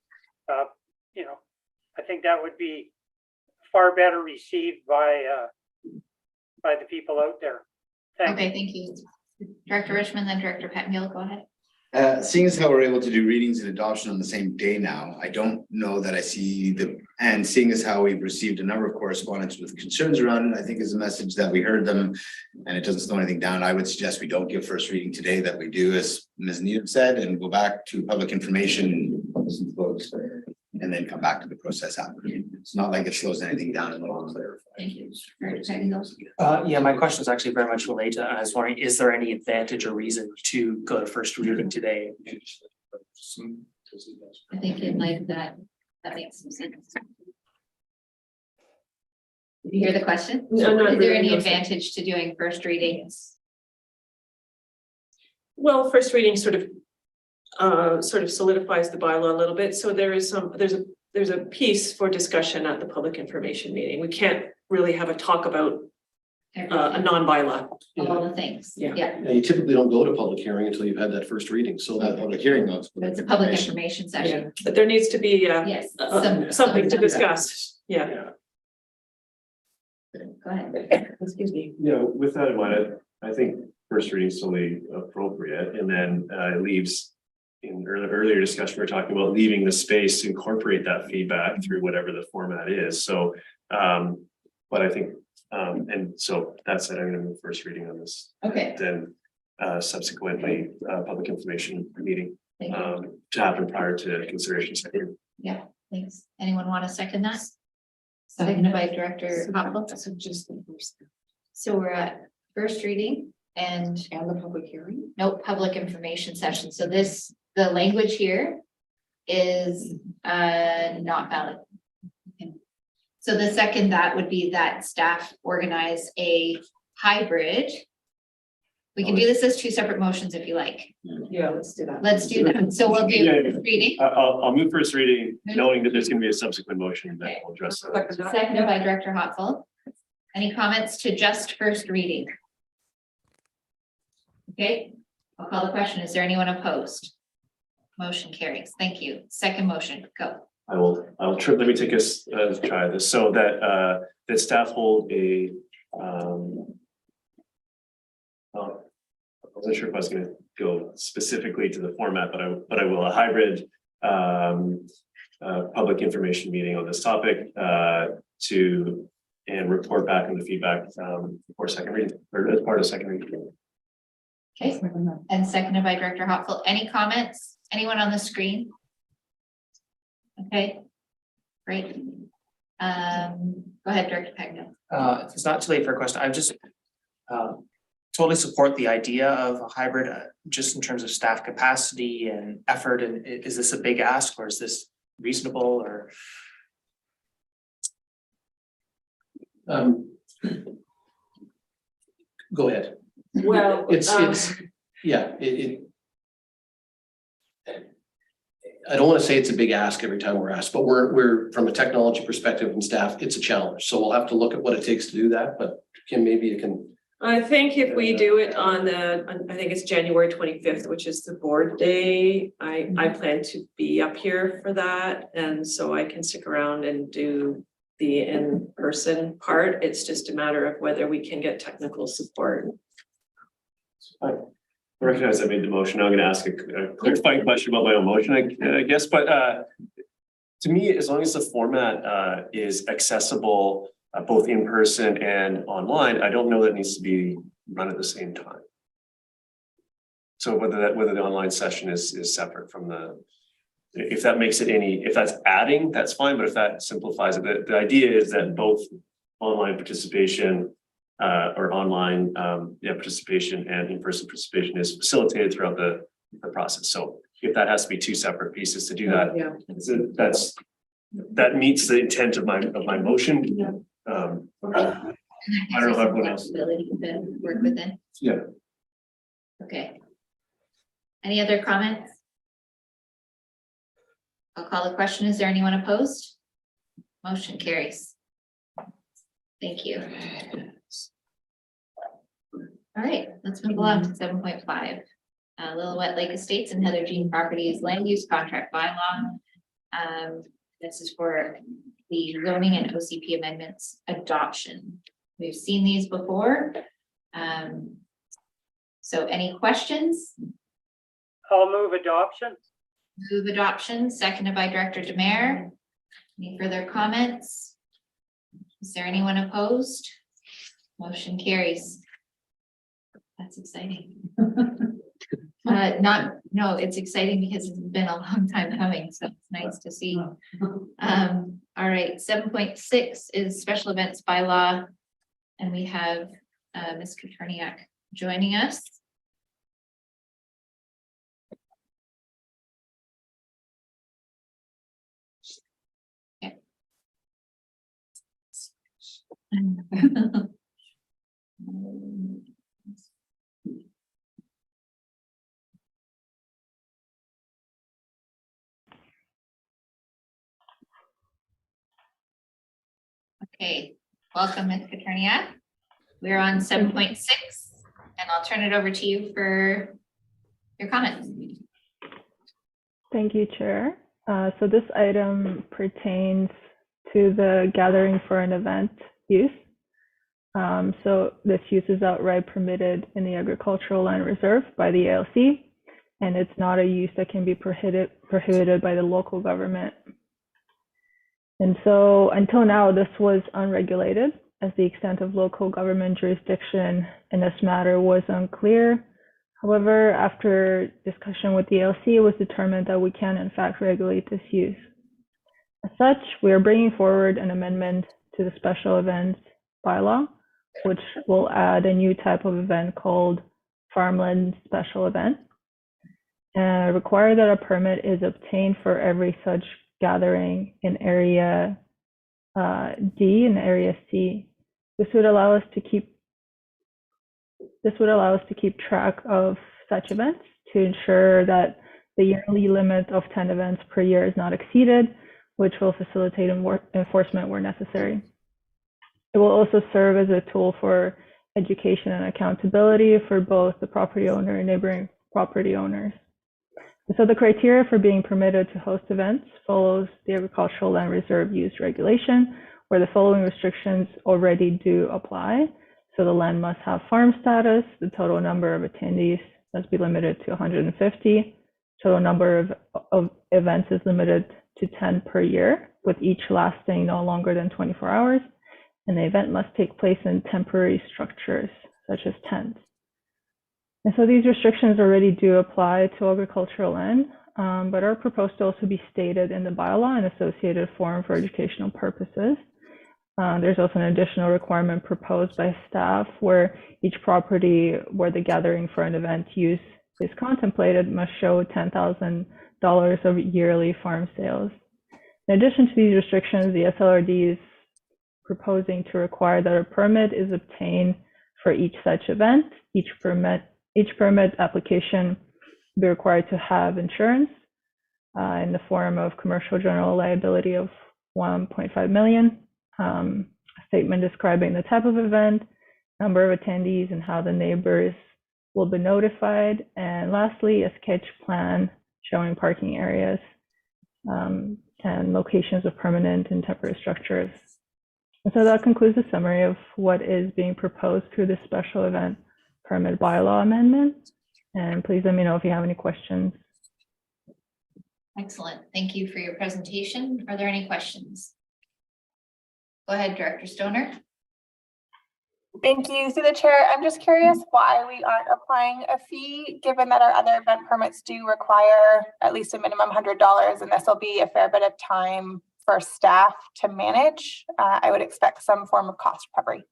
I think that would be far better received by the people out there. Thanks. Okay, thank you. Director Richmond, then Director Pettengill, go ahead. Seeing as how we're able to do readings and adoption on the same day now, I don't know that I see and seeing as how we've received a number of correspondence with concerns around it, I think is a message that we heard them and it doesn't slow anything down. I would suggest we don't give first reading today, that we do, as Ms. Needham said, and go back to public information, listen to folks, and then come back to the process after. It's not like it slows anything down at all. Thank you. Director Pettengill. Yeah, my question is actually very much related. I was wondering, is there any advantage or reason to go to first reading today? I think in light of that makes some sense. Did you hear the question? No, not Is there really, any no, advantage to doing first readings? well, first reading sort of solidifies the bylaw a little bit. So there's a piece for discussion at the public information meeting. We can't really have a talk about a non-bylaw. All the things. Yeah. Yeah, you typically don't go to public hearing until you've had that first reading, so that public hearing notes. It's a public information session. Yeah, but there needs to be Yes. something to discuss. Yeah. Go ahead. Excuse me. With that in mind, I think first reading is totally appropriate, and then it leaves. In earlier discussion, we were talking about leaving the space to incorporate that feedback through whatever the format is. So, but I think, and so that said, I'm going to move first reading on this. Okay. Then subsequently, public information meeting Thank you. to happen prior to consideration. Second. Yeah, thanks. Anyone want to second that? Seconded by Director Hopple. So we're at first reading and the public hearing. no public information session. So the language here is not valid. Okay. So the second that would be that staff organize a hybrid. We can do this as two separate motions if you like. Yeah, let's do that. Let's do that. So we'll do first reading. I'll move first reading, knowing that there's going to be a subsequent motion that will address that. Seconded by Director Hopful. Any comments to just first reading? Okay, I'll call the question. Is there anyone opposed? Motion carries. Thank you. Second motion, go. I'll try, let me take us try this, so that that staff hold a I wasn't sure if I was going to go specifically to the format, but I will, a hybrid public information meeting on this topic and report back on the feedback for second reading, or as part of second reading. Okay, and seconded by Director Hopful. Any comments? Anyone on the screen? Okay, great. Go ahead, Director Pagno. If it's not too late for a question, I just totally support the idea of a hybrid, just in terms of staff capacity and effort. And is this a big ask, or is this reasonable, or? Go ahead. Well, It's, yeah, I don't want to say it's a big ask every time we're asked, but we're from a technology perspective and staff, it's a challenge. So we'll have to look at what it takes to do that, but Kim, maybe you can. I think if we do it on I think it's January 25th, which is the board day, I plan to be up here for that. And so I can stick around and do the in-person part. It's just a matter of whether we can get technical support. I recognize I made the motion. Now I'm going to ask a clarifying question about my own motion, I guess. But to me, as long as the format is accessible, both in person and online, I don't know that it needs to be run at the same time. So whether the online session is separate from if that makes it if that's adding, that's fine. But if that simplifies it, the idea is that both online participation or online participation and in-person participation is facilitated throughout the process. So if that has to be two separate pieces to do that, that meets the intent of my motion. Yeah. I don't know if everyone else. Ability to work within. Yeah. Okay. Any other comments? I'll call the question. Is there anyone opposed? Motion carries. Thank you. All right, let's move along to 7.5. Lillooet Lake Estates and Heather Jean Properties Land Use Contract Bylaw. This is for the zoning and OCP amendments adoption. We've seen these before. So any questions? I'll move adoption. Move adoption, seconded by Director Demare. Any further comments? Is there anyone opposed? Motion carries. That's exciting. No, it's exciting because it's been a long time coming, so it's nice to see. All right, 7.6 is special events bylaw, and we have Ms. Katerniak joining us. Okay. Okay, welcome, Ms. Katerniak. We're on 7.6, and I'll turn it over to you for your comments. Thank you, Chair. So this item pertains to the gathering for an event use. So this use is outright permitted in the agricultural land reserve by the ALC, and it's not a use that can be prohibited by the local government. And so until now, this was unregulated, as the extent of local government jurisdiction in this matter was unclear. However, after discussion with the ALC, it was determined that we can in fact regulate this use. As such, we are bringing forward an amendment to the special events bylaw, which will add a new type of event called farmland special event, and require that a permit is obtained for every such gathering in area D and area C. This would allow us to keep track of such events to ensure that the yearly limit of 10 events per year is not exceeded, which will facilitate enforcement where necessary. It will also serve as a tool for education and accountability for both the property owner and neighboring property owners. So the criteria for being permitted to host events follows the Agricultural Land Reserve Use Regulation, where the following restrictions already do apply. So the land must have farm status, the total number of attendees must be limited to 150, total number of events is limited to 10 per year, with each lasting no longer than 24 hours, and the event must take place in temporary structures, such as tents. And so these restrictions already do apply to agricultural land, but are proposed to also be stated in the bylaw and associated form for educational purposes. There's also an additional requirement proposed by staff where each property where the gathering for an event use is contemplated must show $10,000 of yearly farm sales. In addition to these restrictions, the SLRD is proposing to require that a permit is obtained for each such event. Each permit application will be required to have insurance in the form of commercial general liability of $1.5 million. A statement describing the type of event, number of attendees, and how the neighbors will be notified. And lastly, a sketch plan showing parking areas and locations of permanent and temporary structures. And so that concludes the summary of what is being proposed through this special event permit bylaw amendment. And please let me know if you have any questions. Excellent. Thank you for your presentation. Are there any questions? Go ahead, Director Stoner. Thank you. Through the chair, I'm just curious why we aren't applying a fee, given that our other event permits do require at least a minimum $100, and this will be a fair bit of time for staff to manage. I would expect some form of cost recovery.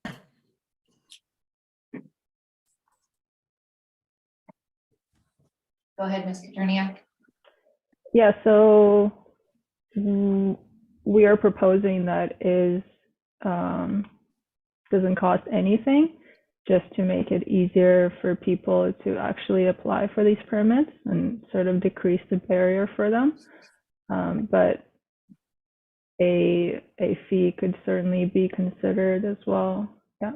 Go ahead, Ms. Katerniak. Yeah, so we are proposing that is doesn't cost anything, just to make it easier for people to actually apply for these permits and sort of decrease the barrier for them. But a fee could certainly be considered as well. Yeah.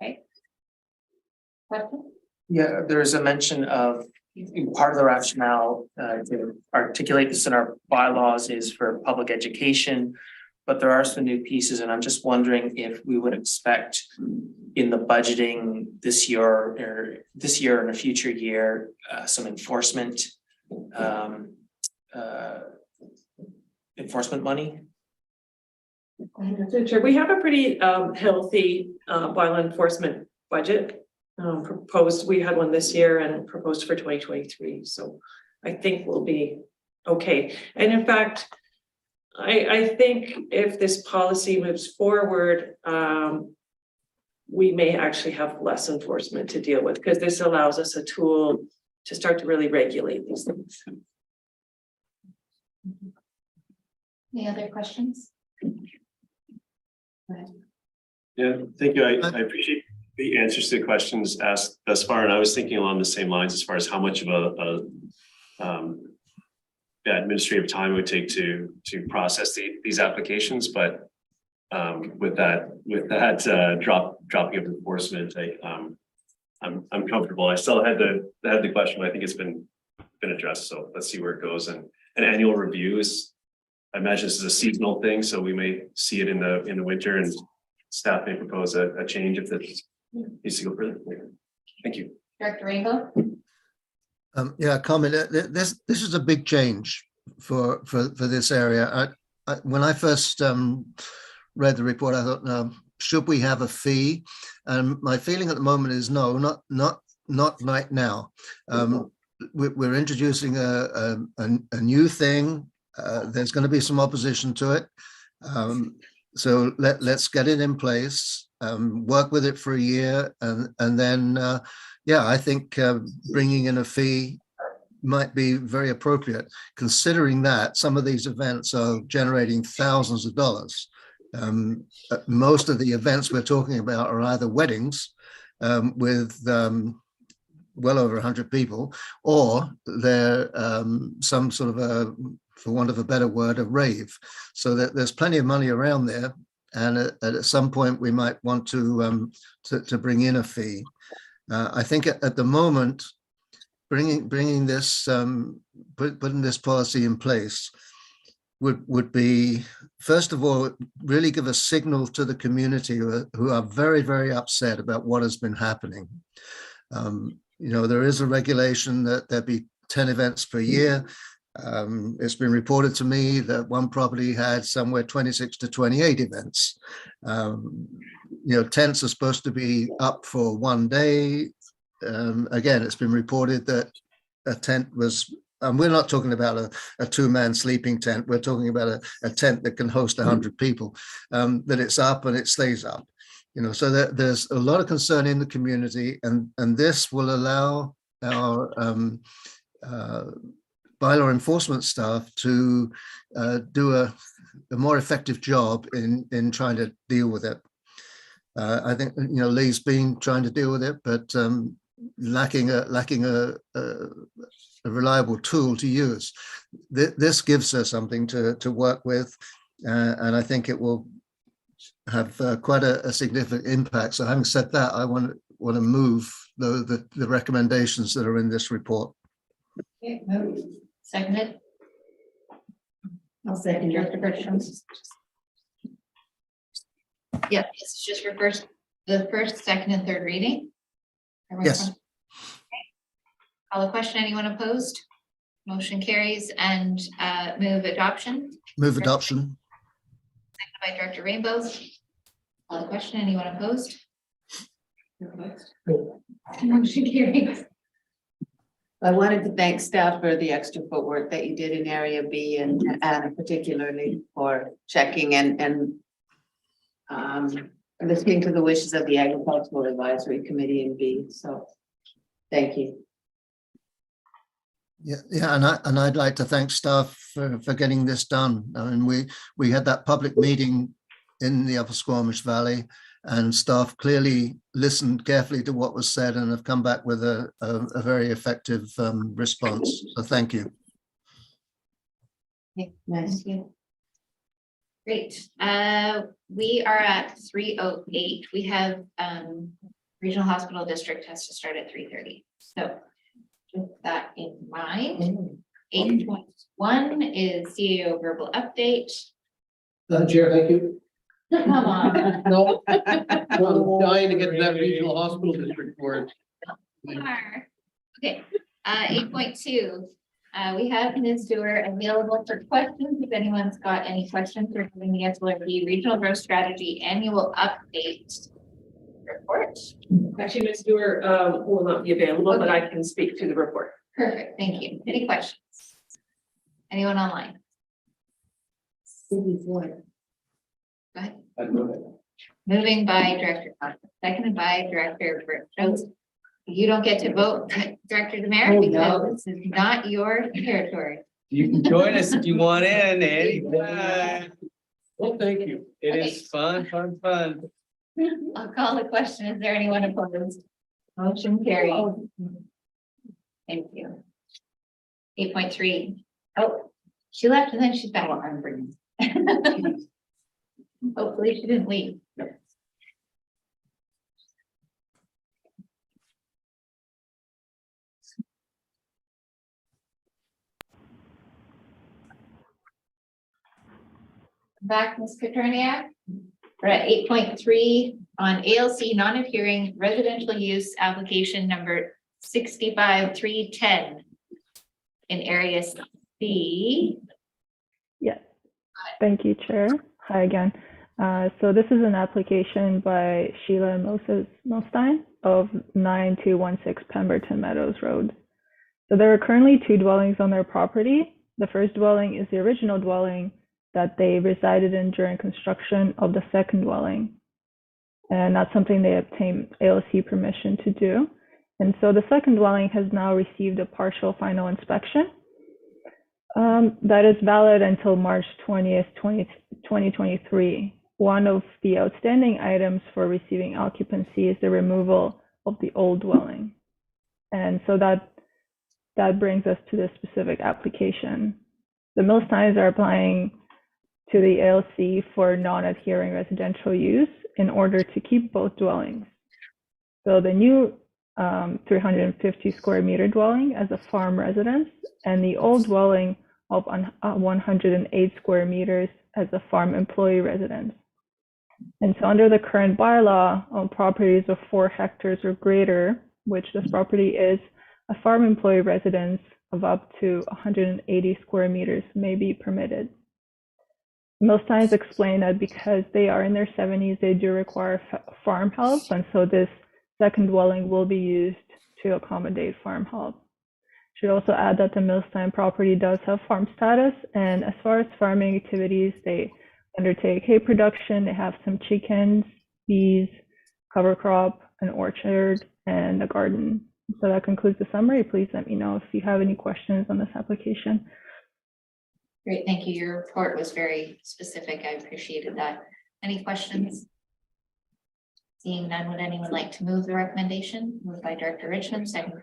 Okay. Question? Yeah, there's a mention of part of the rationale to articulate this in our bylaws is for public education, but there are some new pieces, and I'm just wondering if we would expect in the budgeting this year or in a future year some enforcement money. Sure. We have a pretty healthy bylaw enforcement budget proposed. We had one this year and proposed for 2023. So I think we'll be okay. And in fact, I think if this policy moves forward, we may actually have less enforcement to deal with, because this allows us a tool to start to really regulate these things. Any other questions? Go ahead. Yeah, thank you. I appreciate the answers to the questions asked thus far, and I was thinking along the same lines as far as how much of a administrative time it would take to process these applications. But with that dropping of enforcement, I'm comfortable. I still had the question, but I think it's been addressed. So let's see where it goes. And an annual review is, I imagine this is a seasonal thing, so we may see it in the winter, and staff may propose a change if this needs to go further. Thank you. Director Rainbow. Yeah, comment. This is a big change for this area. When I first read the report, I thought, should we have a fee? And my feeling at the moment is no, not right now. We're introducing a new thing. There's going to be some opposition to it. So let's get it in place, work with it for a year, and then, yeah, I think bringing in a fee might be very appropriate, considering that some of these events are generating thousands of dollars. Most of the events we're talking about are either weddings with well over 100 people, or they're some sort of a, for want of a better word, a rave. So that there's plenty of money around there, and at some point we might want to bring in a fee. I think at the moment, bringing this, putting this policy in place would be, first of all, really give a signal to the community who are very, very upset about what has been happening. There is a regulation that there be 10 events per year. It's been reported to me that one property had somewhere 26 to 28 events. tents are supposed to be up for 1 day. Again, it's been reported that a tent was, and we're not talking about a two-man sleeping tent. We're talking about a tent that can host 100 people, that it's up and it stays up. So there's a lot of concern in the community, and this will allow our bylaw enforcement staff to do a more effective job in trying to deal with it. I think Lee's been trying to deal with it, but lacking a reliable tool to use. This gives us something to work with, and I think it will have quite a significant impact. So having said that, I want to move the recommendations that are in this report. Okay, seconded. I'll second Director Bertram. Yeah, it's just for the first, second, and third reading. Everyone Yes. okay. Call the question. Anyone opposed? Motion carries, and move adoption. Move adoption. Seconded by Director Rainbow. Call the question. Anyone opposed? Motion carries. I wanted to thank staff for the extra footwork that you did in Area B, and particularly for checking and listening to the wishes of the Agricultural Advisory Committee in B. So thank you. Yeah, and I'd like to thank staff for getting this done. I mean, we had that public meeting in the Upper Squamish Valley, and staff clearly listened carefully to what was said and have come back with a very effective response. So thank you. Okay, nice. Great. We are at 3:08. We have Regional Hospital District has to start at 3:30. So with that in mind, 8.1 is CEO verbal update. Chair, thank you. Come on. No, I'm dying to get to that regional hospital district board. Okay, 8.2. We have Ms. Stewart available for questions. If anyone's got any questions regarding the SLRD Regional Growth Strategy Annual Update Report. Actually, Ms. Stewart will not be available, but I can speak to the report. Perfect, thank you. Any questions? Anyone online? Go ahead. Moving by Director Cox, seconded by Director Jones. You don't get to vote, Director Demare, because this is not your territory. You can join us if you want in anytime. Well, thank you. It is fun. I'll call the question. Is there anyone opposed? Motion carried. Thank you. 8.3. Oh, she left and then she's back. I'm bringing. Hopefully she didn't leave. Back, Ms. Katerniak. We're at 8.3 on ALC non-adhering residential use application number 65310 in area C. Yes, thank you, Chair. Hi again. So this is an application by Sheila and Moses Milstein of 9216 Pemberton Meadows Road. So there are currently 2 dwellings on their property. The first dwelling is the original dwelling that they resided in during construction of the second dwelling. And that's something they obtained ALC permission to do. And so the second dwelling has now received a partial final inspection that is valid until March 20th, 2023. One of the outstanding items for receiving occupancy is the removal of the old dwelling. And so that brings us to the specific application. The Milsteins are applying to the ALC for non-adhering residential use in order to keep both dwellings. So the new 350 square meter dwelling as a farm residence, and the old dwelling of 108 square meters as a farm employee residence. And so under the current bylaw, on properties of 4 hectares or greater, which this property is, a farm employee residence of up to 180 square meters may be permitted. Milsteins explained that because they are in their 70s, they do require farm help, and so this second dwelling will be used to accommodate farm help. Should also add that the Milstein property does have farm status, and as far as farming activities, they undertake hay production, they have some chickens, bees, cover crop, an orchard, and a garden. So that concludes the summary. Please let me know if you have any questions on this application. Great, thank you. Your report was very specific. I appreciated that. Any questions? Seeing none, would anyone like to move the recommendation? Moved by Director Richmond, second.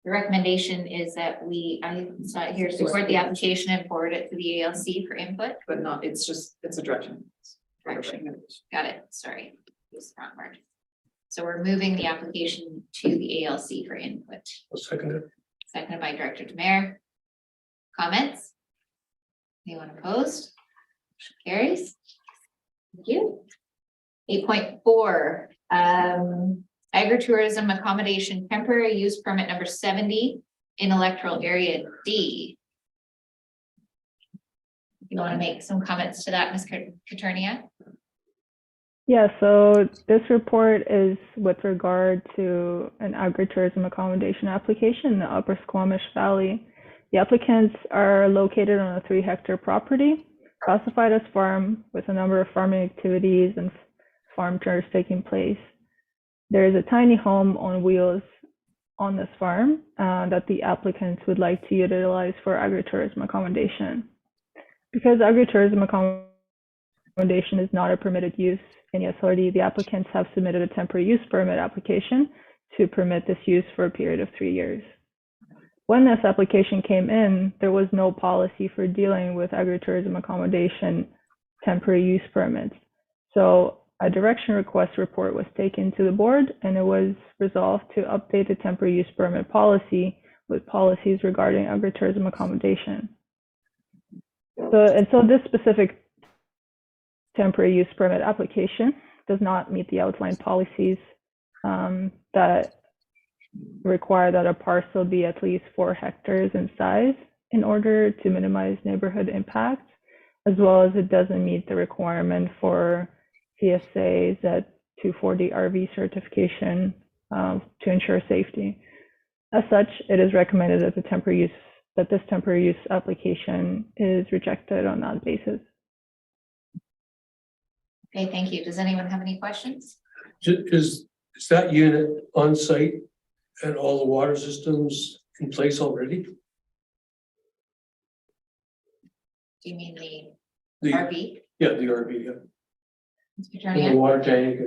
The recommendation is that I saw it here, support the application and forward it to the ALC for input. But not, it's a direction. Direction. Got it, sorry. Use the wrong word. So we're moving the application to the ALC for input. I'll second it. Seconded by Director Demare. Comments? Anyone opposed? Motion carries. Thank you. 8.4, agritourism accommodation temporary use permit number 70 in electoral area D. You want to make some comments to that, Ms. Katernia? Yeah, so this report is with regard to an agritourism accommodation application in the Upper Squamish Valley. The applicants are located on a 3-hectare property, classified as farm, with a number of farming activities and farm chores taking place. There is a tiny home on wheels on this farm that the applicants would like to utilize for agritourism accommodation. Because agritourism accommodation is not a permitted use in the SLRD, the applicants have submitted a temporary use permit application to permit this use for a period of 3 years. When this application came in, there was no policy for dealing with agritourism accommodation temporary use permits. So a direction request report was taken to the board, and it was resolved to update the temporary use permit policy with policies regarding agritourism accommodation. So this specific temporary use permit application does not meet the outlined policies that require that a parcel be at least 4 hectares in size in order to minimize neighborhood impact, as well as it doesn't meet the requirement for CSA Z240 RV certification to ensure safety. As such, it is recommended that this temporary use application is rejected on that basis. Okay, thank you. Does anyone have any questions? Is that unit on site and all the water systems in place already? Do you mean the RV? Yeah, the RV, yeah. Mr. And the Tony? water tank.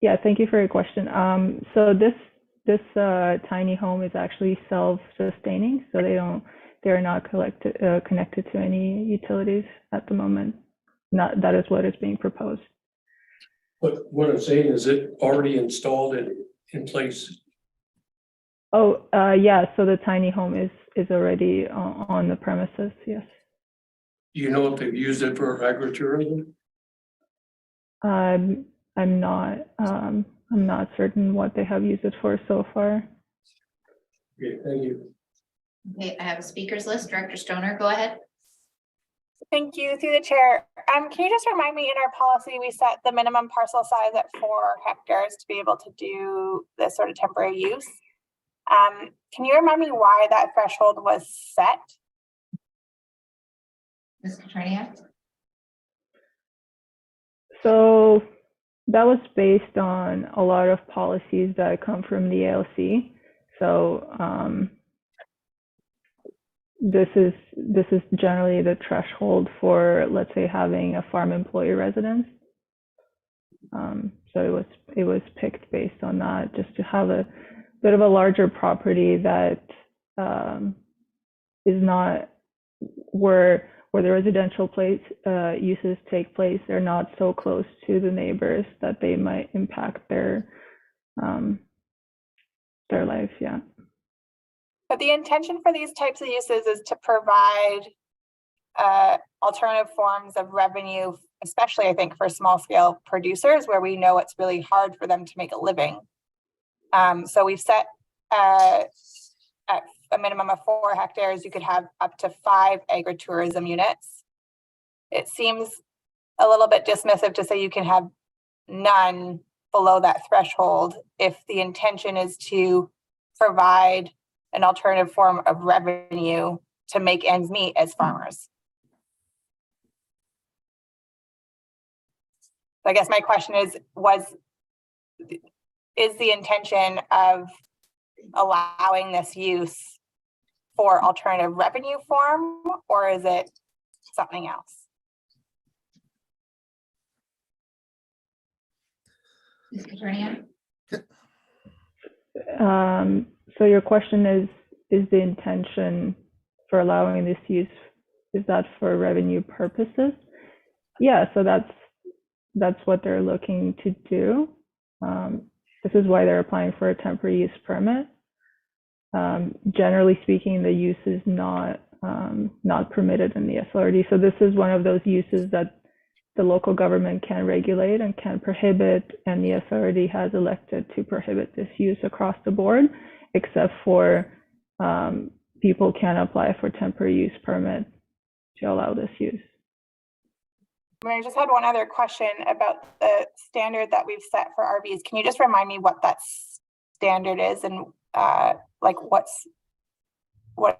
Yeah, thank you for your question. So this tiny home is actually self-sustaining, so they're not connected to any utilities at the moment. That is what is being proposed. But what I'm saying is it already installed in place? Oh, yeah, so the tiny home is already on the premises, yes. Do you know if they've used it for agritourism? I'm not certain what they have used it for so far. Okay, thank you. Okay, I have a speakers list. Director Stoner, go ahead. Thank you, through the chair. Can you just remind me, in our policy, we set the minimum parcel size at 4 hectares to be able to do this sort of temporary use. Can you remind me why that threshold was set? Ms. Katernia? So that was based on a lot of policies that come from the ALC. So this is generally the threshold for, let's say, having a farm employee residence. So it was picked based on that, just to have a bit of a larger property that is not where the residential uses take place. They're not so close to the neighbors that they might impact their life. Yeah. But the intention for these types of uses is to provide alternative forms of revenue, especially I think for small scale producers where we know it's really hard for them to make a living. So we've set at a minimum of 4 hectares, you could have up to 5 agritourism units. It seems a little bit dismissive to say you can have none below that threshold if the intention is to provide an alternative form of revenue to make ends meet as farmers. I guess my question is the intention of allowing this use for alternative revenue form, or is it something else? Ms. Katernia? So your question is the intention for allowing this use, is that for revenue purposes? Yeah, so that's what they're looking to do. This is why they're applying for a temporary use permit. Generally speaking, the use is not permitted in the SLRD. So this is one of those uses that the local government can regulate and can prohibit, and the SLRD has elected to prohibit this use across the board, except for people can apply for temporary use permit to allow this use. I just had one other question about the standard that we've set for RVs. Can you just remind me what that standard is and like what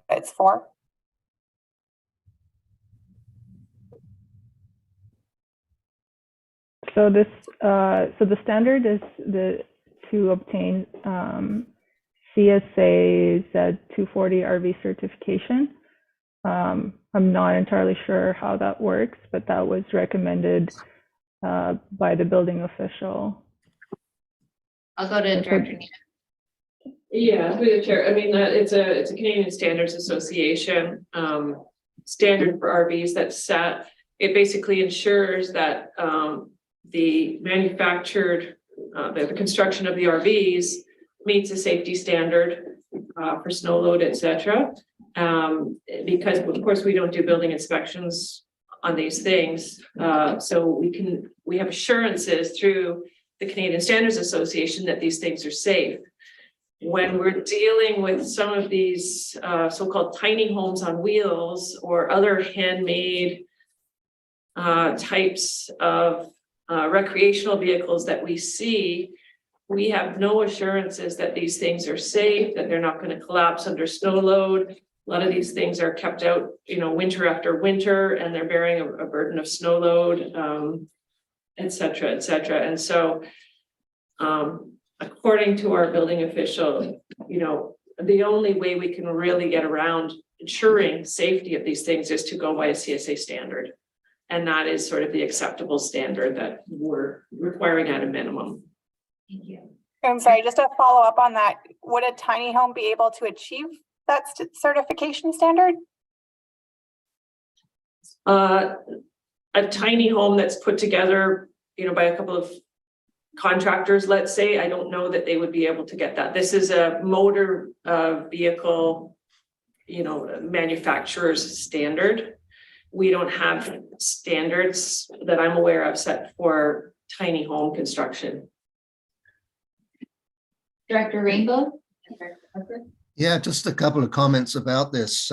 it's for? So this, so the standard is to obtain CSA Z240 RV certification. I'm not entirely sure how that works, but that was recommended by the building official. I'll go to Director Nina. Yeah, through the chair. I mean, it's a Canadian Standards Association standard for RVs that's set. It basically ensures that the manufactured, the construction of the RVs meets a safety standard for snow load, et cetera. Because of course we don't do building inspections on these things. So we have assurances through the Canadian Standards Association that these things are safe. When we're dealing with some of these so-called tiny homes on wheels or other handmade types of recreational vehicles that we see, we have no assurances that these things are safe, that they're not going to collapse under snow load. A lot of these things are kept out, winter after winter, and they're bearing a burden of snow load, et cetera, et cetera. And so, according to our building official, the only way we can really get around ensuring safety of these things is to go by a CSA standard. And that is sort of the acceptable standard that we're requiring at a minimum. Thank you. I'm sorry, just to follow up on that, would a tiny home be able to achieve that certification standard? A tiny home that's put together, by a couple of contractors, let's say, I don't know that they would be able to get that. This is a motor vehicle, manufacturer's standard. We don't have standards that I'm aware of set for tiny home construction. Director Rainbow? Yeah, just a couple of comments about this.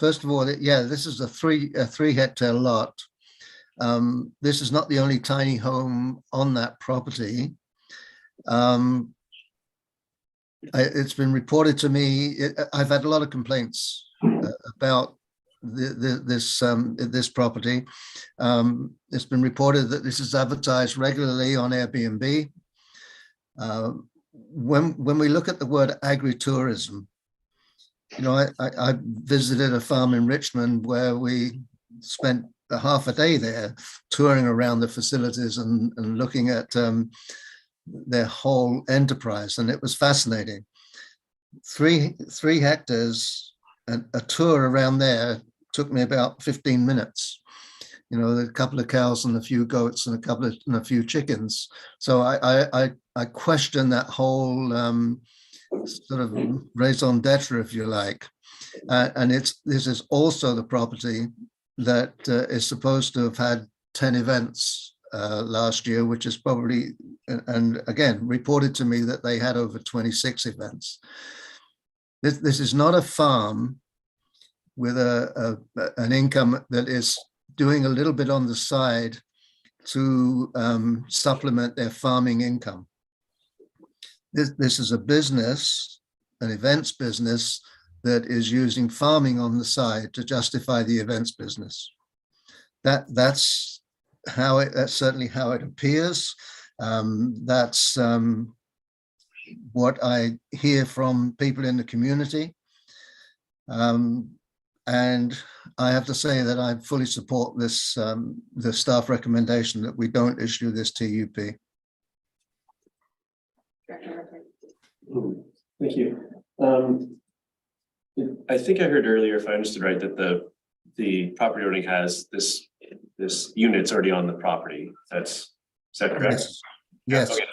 First of all, this is a 3 hectare lot. This is not the only tiny home on that property. It's been reported to me, I've had a lot of complaints about this property. It's been reported that this is advertised regularly on Airbnb. When we look at the word agritourism, I visited a farm in Richmond where we spent a half a day there touring around the facilities and looking at their whole enterprise, and it was fascinating. 3 hectares, a tour around there took me about 15 minutes. A couple of cows and a few goats and a few chickens. So I question that whole sort of raison d'etre, if you like. And this is also the property that is supposed to have had 10 events last year, which is probably, and again, reported to me that they had over 26 events. This is not a farm with an income that is doing a little bit on the side to supplement their farming income. This is a business, an events business that is using farming on the side to justify the events business. That's certainly how it appears. That's what I hear from people in the community. And I have to say that I fully support this, the staff recommendation that we don't issue this TUP. Thank you. I think I heard earlier, if I understood right, that the property already has this unit's already on the property. Is that correct? Yes. Okay,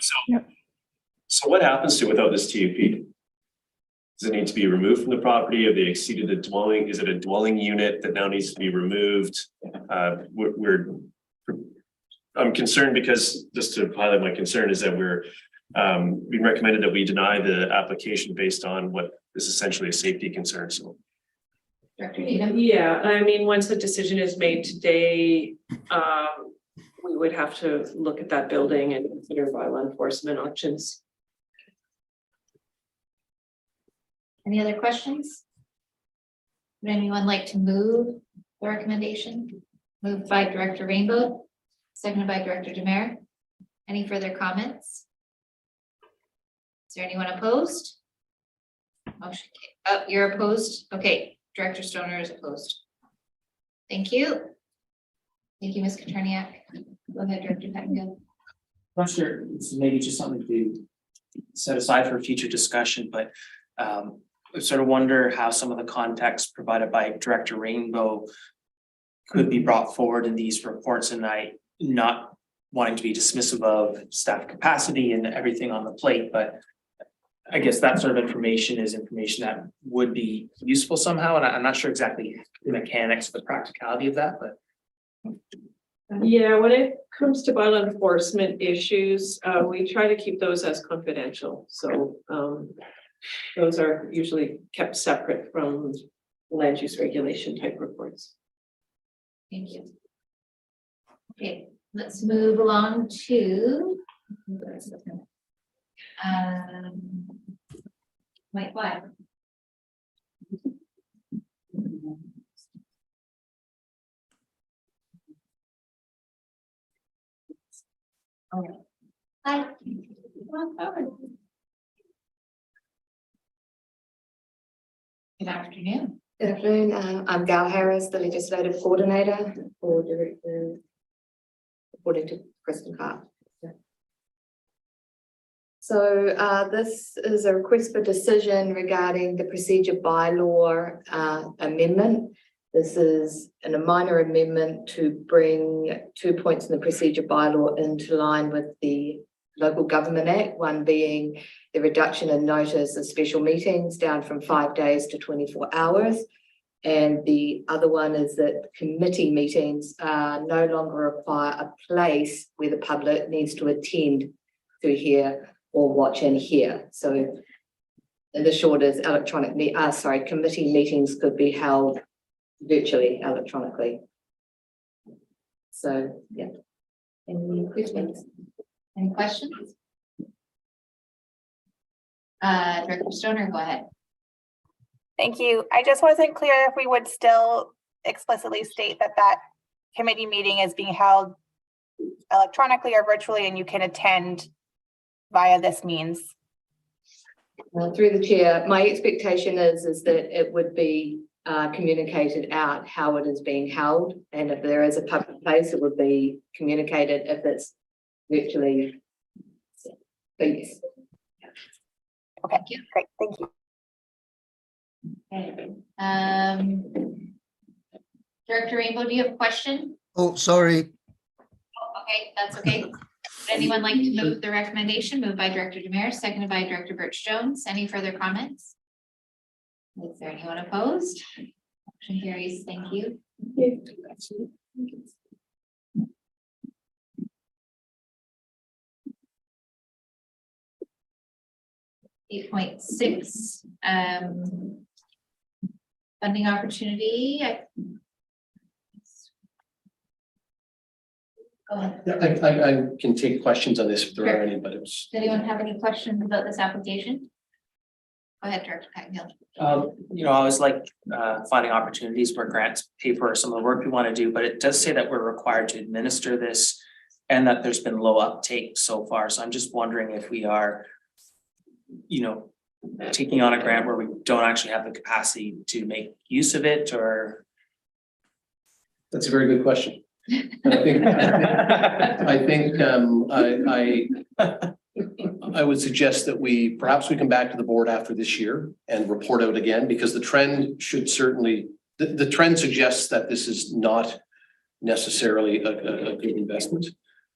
so what happens to it without this TUP? Does it need to be removed from the property? Have they exceeded the dwelling? Is it a dwelling unit that now needs to be removed? I'm concerned because, just to highlight my concern, is that we're being recommended that we deny the application based on what is essentially a safety concern. So, Yeah, I mean, once the decision is made today, we would have to look at that building and consider bylaw enforcement options. Any other questions? Would anyone like to move the recommendation? Moved by Director Rainbow, seconded by Director Demare. Any further comments? Is there anyone opposed? Motion, oh, you're opposed? Okay, Director Stoner is opposed. Thank you. Thank you, Ms. Katerniak. Go ahead, Director Pettingill. I'm sure it's maybe just something to set aside for future discussion, but I sort of wonder how some of the context provided by Director Rainbow could be brought forward in these reports, and I not wanting to be dismissive of staff capacity and everything on the plate, but I guess that sort of information is information that would be useful somehow, and I'm not sure exactly the mechanics, the practicality of that, but. Yeah, when it comes to bylaw enforcement issues, we try to keep those as confidential. So those are usually kept separate from land use regulation type reports. Thank you. Okay, let's move along to Mike White. All right. Hi. Good afternoon. Good afternoon. I'm Gal Harris, the Legislative Coordinator for reporting to Kristen Hart. So this is a request for decision regarding the procedure bylaw amendment. This is a minor amendment to bring 2 points in the procedure bylaw into line with the Local Government Act, one being the reduction in notice of special meetings down from 5 days to 24 hours. And the other one is that committee meetings no longer require a place where the public needs to attend to hear or watch and hear. So in the short is committee meetings could be held virtually, electronically. So yeah. Any questions? Any questions? Director Stoner, go ahead. Thank you. I just wasn't clear if we would still explicitly state that that committee meeting is being held electronically or virtually and you can attend via this means. Well, through the chair, my expectation is that it would be communicated out how it is being held, and if there is a public place, it would be communicated if it's virtually. Yes. Okay, great, thank you. Okay. Director Rainbow, do you have a question? Oh, sorry. Okay, that's okay. Would anyone like to move the recommendation? Moved by Director Demare, seconded by Director Birch Jones. Any further comments? Is there anyone opposed? Motion carries. Thank you. 8.6, funding opportunity. Go ahead. Yeah, I can take questions on this if there are any, but it's. Does anyone have any questions about this application? Go ahead, Director Cottonhill. You know, I always like finding opportunities where grants pay for some of the work we want to do, but it does say that we're required to administer this and that there's been low uptake so far. So I'm just wondering if we are, you know, taking on a grant where we don't actually have the capacity to make use of it, or. That's a very good question. I would suggest that perhaps we come back to the board after this year and report out again, because the trend should certainly, the trend suggests that this is not necessarily a good investment.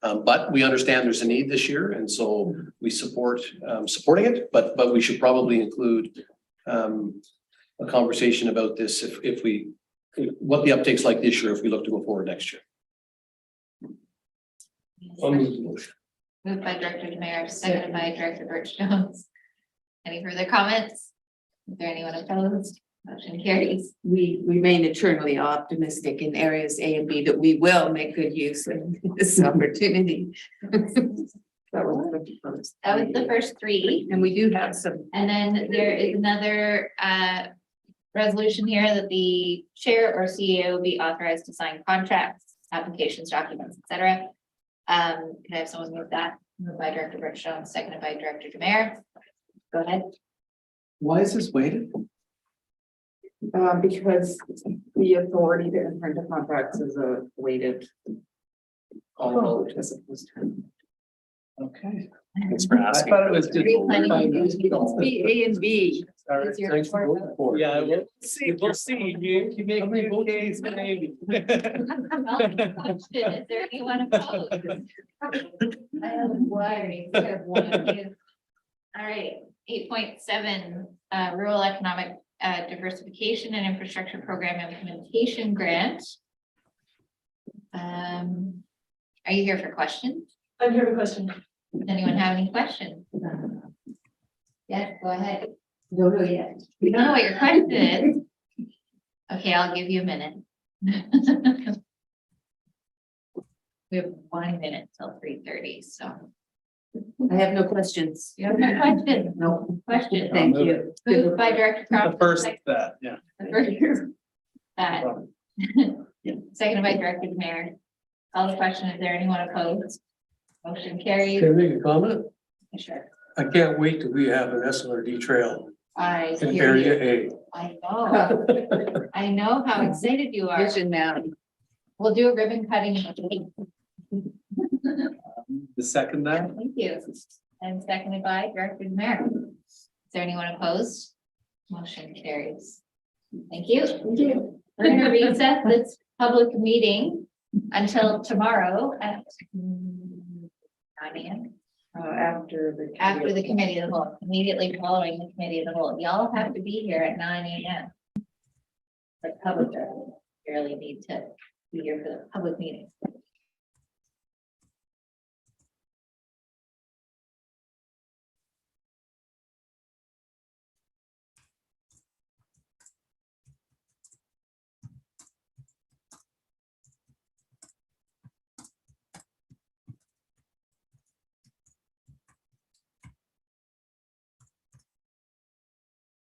But we understand there's a need this year, and so we support supporting it, but we should probably include a conversation about this what the uptake's like this year if we look to go forward next year. Moved by Director Demare, seconded by Director Birch Jones. Any further comments? Is there anyone opposed? Motion carries. We remain eternally optimistic in areas A and B that we will make good use of this opportunity. That was the first three. And we do have some. And then there is another resolution here that the chair or CEO be authorized to sign contracts, applications, documents, etc. Can I have someone move that? Moved by Director Birch Jones, seconded by Director Demare. Go ahead. Why is this weighted? Because the authority to enter into contracts is a weighted. Vote as opposed to. Okay. Thanks for I asking. thought it was just. B, A and B. Is your Thanks for report- voting for it. Yeah, we'll see. You make a good case, maybe. Question, is there anyone opposed? I have one. All right, 8.7, rural economic diversification and infrastructure program implementation grant. Are you here for questions? I'm here for a question. Does anyone have any questions? Yeah, go ahead. Don't know yet. We don't know what your question is. Okay, I'll give you a minute. We have 1 minute till 3:30, so. I have no questions. You have no question? No. Question. Thank you. Moved by Director Croft. The first that, yeah. That. Seconded by Director Demare. Call the question. Is there anyone opposed? Motion carried. Can I make a comment? Sure. I can't wait till we have an SLRD trail I in hear you. area A. I know. I know how excited you are. Vision now. We'll do a ribbon cutting. The second that. Thank you. And seconded by Director Demare. Is there anyone opposed? Motion carries. Thank you. Thank you. We're going to recess this public meeting until tomorrow at 9 a.m. After After the committee of the whole, immediately following the committee of the whole. Y'all have to be here at 9 a.m. The public doesn't really need to be here for the public meeting.